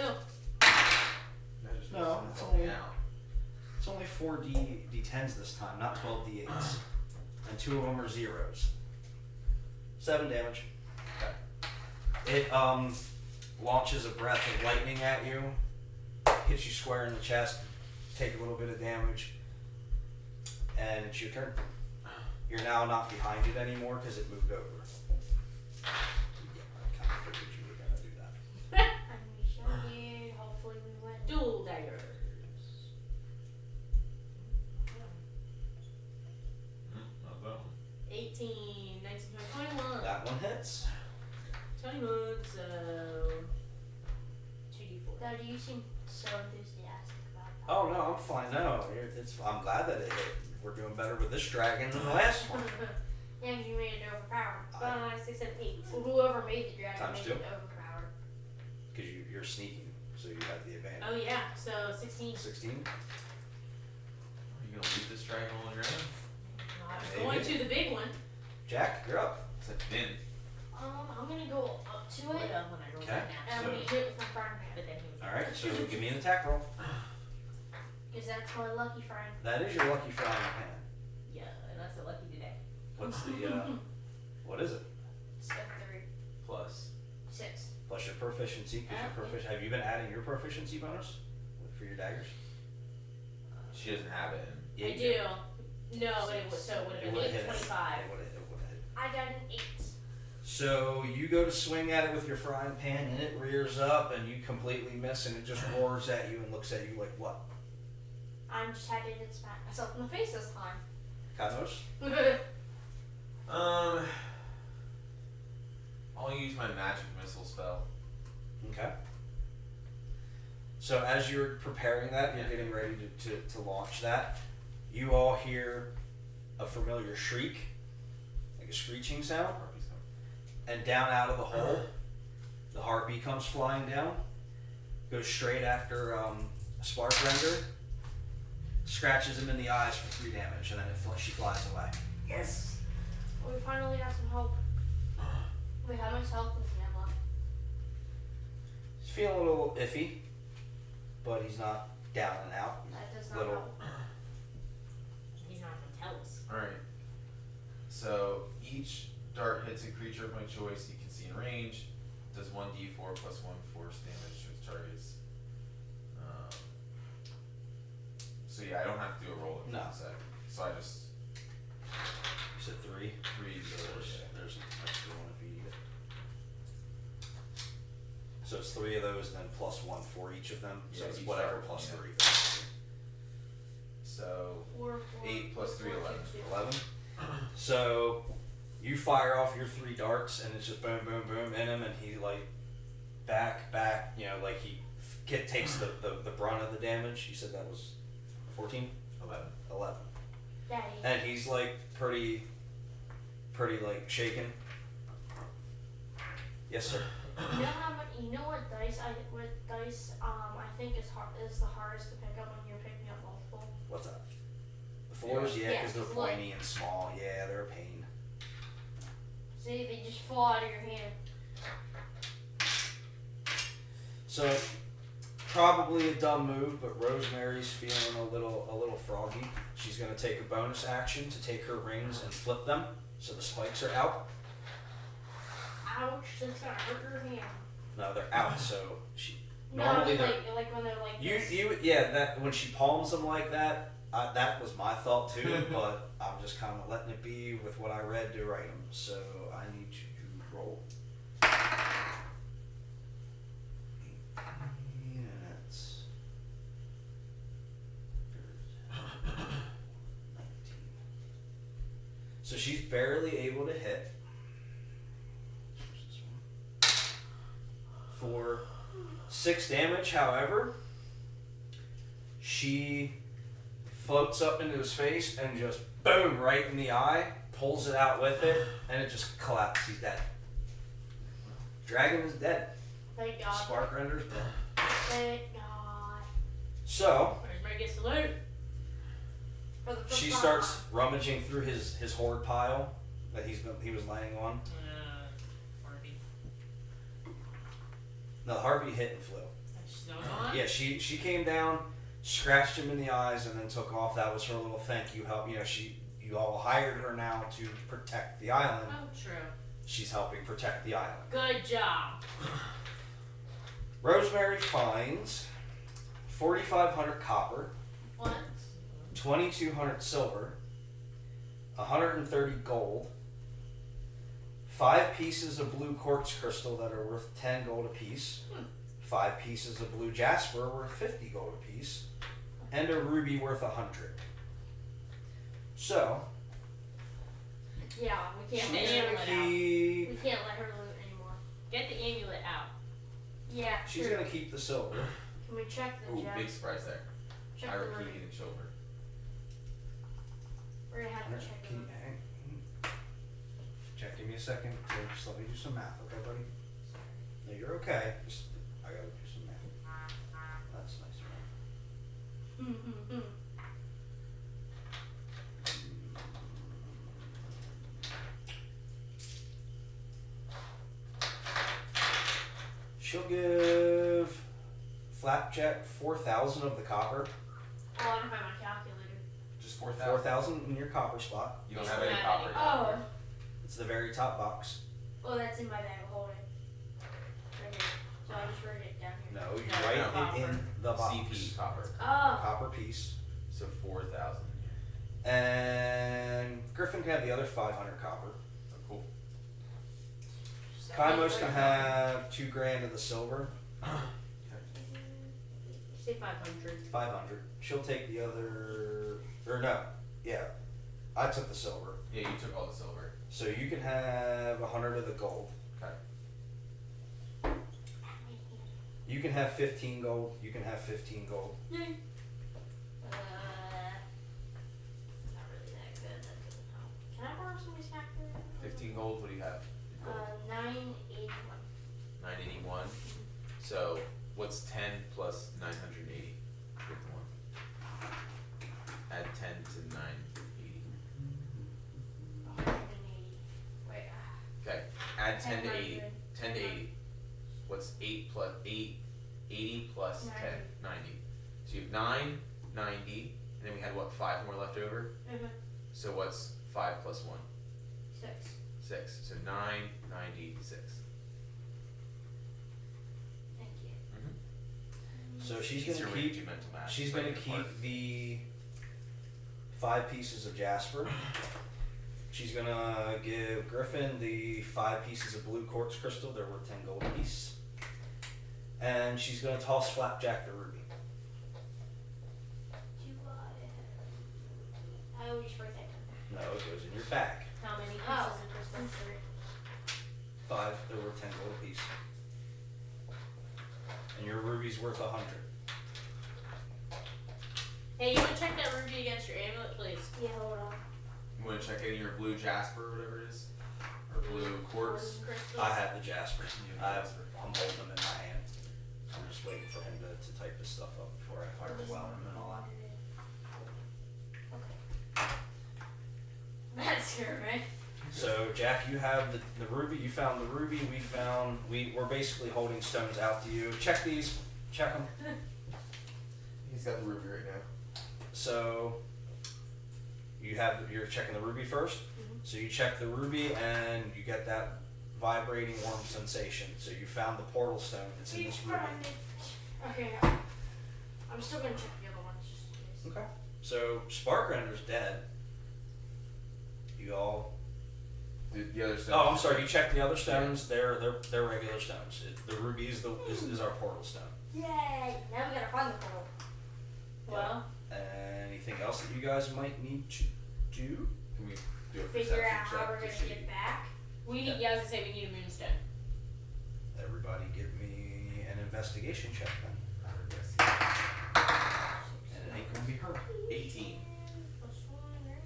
That just No, wasn't it's helping only- out. It's only 4 d10s this time, not 12 d8s. And 2 of them are zeros. 7 damage. Okay. It launches a breath of lightning at you, hits you square in the chest, take a little bit of damage, and it's your turn. You're now not behind it anymore because it moved over. Yeah, I kind of figured you were gonna do that. And we shall did. Hopefully we win. Dual daggers. Not that one. 18, 19, 20, 21. That one hits. 21, so 2d4. Daddy, you seem so enthusiastic about that. Oh no, I'm fine. No, I'm glad that it hit. We're doing better with this dragon than the last one. Yeah, because you made it overpowered. 5, 6, 7, 8. Well, whoever made the dragon Times made 2. it overpowered. Because you're sneaking, so you have the advantage. Oh yeah, so 16. 16. Are you gonna leave this dragon on your own? I was Maybe. going to the big one. Jack, you're up. Except Ben. I'm gonna go up to When it, I rolled Okay. that and nat. I'm gonna hit it with my frying pan. But then he was Alright, so give me an attack roll. Because that's my lucky frying That is your lucky frying pan. Yeah, and that's a lucky today. What's the, what is it? Step 3. Plus. 6. Plus your proficiency, because your proficiency. Have you been adding your proficiency bonus for your daggers? She doesn't have it. Yeah, I you do. No, but it would, so it would have been would've hit it. 25. It would've hit. I got an 8. So you go to swing at it with your frying pan, and it rears up, and you completely miss, and it just roars at you and looks at you like what? I'm just happy I didn't smack myself in the face this time. Kanos? I'll use my magic missile spell. Okay. So as you're preparing that, you're getting ready to launch that, you all hear a familiar shriek, like a screeching sound, Harpy's coming. and down out of the hole, the harpy comes flying down, goes straight after Spark Render, scratches him in the eyes for 3 damage, and then she flies away. Yes. We finally got some help. Wait, how much health does he have left? He's feeling a little iffy, but he's not down and out. That does not Little. help. He's not gonna tell us. Alright. So each dart hits a creature of my choice you can see in range. Does 1d4 plus 1 force damage to its targets. So yeah, I don't have to do a roll in No. one sec. So I just You said 3? 3 There's an extra one if you need it. So it's 3 of those, and then plus 1 for each of them. So Yeah, it's each whatever dart, plus yeah. 3. So 4, 8 plus 3, 11. 11. So you fire off your 3 darts, and it's just boom, boom, boom in him, and he like back, you know, like he takes the brunt of the damage. You said that was 14? 11. Daddy. And he's like pretty like shaken. Yes, sir. You know how much? You know what dice I think is the hardest to pick up when you're picking up multiple. What's that? The 4s, yeah, Yeah, because they're look. pointy and small. Yeah, they're a pain. See, they just fall out of your hand. So probably a dumb move, but Rosemary's feeling a little froggy. She's gonna take a bonus action to take her rings and flip them, so the spikes are out. Ouch! That's gonna hurt your hand. No, they're out. So she No, normally they're like when they're like you this. yeah that when she palms them like that. That was my thought too, but I'm just kind of letting it be with what I read to write them. So I need to roll. Yeah, that's 19. So she's barely able to hit. For 6 damage, however, she floats up into his face and just boom, right in the eye, pulls it out with it, and it just collapses. He's dead. Dragon is dead. Thank God. Spark Render's dead. Thank God. So Rosemary gets the loot. For the first she time. starts rummaging through his hoard pile that he was laying on. Harvey. No, the harpy hit and flew. She's not on. Yeah, she came down, scratched him in the eyes, and then took off. That was her little thank you help. You know, you all hired her now to protect the island. Oh, true. She's helping protect the island. Good job. Rosemary finds 4,500 copper, What? 2,200 silver, 130 gold, 5 pieces of blue quartz crystal that are worth 10 gold apiece, 5 pieces of blue jasper worth 50 gold apiece, and a ruby worth 100. So, Yeah, we can't. she's the Let her, gonna amulet out. keep. we can't let her loot anymore. Get the amulet out. Yeah. She's true. gonna keep the silver. Can we check the Ooh, gem? big surprise there. Check I the repeat ruby. and shoulder. We're gonna have to check the Can you ruby. hang? Jack, give me a second. Okay, just let me do some math, okay, buddy? No, you're okay. Just I gotta do some math. That's nice, right? Mm-hmm. She'll give Flapjack 4,000 of the copper. Oh, I don't have my calculator. Just 4,000. 4,000 in your copper spot. You don't You have don't any have copper. any. down Oh. there. It's the very top box. Oh, that's in my bag of holding. Right here. So I just wrote it down here. No, you No, write copper. it in the box. CP copper. Oh. Copper piece. So 4,000. And Griffin can have the other 500 copper. Oh, cool. Kaimo's gonna have $2,000 of the silver. Say 500. 500. She'll take the other. Or no. Yeah. I took the silver. Yeah, you took all the silver. So you can have 100 of the gold. Okay. You can have 15 gold. You can have 15 gold. Not really that good. That doesn't help. Can I borrow somebody's calculator? 15 gold. What do you have? in gold? 981. 981. So what's 10 plus 980? Good one. Add 10 to 980. 180. Wait. Okay. Add 10 to 80. 100. 10 to 80. What's 8 plus 8? 80 plus 10. 90. So you have 9, 90, and then we had what, 5 more left over? Mhm. So what's 5 plus 1? 6. 6. So 9, 96. Thank you. So she's It's gonna your way to keep. do mental math. She's It's like gonna your keep part. the 5 pieces of jasper. She's gonna give Griffin the 5 pieces of blue quartz crystal. They're worth 10 gold apiece. And she's gonna toss Flapjack the ruby. You got it. I always write that down. No, it goes in your bag. How many pieces Oh. of crystal? 5. They're worth 10 gold apiece. And your ruby's worth 100. Hey, you wanna check that ruby against your amulet, please? Yeah, hold on. You want to check in your blue jasper or whatever it is? Or blue quartz? Crystals? I have the jasper. You have the jasper. I'm holding them in my hand. I'm just waiting for him to type this stuff up before I overwhelm him and all that. Okay. That's scared me. So Jack, you have the ruby. You found the ruby. We're basically holding stones out to you. Check these. Check them. He's got the ruby right now. So you're checking the ruby first. Mhm. So you check the ruby and you get that vibrating warm sensation. So you found the portal stone that's in this ruby. Okay. I'm still gonna check the other ones just in case. Okay. So Sparkrender's dead. You all. The other stuff. Oh, I'm sorry. You checked the other stones. They're regular stones. The ruby is is our portal stone. Yay! Now we gotta find the portal. Well, Anything else that you guys might need to do? Can we do a Figure perception out how check we're to gonna see? get back. we need, yeah, I was gonna say we need a moonstone. Everybody, give me an investigation check then. And it ain't gonna be her. 18. Plus 1, right?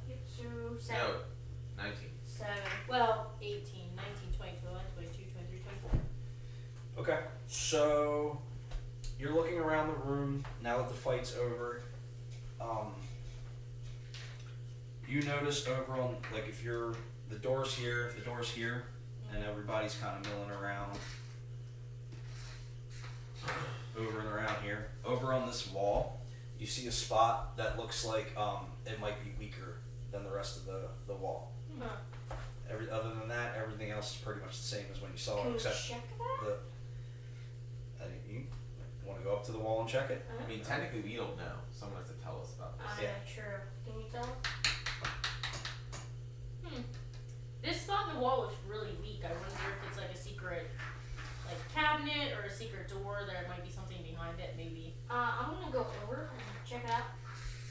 Yep, so 7. No, 19. 7. Well, 18, 19, 20, 21, 22, 23, 24. Okay. So you're looking around the room now that the fight's over. You notice over on, like, if the door's here, and everybody's kind of milling around over and around here. Over on this wall, you see a spot that looks like it might be weaker than the rest of the wall. Huh. Other than that, everything else is pretty much the same as when you saw Can it, we except check that? you want to go up to the wall and check it? I mean, technically we don't know. Someone has to tell us about this. Yeah. True. Can you tell? This spot in the wall looks really weak. I wonder if it's like a secret, like cabinet or a secret door. There might be something behind it. Maybe. I'm gonna go over and check it out.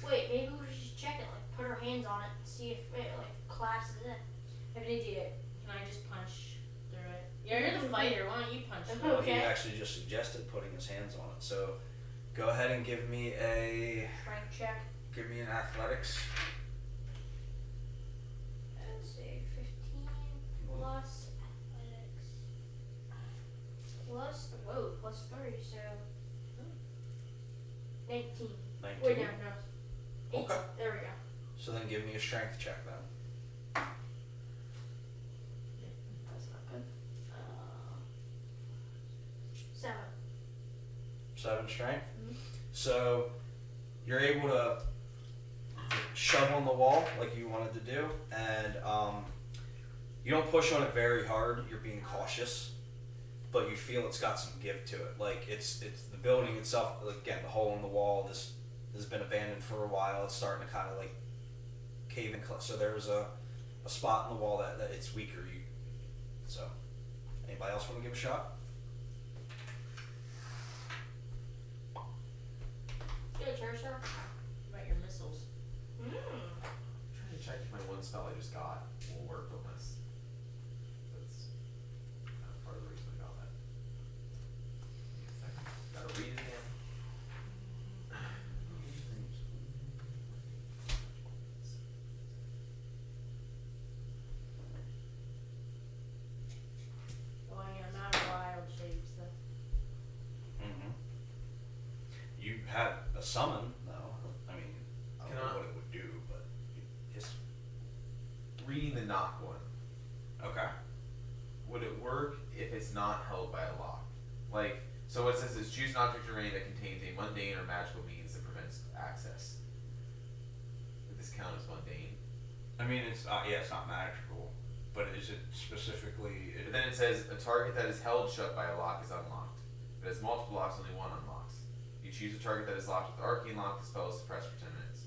Wait, maybe we should just check it, like put our hands on it and see if it like collapses in. I have an idea. Can I just punch through it? Yeah, you're the fighter. Why don't you punch through Well, it? he Okay. actually just suggested putting his hands on it. So go ahead and give me Strength check. an athletics. Let's see, 15 plus athletics. Plus 3, so 19. 19. Wait, no. 18. Okay. There we go. So then give me a strength check then. That's not good. 7. 7 strength. Mhm. So you're able to shove on the wall like you wanted to do, and you don't push on it very hard. You're being cautious, but you feel it's got some give to it. Like it's the building itself. Again, the hole in the wall. This has been abandoned for a while. It's starting to kind of like cave in. So there's a spot in the wall that it's weaker. So, anybody else want to give a shot? Good, Charizard. What about your missiles? I'm trying to check if my one spell I just got will work on this. That's kind of part of the reason I got that. Give me a second. Gotta read it again. Well, you're not a wild shape, so. Mm-hmm. You had a summon, though. I mean, I don't know what it would do, but it's Reading the knock one. okay. Would it work if it's not held by a lock? Like, so what it says is choose an object or any that contains a mundane or magical means that prevents access. Would this count as mundane? I mean, it's it's not magical, but is it specifically? But then it says a target that is held shut by a lock is unlocked. If it has multiple locks, only one unlocks. You choose a target that is locked with the arcane lock, the spell is suppressed for 10 minutes.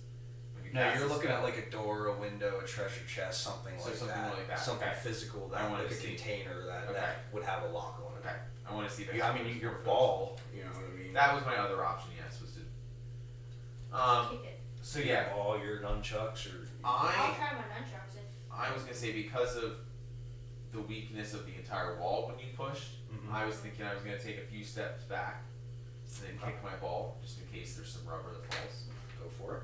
When you No, cast you're the looking spell- at like a door, a window, a treasure chest, something So like something that. like that, Something okay. physical, I that wanted like a to see. container that Okay. would have a lock on it. Okay, I want to see that. I mean, your ball, you know what I mean? That was my other option, yes, was to. Kick it. So yeah, Ball, your nunchucks, or I'll I try my nunchucks if. I was gonna say because of the weakness of the entire wall when you pushed, Mhm. I was thinking I was gonna take a few steps back and then kick my ball just in case there's some rubber that falls. go for it.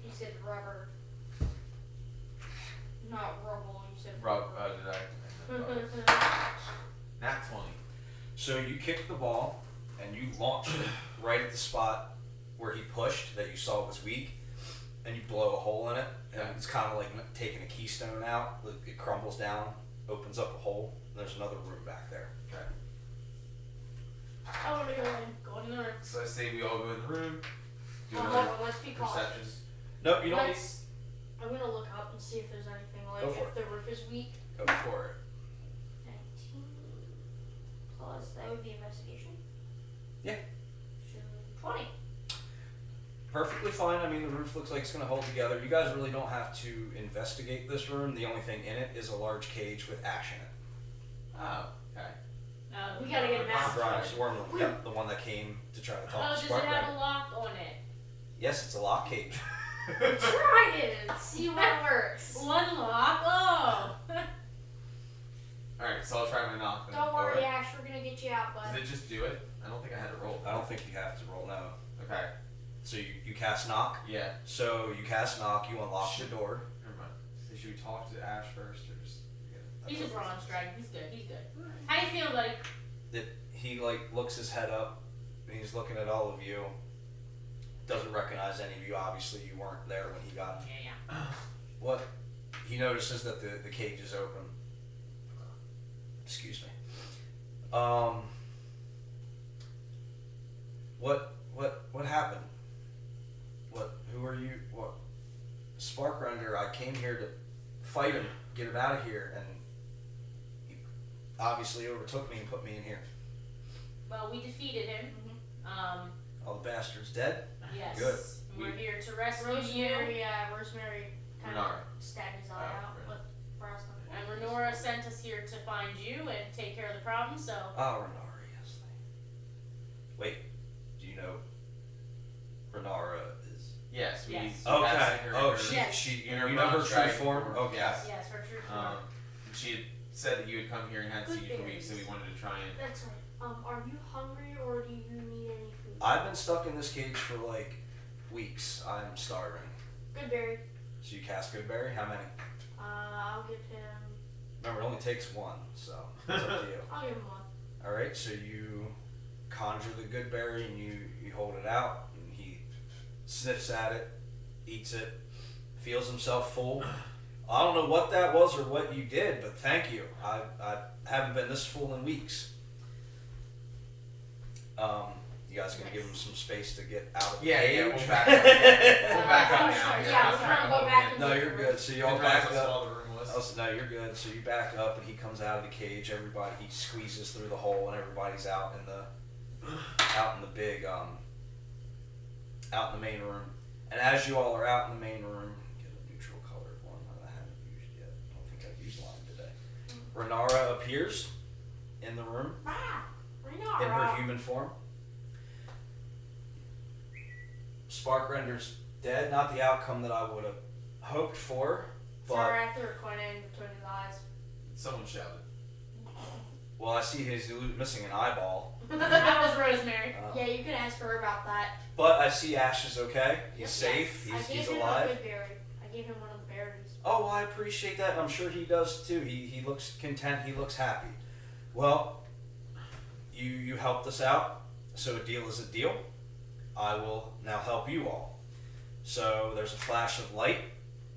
You said rubber. Not rubble, you said Rub? rubber. Did I? Nat 20. So you kick the ball and you launch it right at the spot where he pushed that you saw was weak, and you blow a hole in it, and Okay. it's kind of like taking a keystone out. It crumbles down, opens up a hole, and there's another room back there. Okay. I want to go in. Go in the room. So I say we all go in the room. Do Hold another on, let's be cautious. perception. Nope, you don't need. Let's. I'm gonna look up and see if there's anything like Go for if the roof is weak. Go for it. 19 plus that would be investigation. Yeah. So 20. Perfectly fine. I mean, the roof looks like it's going to hold together. You guys really don't have to investigate this room. The only thing in it is a large cage with ash in it. Oh, okay. We gotta get him out. Brian's Wormling, yep, the one that came to try to Oh, talk does to it Spark. have a lock on it? Yes, it's a lock cage. Try it and see what works. One lock? Oh! Alright, so I'll try my knock then. Don't worry, Alright. Ash. We're gonna get you out, bud. Does it just do it? I don't think I had to roll. I don't think you have to roll now. Okay. So you cast knock. Yeah. So you cast knock, you unlock the door. Never mind. So should we talk to Ash first or just forget it? He's a bronze dragon. He's good. He's good. How you feel, buddy? He like looks his head up and he's looking at all of you. Doesn't recognize any of you. Obviously you weren't there when he got. Yeah. What? He notices that the cage is open. Excuse me. What happened? Who are you? What? Sparkrender, I came here to fight him, get him out of here, and he obviously overtook me and put me in here. Well, we defeated him. All the bastards dead? Yes. Good. We're here to rescue Rosemary, you. Rosemary kind Renara. of stabbed his eye out right. with brass knuckles. And Renora sent us here to find you and take care of the problem, so. Ah, Renara, yes. Wait, do you know Renara is... Yes, we. Yes. that's Okay. in her- Oh, her- she in her you know her bronze true dragon form? Okay. Yes. Yes, her true form. And she had said that you had come here and hadn't Good seen you for weeks, so we berries. wanted to try and. That's right. Are you hungry or do you need any food? I've been stuck in this cage for like weeks. I'm starving. Good berry. So you cast Goodberry? How many? I'll give him. Remember, it only takes one, so it's up to you. I'll give him one. Alright, so you conjure the Goodberry and you hold it out, and he sniffs at it, eats it, feels himself full. I don't know what that was or what you did, but thank you. I haven't been this full in weeks. You guys gonna give him some space to get out of the Yeah, cage? yeah, we'll back up. We'll back up now. Yeah, we're gonna go back and No, you're good. So you all back up. The room was. Oh, so no, you're good. So you back up, and he comes out of the cage. Everybody, he squeezes through the hole, and everybody's out in the big, out in the main room. And as you all are out in the main room, get a neutral colored one that I haven't used yet. I don't think I've used lime today. Renara appears in the room in her human form. Sparkrender's dead. Not the outcome that I would have hoped for, but Sorry, I threw a coin in between his eyes. Someone shouted. well, I see he's missing an eyeball. That was Rosemary. Yeah, you could ask her about that. But I see Ash is okay. He's Yes. safe. I He's gave him alive. a good berry. I gave him one of the berries. Oh, well, I appreciate that, and I'm sure he does too. He looks content. He looks happy. Well, you helped us out, so a deal is a deal. I will now help you all. So there's a flash of light,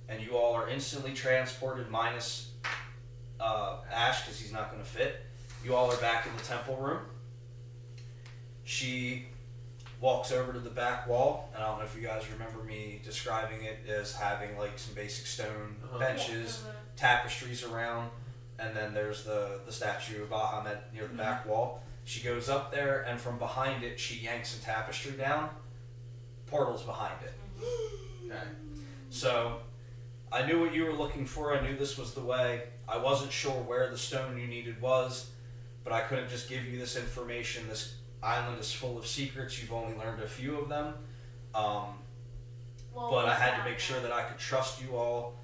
and you all are instantly transported, minus Ash, because he's not going to fit. You all are back in the temple room. She walks over to the back wall, and I don't know if you guys remember me describing it as having like some basic stone benches, tapestries around, and then there's the statue of Bahamut near the back wall. She goes up there, and from behind it, she yanks a tapestry down. Portal's behind it. Okay. So, I knew what you were looking for. I knew this was the way. I wasn't sure where the stone you needed was, but I couldn't just give you this information. This island is full of secrets. You've only learned a few of them. But I had to make sure that I could trust you all.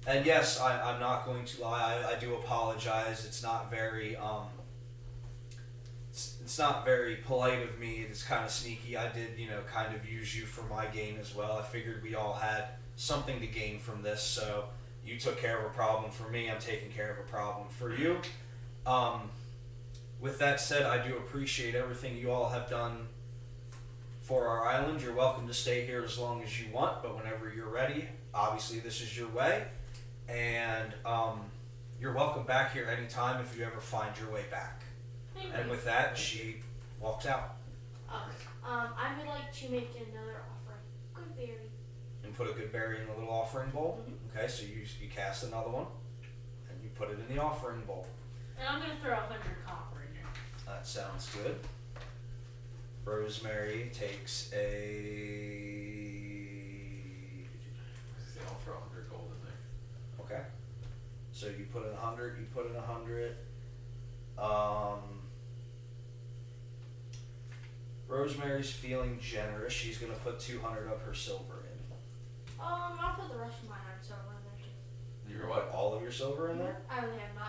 And yes, I'm not going to lie. I do apologize. It's not very it's not very polite of me. It's kind of sneaky. I did, kind of use you for my gain as well. I figured we all had something to gain from this. So you took care of a problem for me. I'm taking care of a problem for you. With that said, I do appreciate everything you all have done for our island. You're welcome to stay here as long as you want, but whenever you're ready, obviously this is your way. And you're welcome back here anytime if you ever find your way back. And with that, she walks out. I would like to make another offering. Good berry. And put a good berry in the little offering bowl. Okay, so you cast another one, and you put it in the offering bowl. And I'm going to throw 100 copper in there. That sounds good. Rosemary takes a... I'll throw 100 gold in there. Okay. So you put in 100, you put in 100. Rosemary's feeling generous. She's going to put 200 of her silver in. I'll put the rest of mine on silver in there too. You're what? All of your silver in there? I only have 9.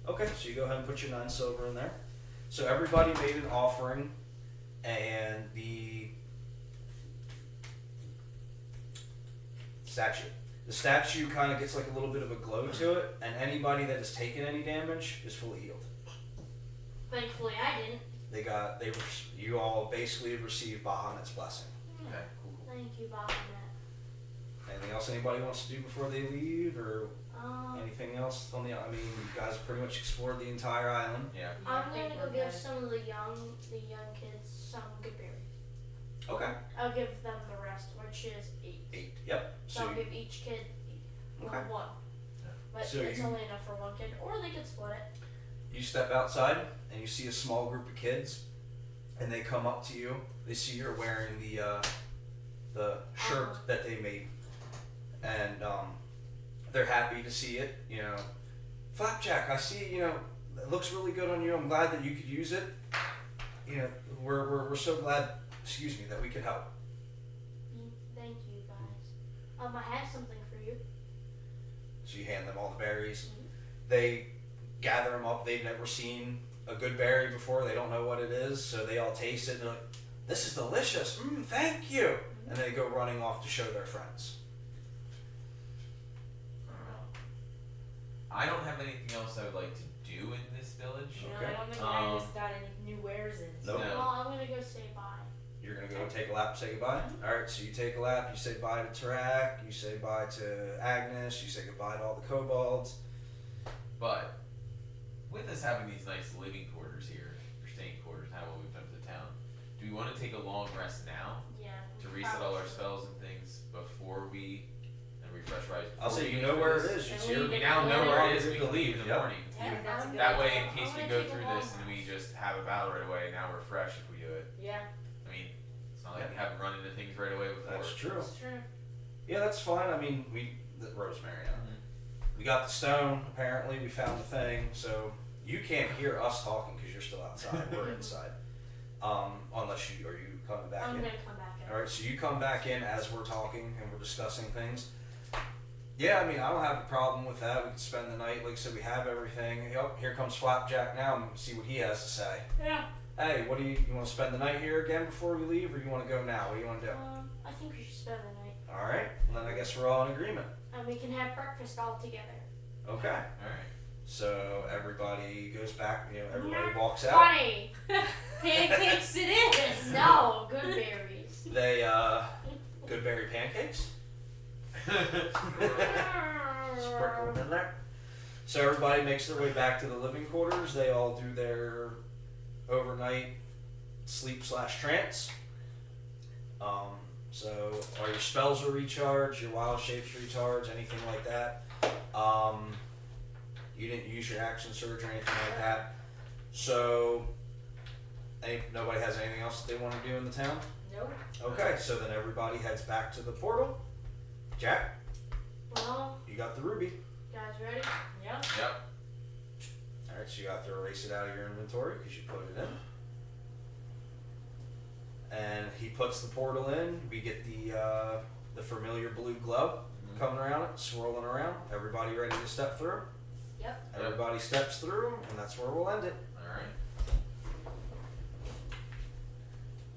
Okay, so you go ahead and put your 9 silver in there. So everybody made an offering, and the statue kind of gets like a little bit of a glow to it, and anybody that has taken any damage is fully healed. Thankfully, I didn't. You all basically received Bahamut's blessing. Okay, cool. Thank you, Bob. Anything else anybody wants to do before they leave, or anything else on the? I mean, you guys pretty much explored the entire island. Yeah. I'm gonna go give some of the young kids some good berries. Okay. I'll give them the rest, which is 8. 8. Yep. So I'll give each kid Okay. 1. Yeah. But So it's you- only enough for 1 kid, or they could split it. You step outside and you see a small group of kids, and they come up to you. They see you're wearing the shirt that they made, and they're happy to see it. Flapjack, I see. It looks really good on you. I'm glad that you could use it. We're so glad. Excuse me, that we could help. Thank you, guys. I have something for you. So you hand them all the berries. They gather them up. They've never seen a good berry before. They don't know what it is, so they all taste it. And they're like, "This is delicious. Thank you." And they go running off to show their friends. I don't have anything else I would like to do in this village. Okay. I don't think I just got any new wares in. Nope. No. Well, I'm gonna go say bye. You're gonna go take a lap and say goodbye? Alright, so you take a lap, you say bye to Tarak, you say bye to Agnes, you say goodbye to all the kobolds. But with us having these nice living quarters here, or staying quarters, how what we've done for the town, do we want to take a long rest now Yeah. to reset all our spells and things before we and refresh right? I'll say you leave know for where this? it is. And It's we here. We now know where it is. We can leave in the Yep. morning. Yeah, that's a good That way, idea. in case we I'm go gonna through take a this long and we just have a battle right away, now we're fresh if we do it. Yeah, I mean, it's not like we haven't run into things right away before. That's true. that's true. Yeah, that's fine. I mean, Rosemary now. we got the stone. Apparently, we found the thing. So you can't hear us talking because you're still outside. We're inside. Unless are you coming back I'm in? gonna come back in. All right. So you come back in as we're talking and we're discussing things. Yeah, I mean, I don't have a problem with that. We can spend the night. Like I said, we have everything. Yep, here comes Flapjack now and see what he has to say. Yeah. Hey, what do you want to spend the night here again before we leave, or you want to go now? What do you want to do? I think we should spend the night. All right, well, then I guess we're all in agreement. And we can have breakfast all together. Okay. All right. So everybody goes back. Everybody walks out. Funny. Pancakes it is. No, good berries. They good berry pancakes. Sprinkled in there. So everybody makes their way back to the living quarters. They all do their overnight sleep/trance. So all your spells are recharged, your wild shapes recharged, anything like that. You didn't use your action surge or anything like that. So nobody has anything else that they want to do in the town? Nope. Okay, so then everybody heads back to the portal. Jack, Well, you got the ruby. guys ready? Yeah. Yep. Alright, so you have to erase it out of your inventory because you put it in. And he puts the portal in. We get the familiar blue glow coming around it, swirling around. Everybody ready to step through? Yep. Everybody steps through, and that's where we'll end it.